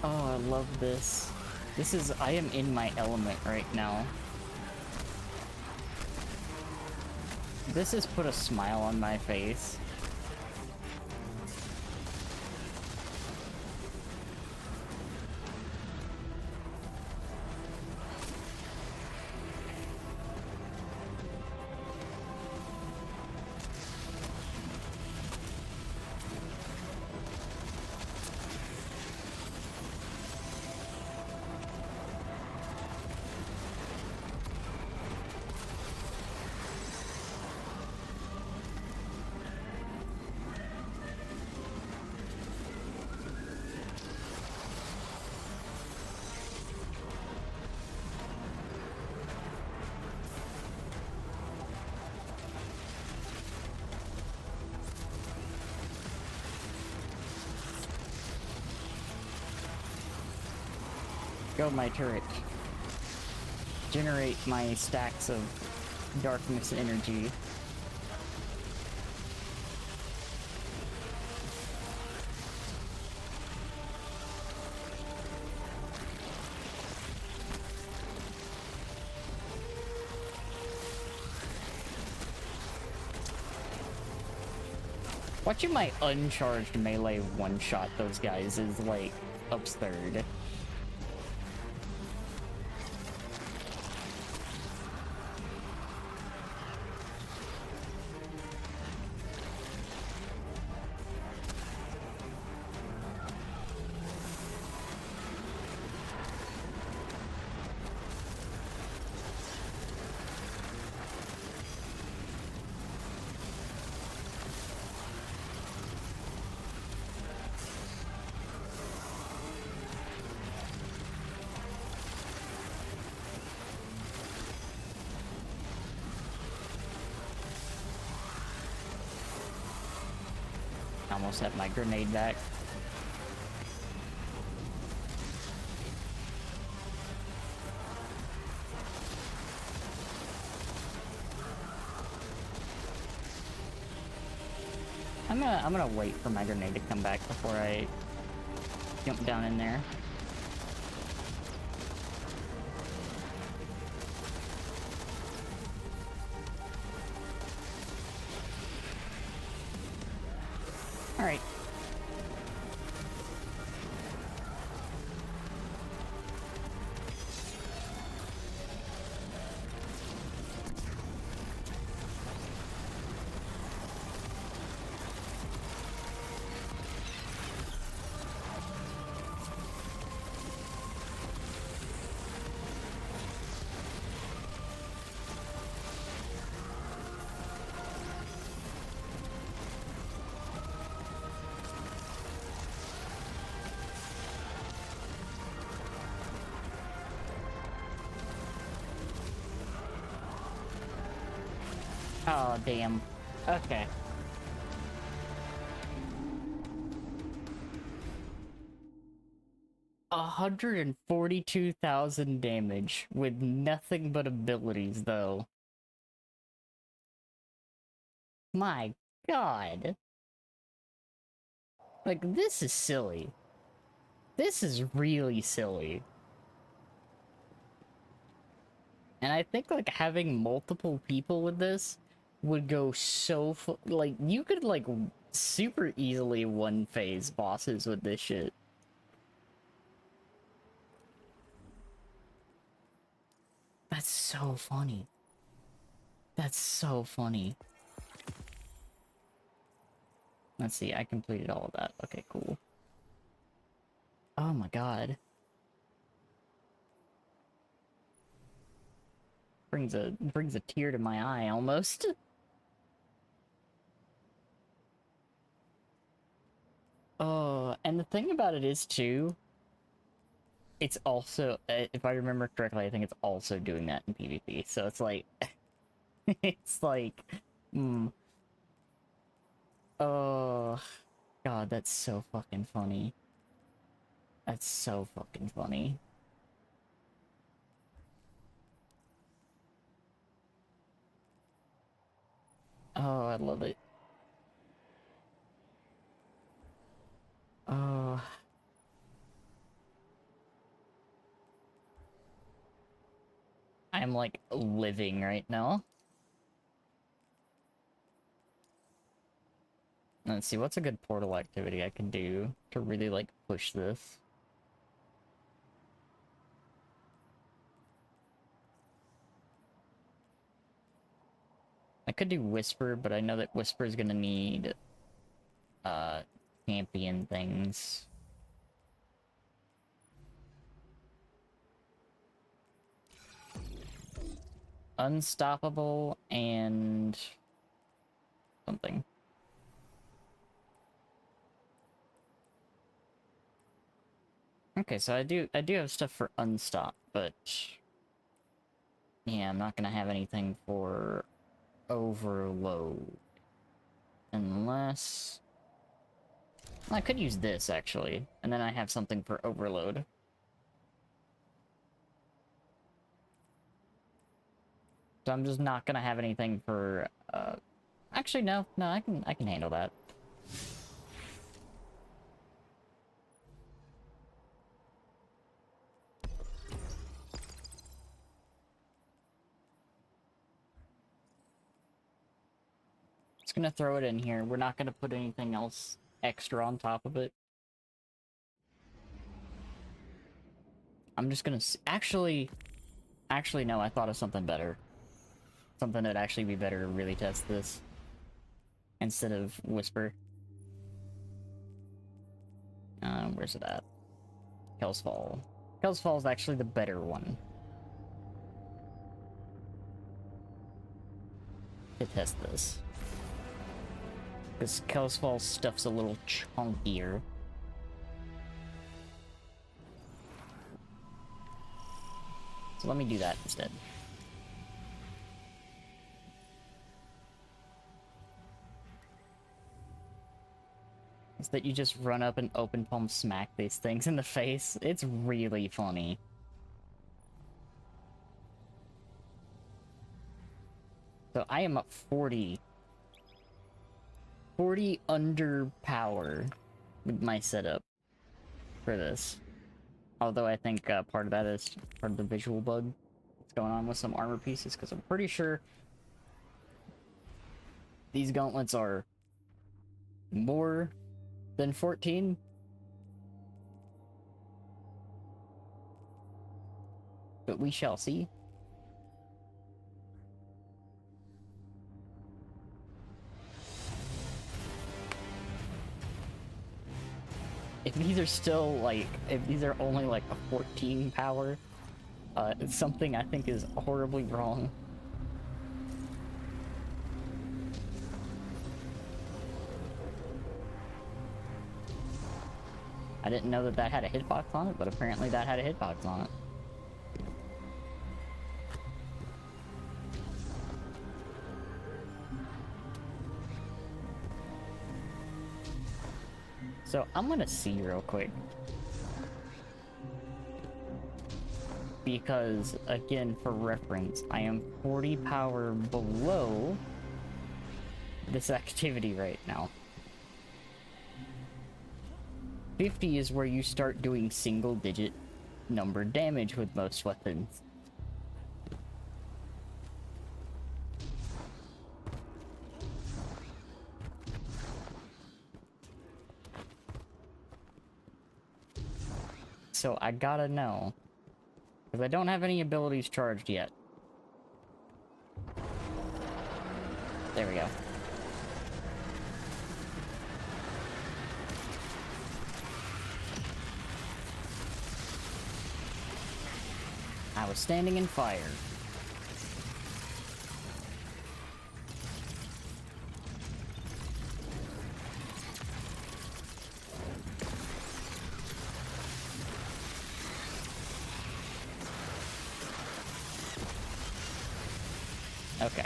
Oh, I love this. I am in my element right now. This has put a smile on my face. Go, my turret. Generate my stacks of darkness energy. Watching my uncharged melee one-shot those guys is, like, absurd. Almost had my grenade back. I'm gonna wait for my grenade to come back before I jump down in there. All right. Oh, damn. Okay. $142,000 damage with nothing but abilities, though. My god. Like, this is silly. This is really silly. And I think, like, having multiple people with this would go so like, you could, like, super easily one-phase bosses with this shit. That's so funny. That's so funny. Let's see, I completed all of that. Okay, cool. Oh my god. Brings a tear to my eye almost. Oh, and the thing about it is too, it's also, if I remember correctly, I think it's also doing that in PvP. So it's like, it's like, oh, god, that's so fucking funny. That's so fucking funny. Oh, I love it. Oh. I'm like living right now. Let's see, what's a good portal activity I can do to really like push this? I could do Whisper, but I know that Whisper is gonna need champion things. Unstoppable and something. Okay, so I do have stuff for unstop, but yeah, I'm not gonna have anything for overload. Unless I could use this actually, and then I have something for overload. So I'm just not gonna have anything for actually no, I can handle that. Just gonna throw it in here. We're not gonna put anything else extra on top of it. I'm just gonna actually no, I thought of something better. Something that'd actually be better to really test this instead of Whisper. Where's it at? Kells Fall. Kells Fall is actually the better one to test this. Because Kells Fall stuff's a little chunkier. So let me do that instead. Is that you just run up and open palm smack these things in the face. It's really funny. So I am up 40 40 under power with my setup for this. Although I think part of that is part of the visual bug that's going on with some armor pieces, because I'm pretty sure these gauntlets are more than 14. But we shall see. If these are still like, if these are only like a 14 power, it's something I think is horribly wrong. I didn't know that that had a hitbox on it, but apparently that had a hitbox on it. So I'm gonna see real quick. Because, again, for reference, I am 40 power below this activity right now. 50 is where you start doing single-digit number damage with most weapons. So I gotta know. Because I don't have any abilities charged yet. There we go. I was standing in fire. Okay.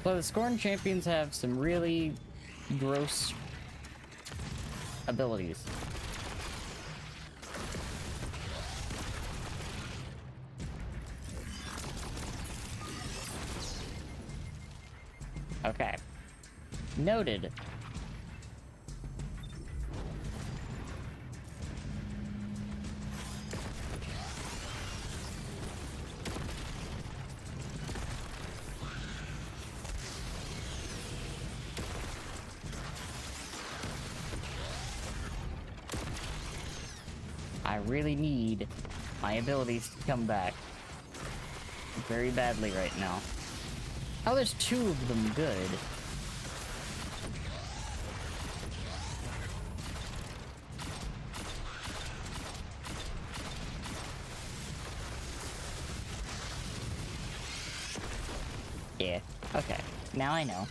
So the Scorn champions have some really gross abilities. Okay. Noted. I really need my abilities to come back very badly right now. Oh, there's two of them, good. Yeah, okay. Now I know.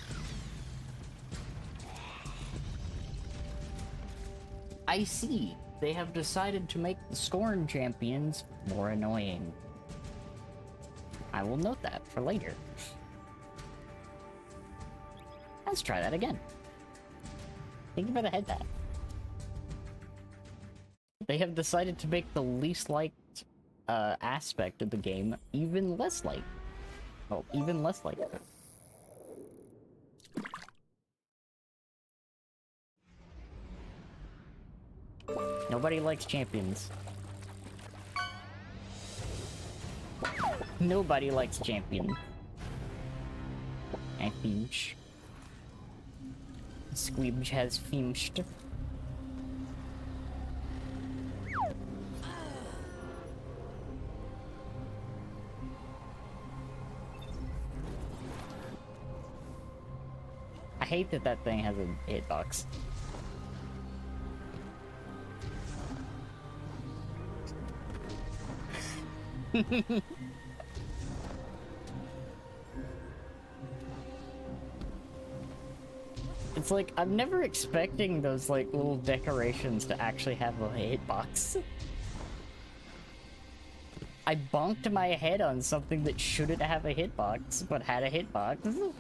I see. They have decided to make the Scorn champions more annoying. I will note that for later. Let's try that again. Thank you for the head bat. They have decided to make the least liked aspect of the game even less liked. Well, even less liked. Nobody likes champions. Nobody likes champion. I finch. Squeebs has finched. I hate that that thing has a hitbox. It's like, I'm never expecting those, like, little decorations to actually have a hitbox. I bonked my head on something that shouldn't have a hitbox, but had a hitbox.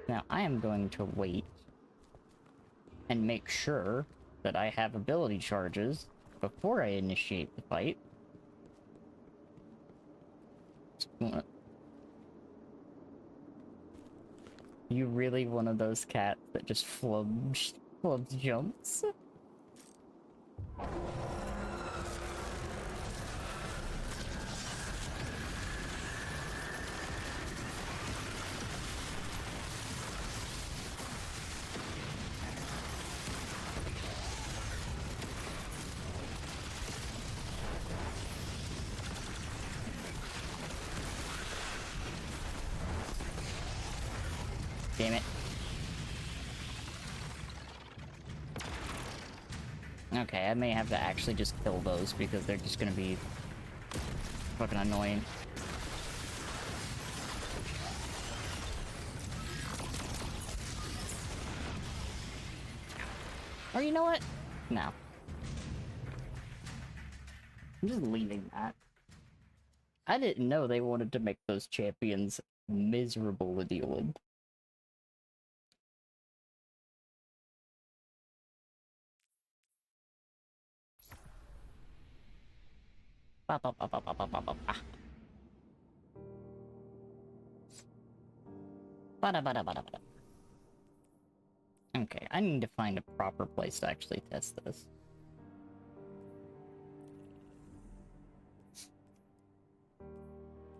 Now I am going to wait and make sure that I have ability charges before I initiate the fight. You really one of those cats that just flubs jumps? Damn it. Okay, I may have to actually just kill those because they're just gonna be fucking annoying. Or you know what? No. I'm just leaving that. I didn't know they wanted to make those champions miserable to deal with. Ba, ba, ba, ba, ba, ba, ba, ba, ba. Ba-da, ba-da, ba-da, ba-da. Okay, I need to find a proper place to actually test this.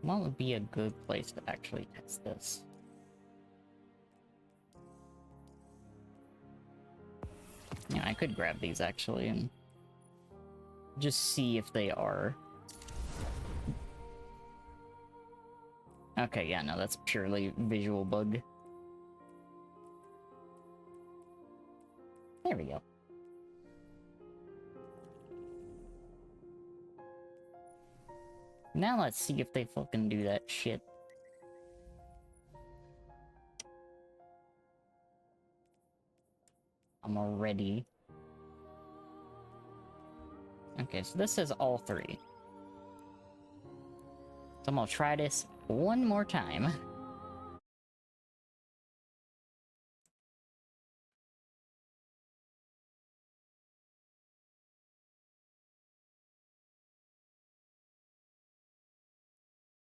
What would be a good place to actually test this? Yeah, I could grab these actually and just see if they are. Okay, yeah, no, that's purely visual bug. There we go. Now let's see if they fucking do that shit. I'm already. Okay, so this says all three. So I'm gonna try this one more time.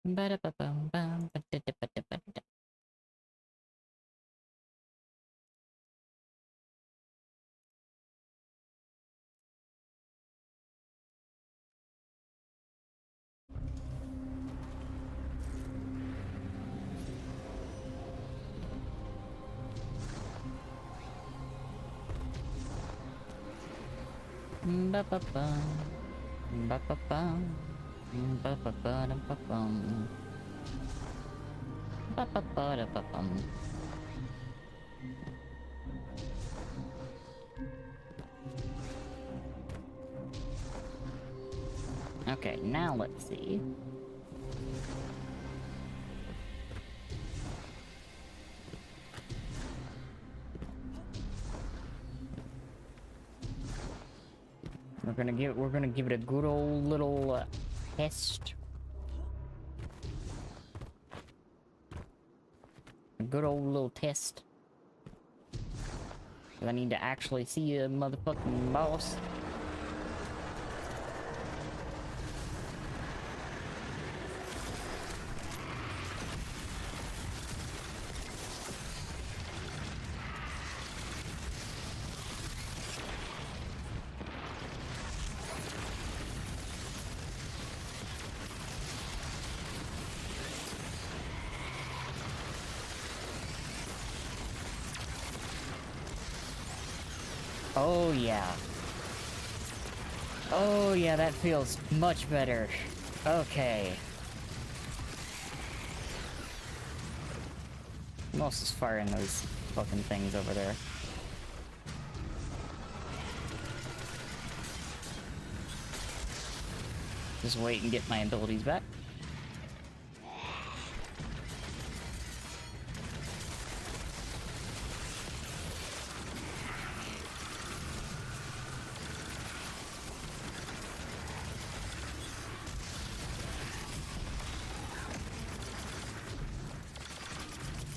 Ba-da-ba-bum-bum, ba-da-da-ba-da-ba-da. Ba-ba-bum, ba-ba-bum, ba-ba-ba-da-ba-bum. Ba-ba-ba-da-ba-bum. Okay, now let's see. We're gonna give it a good old little test. A good old little test. I need to actually see a motherfucking boss. Oh yeah. Oh yeah, that feels much better. Okay. Who else is firing those fucking things over there? Just wait and get my abilities back.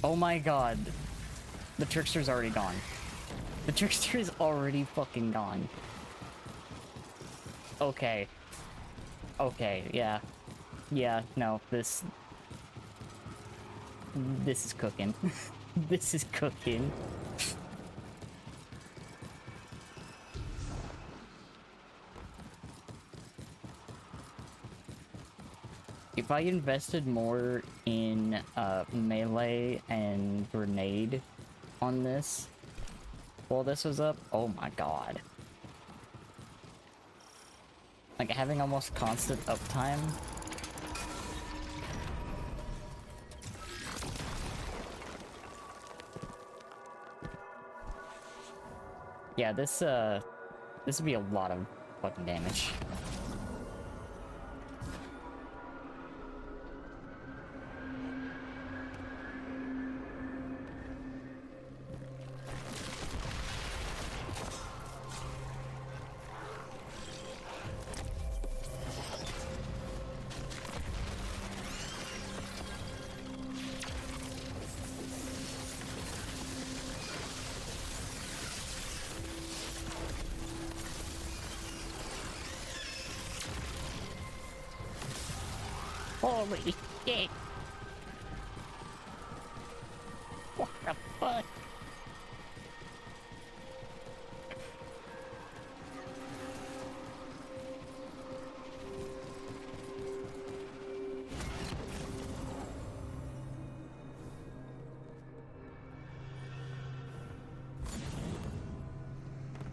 Oh my god. The trickster's already gone. The trickster is already fucking gone. Okay. Okay, yeah. Yeah, no, this is cooking. This is cooking. If I invested more in melee and grenade on this while this was up, oh my god. Like having almost constant uptime. Yeah, this would be a lot of fucking damage. Holy shit! What the fuck?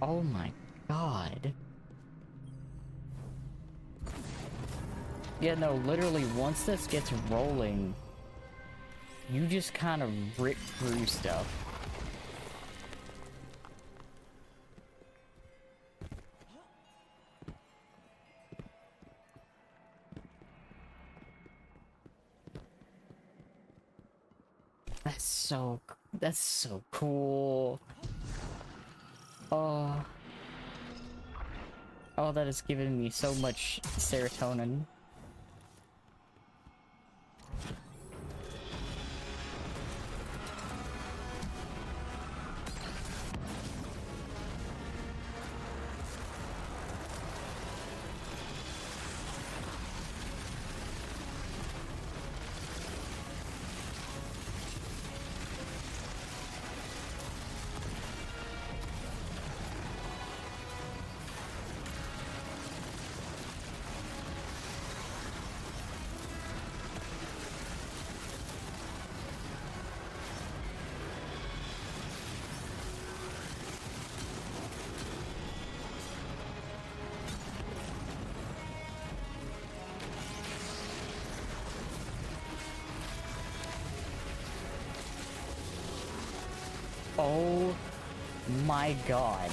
Oh my god. Yeah, no, literally, once this gets rolling, you just kind of rip through stuff. That's so cool. Oh. Oh, that has given me so much serotonin. Oh my god.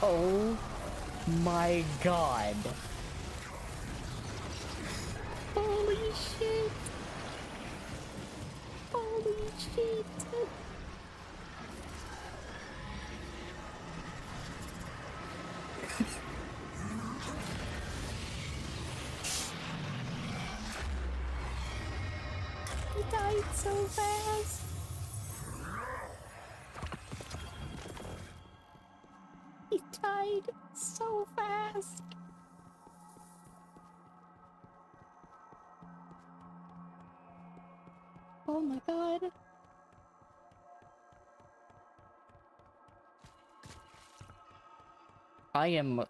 Oh my god. Holy shit. Holy shit. He died so fast. He died so fast. Oh my god. I am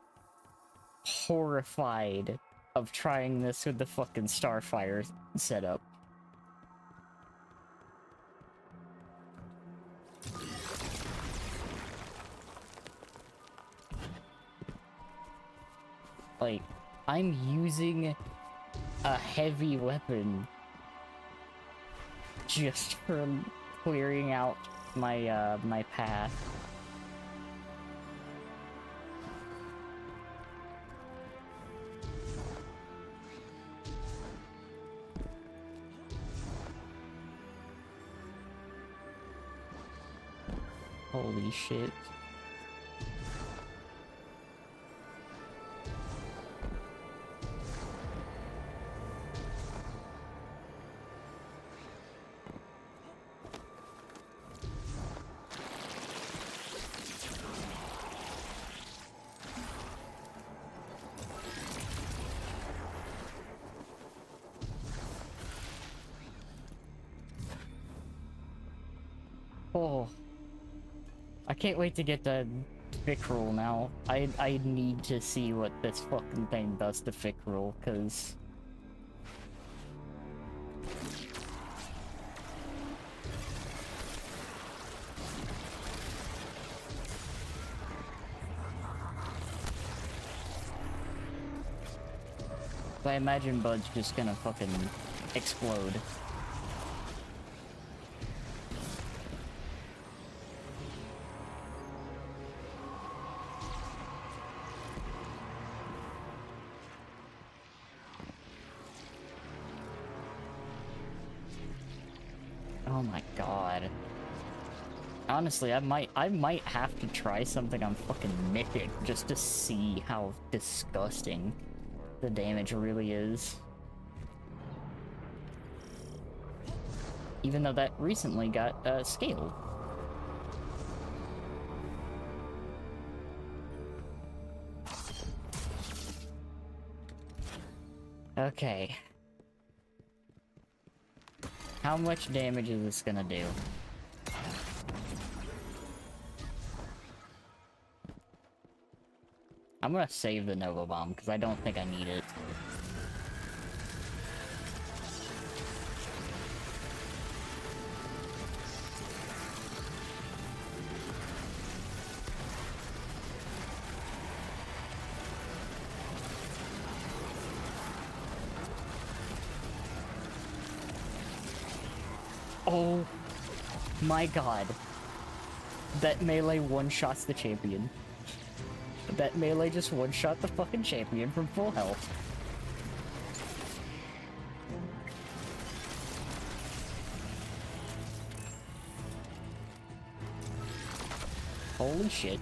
horrified of trying this with the fucking Starfire setup. Like, I'm using a heavy weapon just for clearing out my path. Holy shit. Oh. I can't wait to get the Fic roll now. I need to see what this fucking thing does to Fic roll, cause I imagine Bud's just gonna fucking explode. Oh my god. Honestly, I might have to try something on fucking Mythic just to see how disgusting the damage really is. Even though that recently got scaled. Okay. How much damage is this gonna do? I'm gonna save the Nova Bomb, because I don't think I need it. Oh my god. That melee one-shots the champion. That melee just one-shot the fucking champion from full health. Holy shit.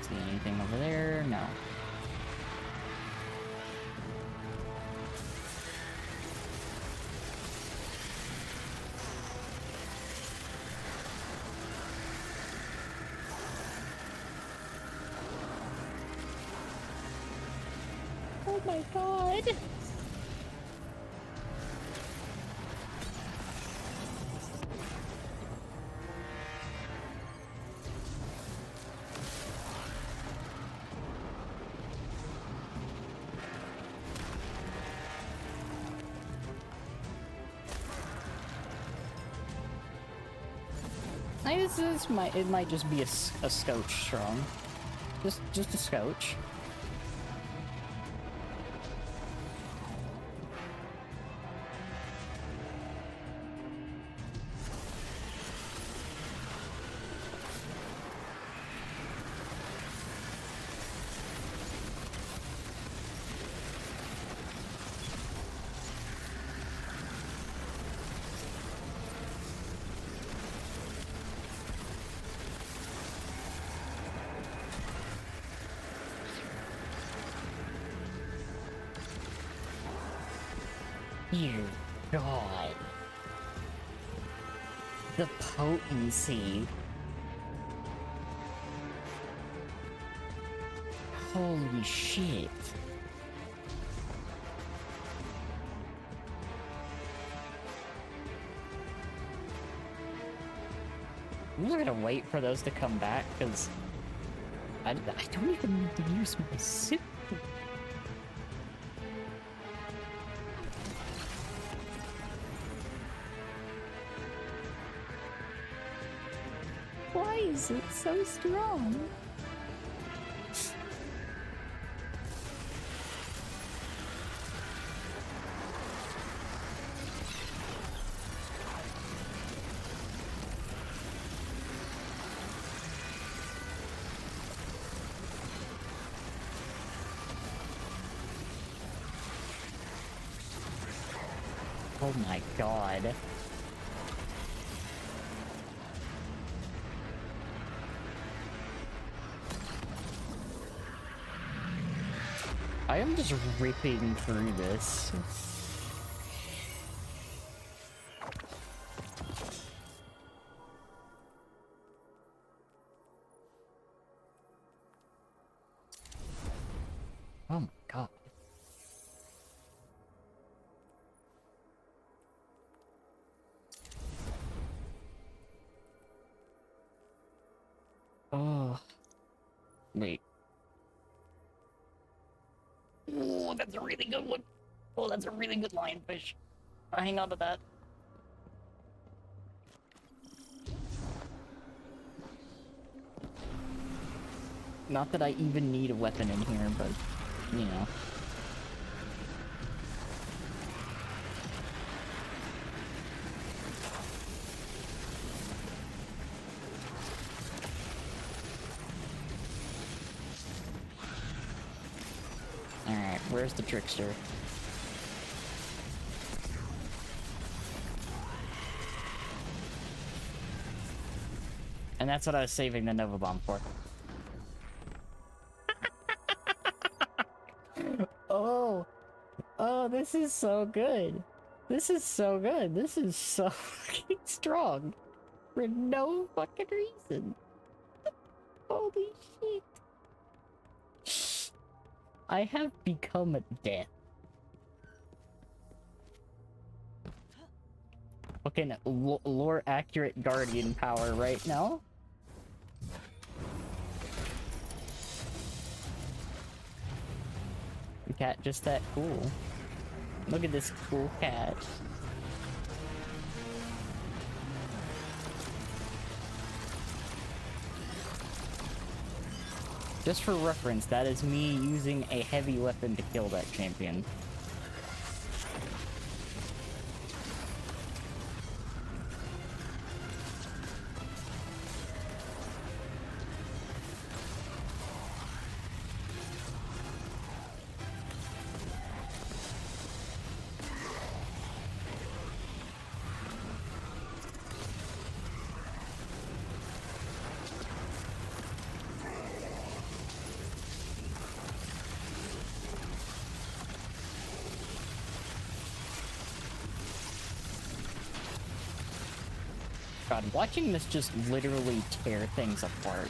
See anything over there? No. Oh my god! It might just be a scotch strong. Just a scotch. Dear God. The potency. Holy shit. I'm just gonna wait for those to come back, because I don't even need to use my suit. Why is it so strong? Oh my god. I am just ripping through this. Oh my god. Oh. Wait. Oh, that's a really good one. Oh, that's a really good lionfish. I'll hang on to that. Not that I even need a weapon in here, but, you know. Alright, where's the trickster? And that's what I was saving the Nova Bomb for. Oh! Oh, this is so good! This is so good! This is so fucking strong! For no fucking reason! Holy shit! I have become death. Fucking lore accurate guardian power right now. The cat just that cool. Look at this cool cat. Just for reference, that is me using a heavy weapon to kill that champion. God, watching this just literally tear things apart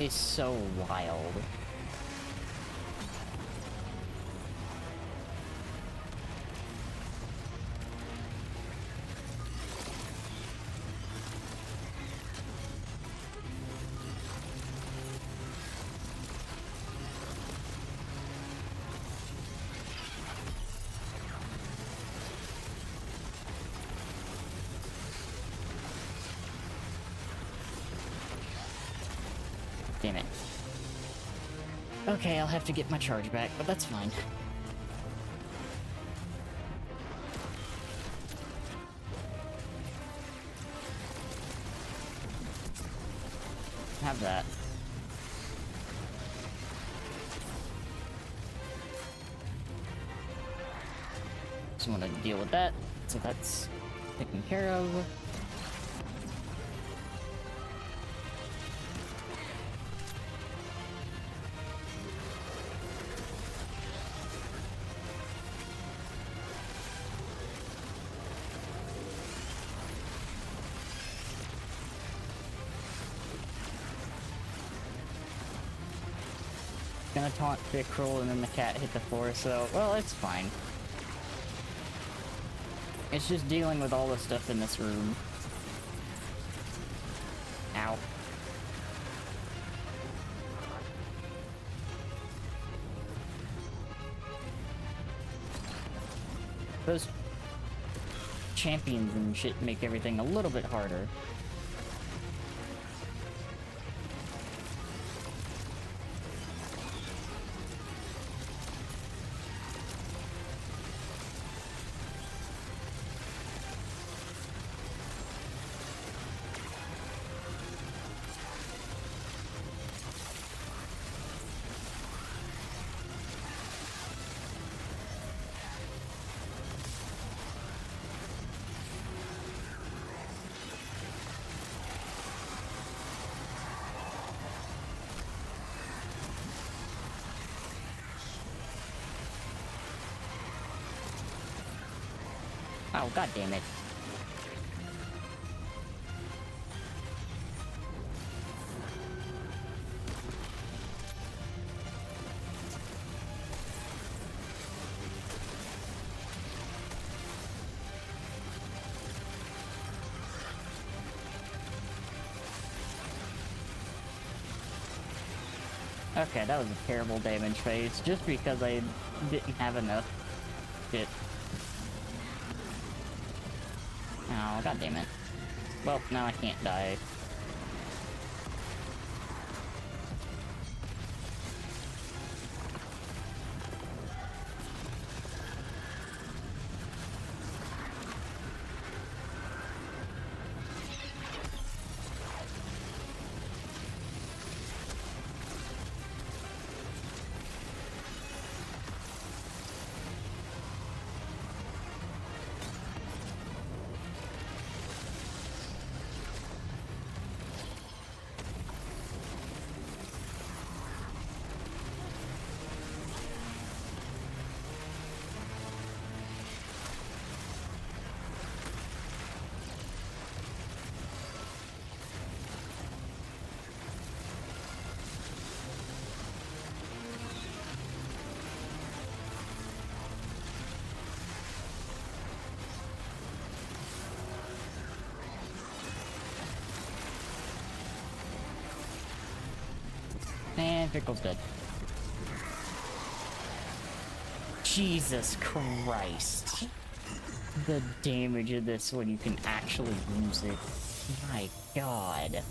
is so wild. Damn it. Okay, I'll have to get my charge back, but that's fine. Have that. Just want to deal with that, so that's taken care of. Gonna taunt Pickrel and then the cat hit the floor, so, well, it's fine. It's just dealing with all the stuff in this room. Ow. Those champions and shit make everything a little bit harder. Oh, god damn it. Okay, that was a terrible damage phase, just because I didn't have enough shit. Oh, god damn it. Well, now I can't die. And Pickle's dead. Jesus Christ. The damage of this when you can actually use it. My god.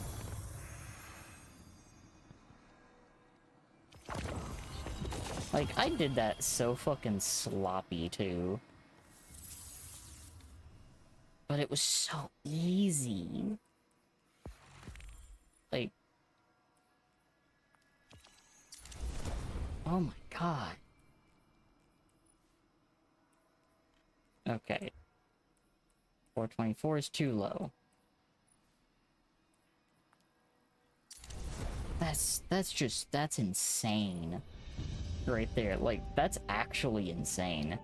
Like, I did that so fucking sloppy, too. But it was so easy. Like... Oh my god. Okay. 424 is too low. That's insane. Right there, like, that's actually insane.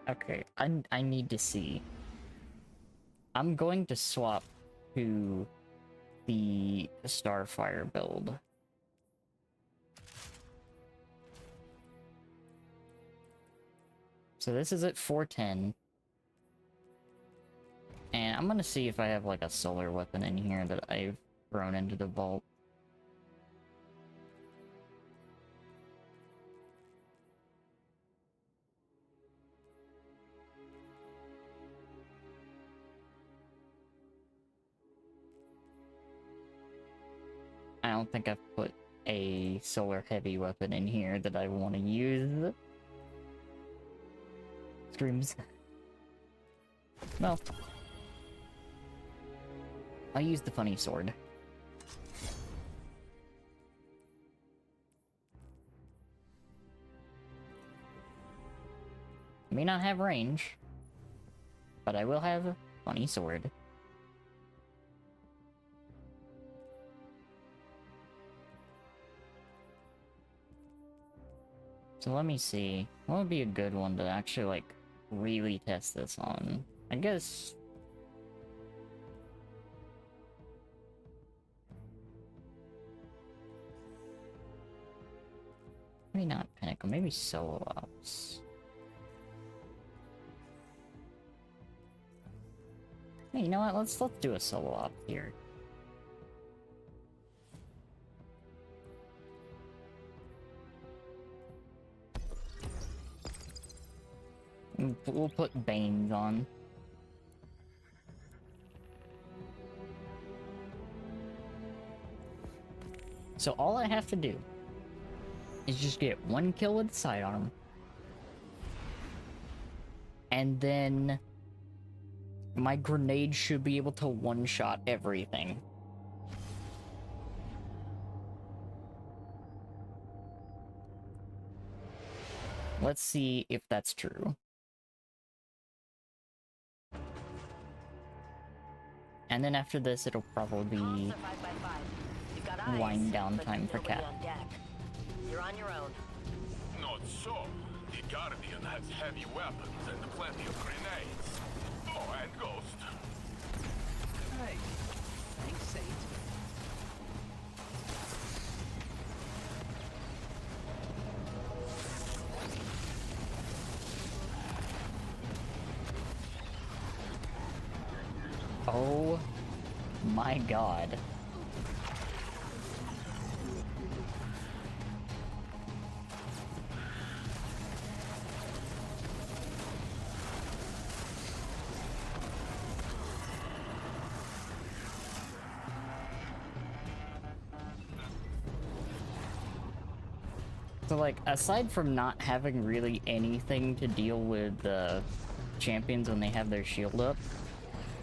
Okay, I need to see. I'm going to swap to the Starfire build. So this is at 410. And I'm gonna see if I have like a solar weapon in here that I've thrown into the vault. I don't think I've put a solar heavy weapon in here that I want to use. Screams. Well, I'll use the funny sword. May not have range, but I will have a funny sword. So let me see. What would be a good one to actually, like, really test this on? I guess... maybe not Pinnacle, maybe Solo Ops. Hey, you know what? Let's do a Solo Op here. We'll put Banes on. So all I have to do is just get one kill with the sidearm. And then my grenade should be able to one-shot everything. Let's see if that's true. And then after this, it'll probably be 5x5. You've got eyes, wind down but time for nobody Cat. on deck. You're on your own. Not so. The Guardian has heavy weapons and plenty of grenades. Oh, and Ghost. Hey, thanks, Saint. Oh my god. So, like, aside from not having really anything to deal with the champions when they have their shield up,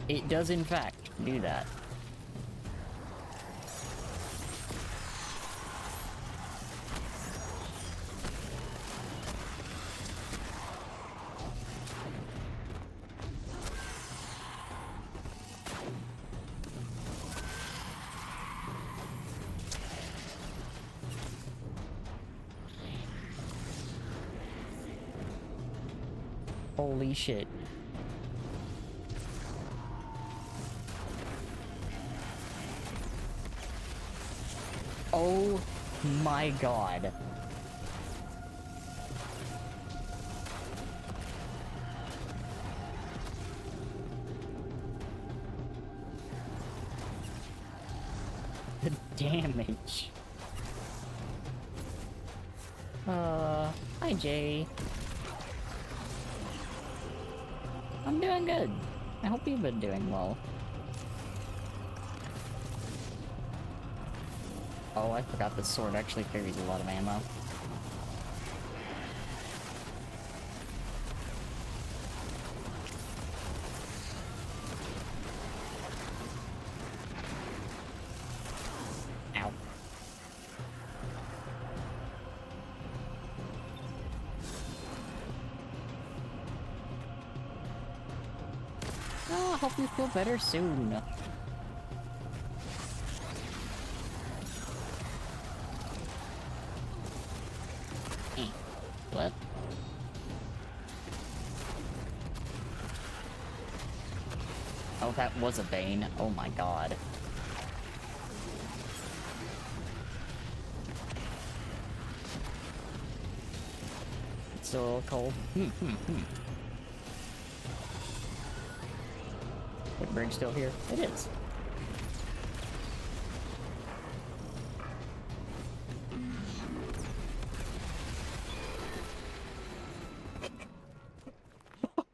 it does in fact do that. Holy shit. Oh my god. The damage. Hi Jay. I'm doing good. I hope you've been doing well. Oh, I forgot this sword actually carries a lot of ammo. Ow. Oh, I hope you feel better soon. What? Oh, that was a Bane. Oh my god. It's still a little cold. The bridge still here? It is.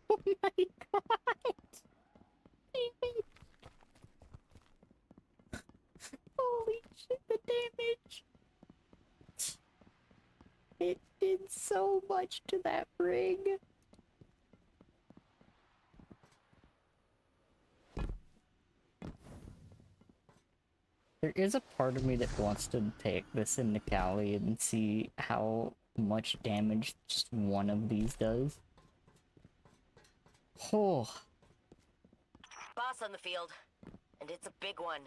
Oh my god! Damage! Holy shit, the damage! It did so much to that rig. There is a part of me that wants to take this into Cali and see how much damage just one of these does. Oh. Boss on the field. And it's a big one.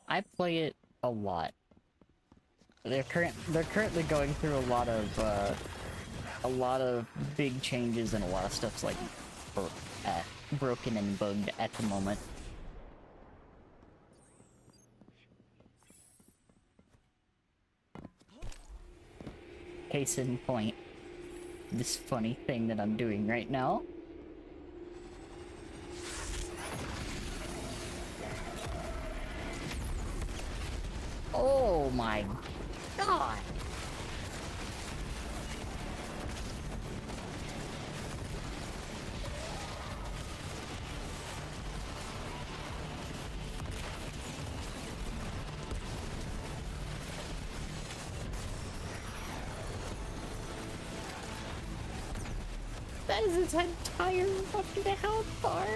I play it a lot. They're currently going through a lot of big changes and a lot of stuff's like broken and bugged at the moment. Case in point, this funny thing that I'm doing right now. Oh my god! That is its entire fucking health bar!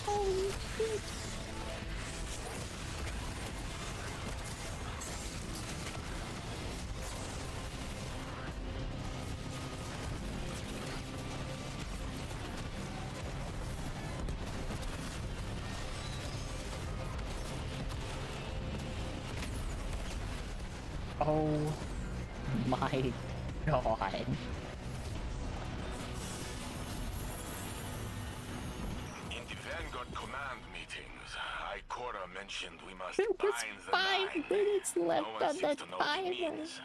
Holy shit! Oh my god. In the Vanguard command meetings, Ikora mentioned we must There was bind the 5 nine. minutes left No one on seems that to know what it timer. means.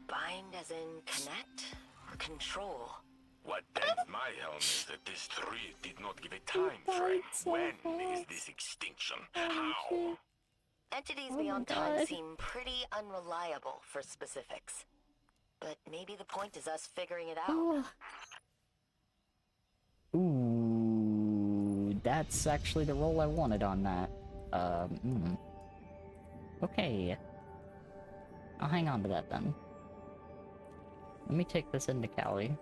Bind as in connect or control? What dents my helm is that this tree did not give a time died frame. so When is fast. this extinction? Holy How? shit. Entities Oh my beyond time god. seem pretty unreliable for specifics. But maybe the point is us figuring it out. Oh. Ooh, that's actually the roll I wanted on that. Okay. I'll hang on to that then. Let me take this into Cali.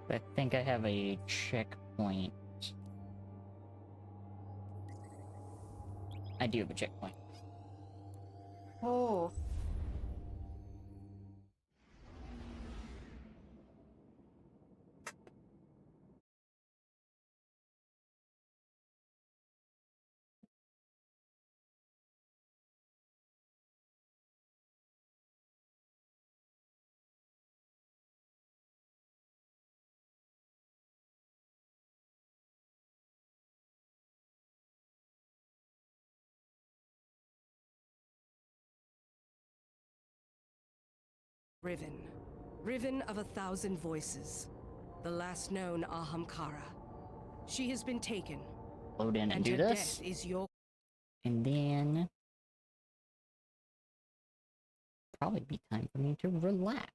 I think I have a checkpoint. I do have a checkpoint. Oh. Riven. Riven of 1,000 voices. The last known Ahamkara. She has been taken, Load in and and do her this. death is your... And then... probably be time for me to relax.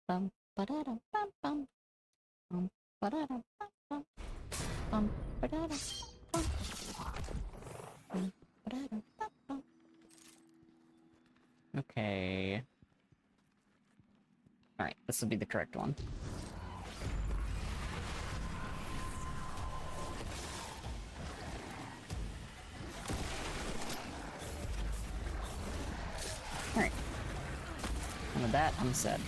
Bum, ba-da-dum, bum, bum. Bum, ba-da-dum, bum, bum. Bum, ba-da-dum, bum. Bum, ba-da-dum, bum, bum. Okay. Alright, this will be the correct one. Alright. And with that, I'm set.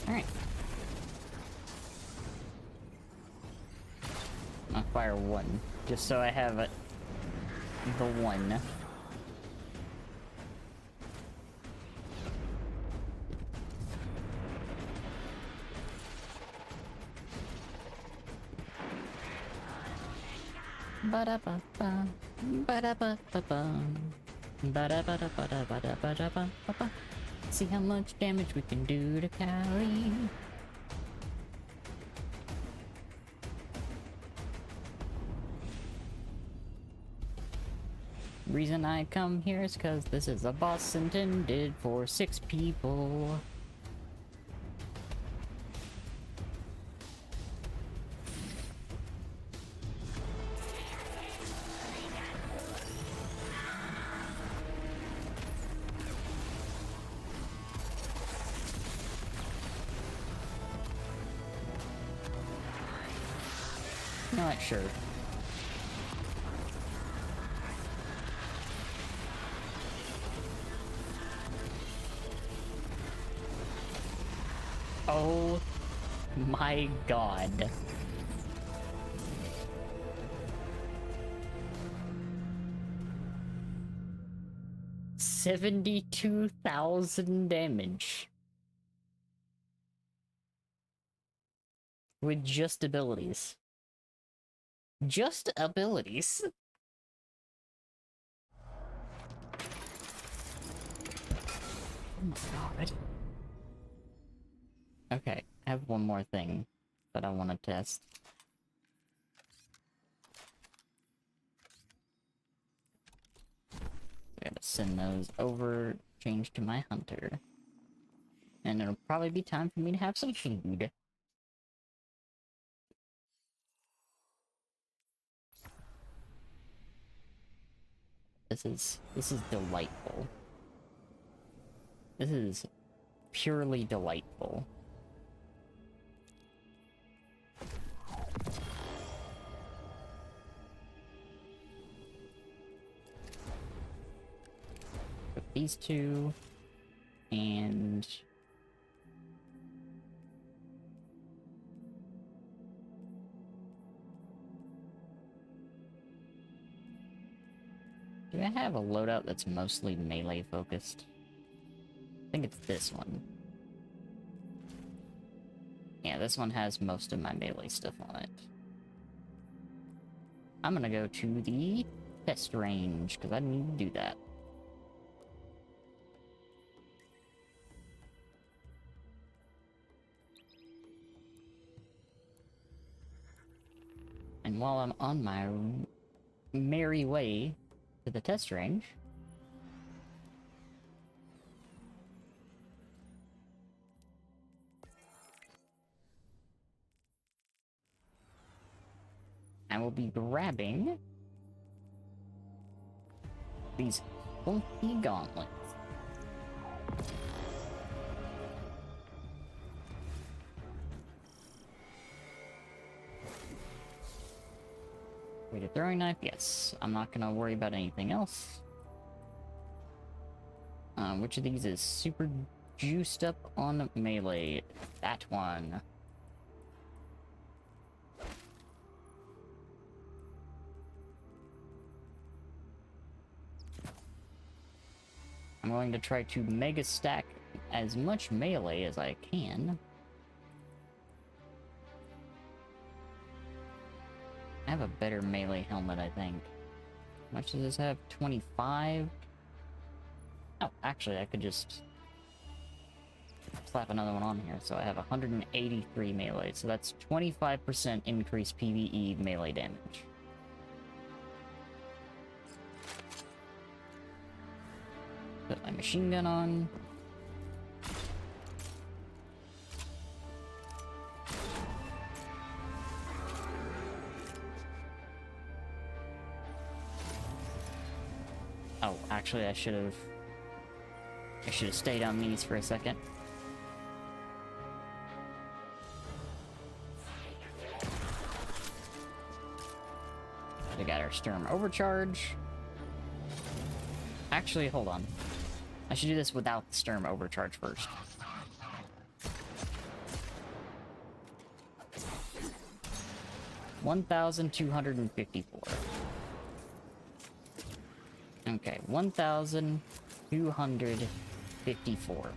Alright. I'll fire one, just so I have it. The one. Ba-da-ba-ba. Ba-da-ba-ba-ba. Ba-da-ba-da-ba-da-ba-da-ba-da-ba-ba. See how much damage we can do to Callie. Reason I come here is cause this is a boss intended for 6 people. Not sure. Oh my god. $72,000 damage. With just abilities. Just abilities. Oh my god. Okay, I have one more thing that I want to test. I gotta send those over, change to my hunter. And it'll probably be time for me to have some food. This is delightful. This is purely delightful. Put these two, and do I have a loadout that's mostly melee focused? I think it's this one. Yeah, this one has most of my melee stuff on it. I'm gonna go to the test range, because I need to do that. And while I'm on my merry way to the test range, I will be grabbing these funky gauntlets. Wait, a throwing knife? Yes. I'm not gonna worry about anything else. Which of these is super juiced up on melee? That one. I'm going to try to mega stack as much melee as I can. I have a better melee helmet, I think. How much does this have? 25? Oh, actually, I could just slap another one on here. So I have 183 melee. So that's 25% increased PvE melee damage. Put my machine gun on. Oh, actually, I should have stayed on these for a second. We got our Sturm Overcharge. Actually, hold on. I should do this without the Sturm Overcharge first. $1,254. Okay, 1,254.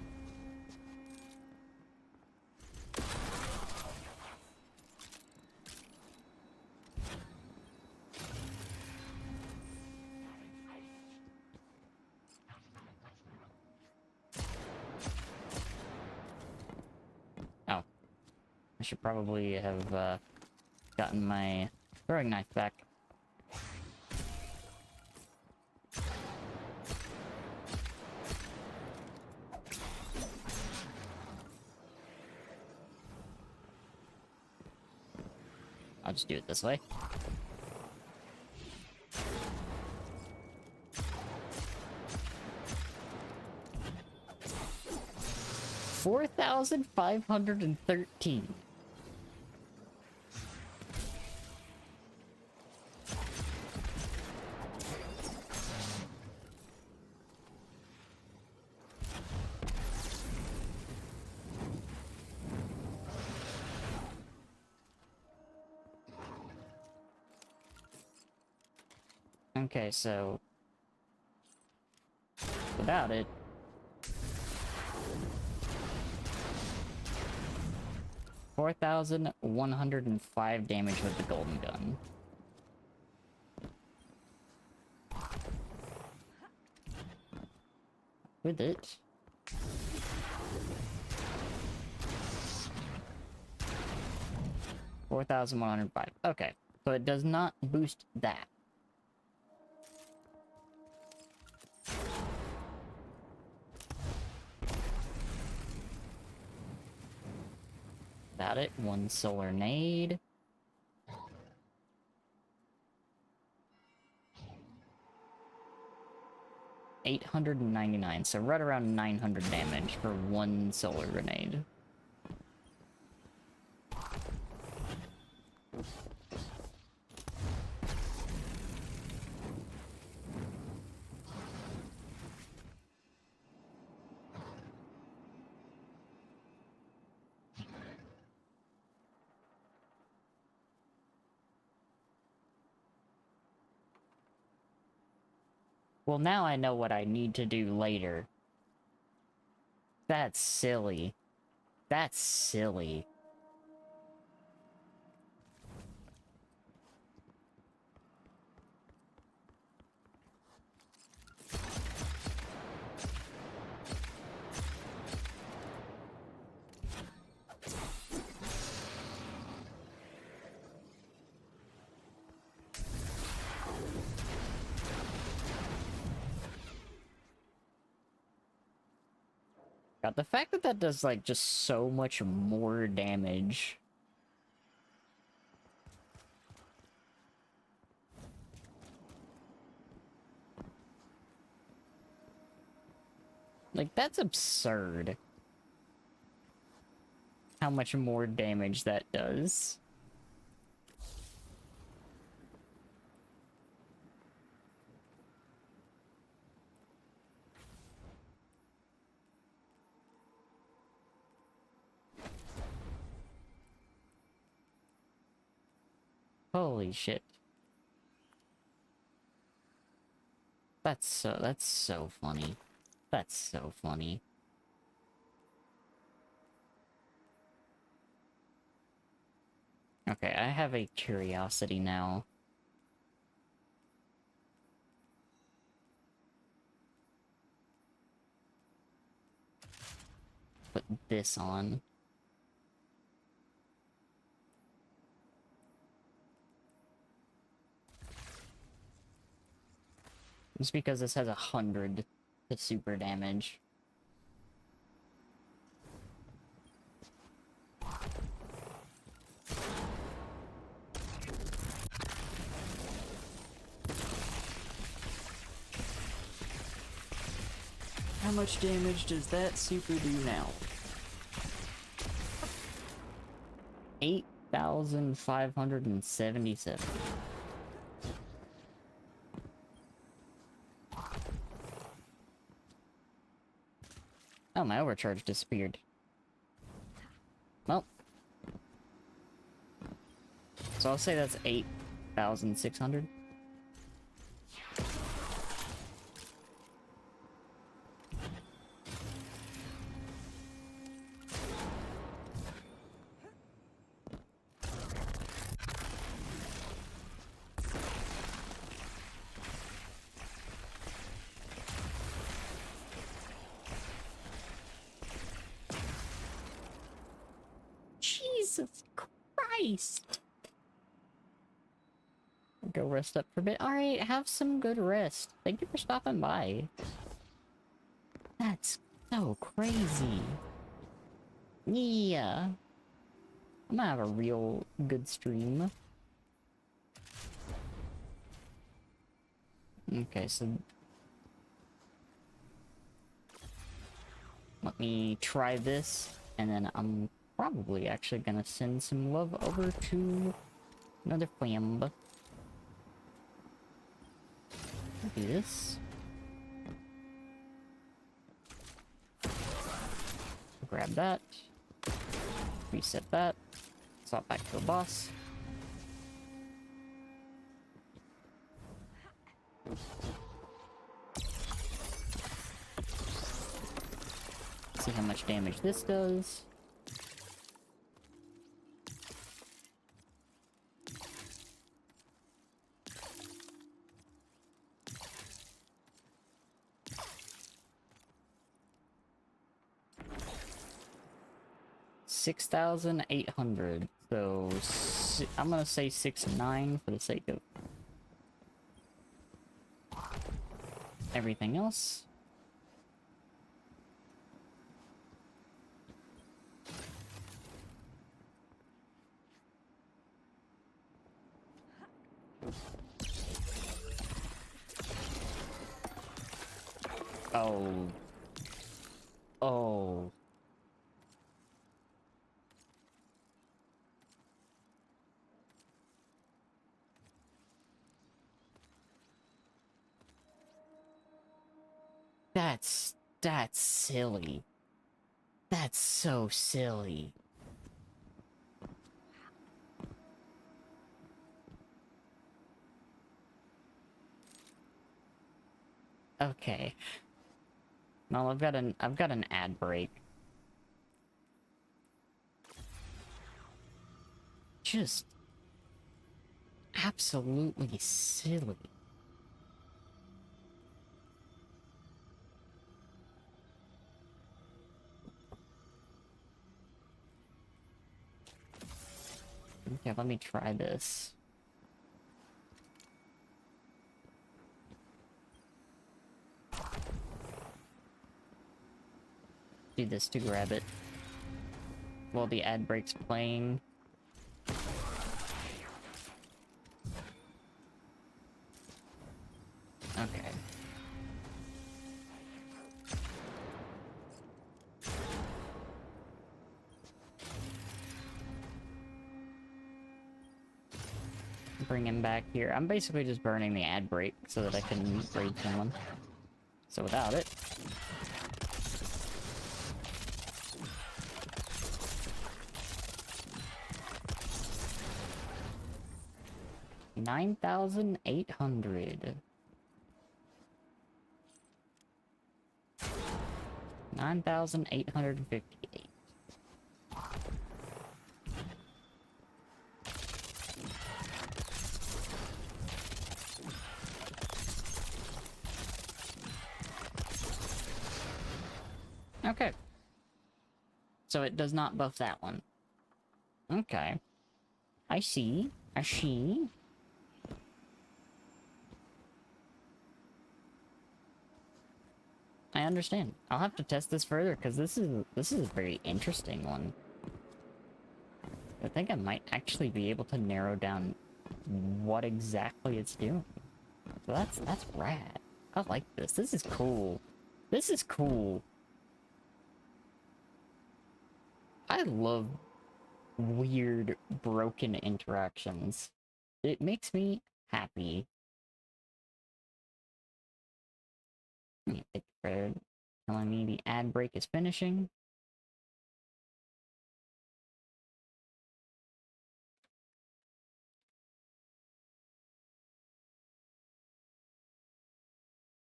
Oh. I should probably have gotten my throwing knife back. I'll just do it this way. $4,513. Okay, so without it, $4,105 damage with the golden gun. With it, $4,105. Okay, so it does not boost that. about it. One solar nade. $899, so right around 900 damage for one solar grenade. Well, now I know what I need to do later. That's silly. That's silly. God, the fact that that does, like, just so much more damage. Like, that's absurd. How much more damage that does. Holy shit. That's so funny. That's so funny. Okay, I have a curiosity now. Put this on. Just because this has 100 to super damage. How much damage does that super do now? 8,577. Oh, my overcharge disappeared. Well. So I'll say that's 8,600. Jesus Christ! Go rest up for a bit. Alright, have some good rest. Thank you for stopping by. That's so crazy. Yeah. I'm gonna have a real good stream. Okay, so... let me try this, and then I'm probably actually gonna send some love over to another fam. Do this. Grab that. Reset that. Swap back to the boss. See how much damage this does. $6,800. So I'm gonna say 6,900 for the sake of everything else. Oh. Oh. That's silly. That's so silly. Okay. Well, I've got an ad break. Just absolutely silly. Okay, let me try this. Do this to grab it while the ad break's playing. Okay. Bring him back here. I'm basically just burning the ad break so that I can raid someone. So without it... $9,800. 9,858. Okay. So it does not buff that one. Okay. I see. I see. I understand. I'll have to test this further because this is a very interesting one. I think I might actually be able to narrow down what exactly it's doing. So that's rad. I like this. This is cool. This is cool. I love weird, broken interactions. It makes me happy. Thank you for telling me the ad break is finishing.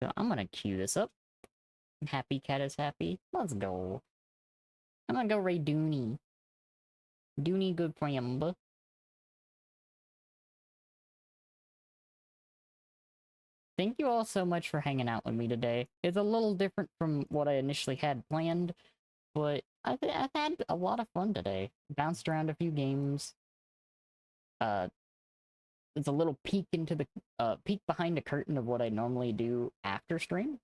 So I'm gonna queue this up. Happy cat is happy. Let's go. I'm gonna go raid Dooney. Dooney good friend. Thank you all so much for hanging out with me today. It's a little different from what I initially had planned, but I've had a lot of fun today. Bounced around a few games. It's a little peek into the peek behind the curtain of what I normally do after stream.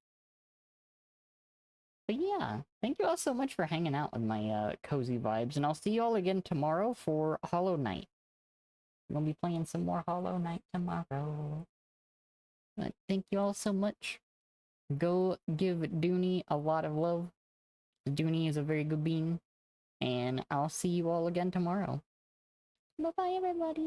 But yeah, thank you all so much for hanging out with my cozy vibes, and I'll see you all again tomorrow for Hollow Knight. I'm gonna be playing some more Hollow Knight tomorrow. But thank you all so much. Go give Dooney a lot of love. Dooney is a very good bean. And I'll see you all again tomorrow. Bye-bye, everybody.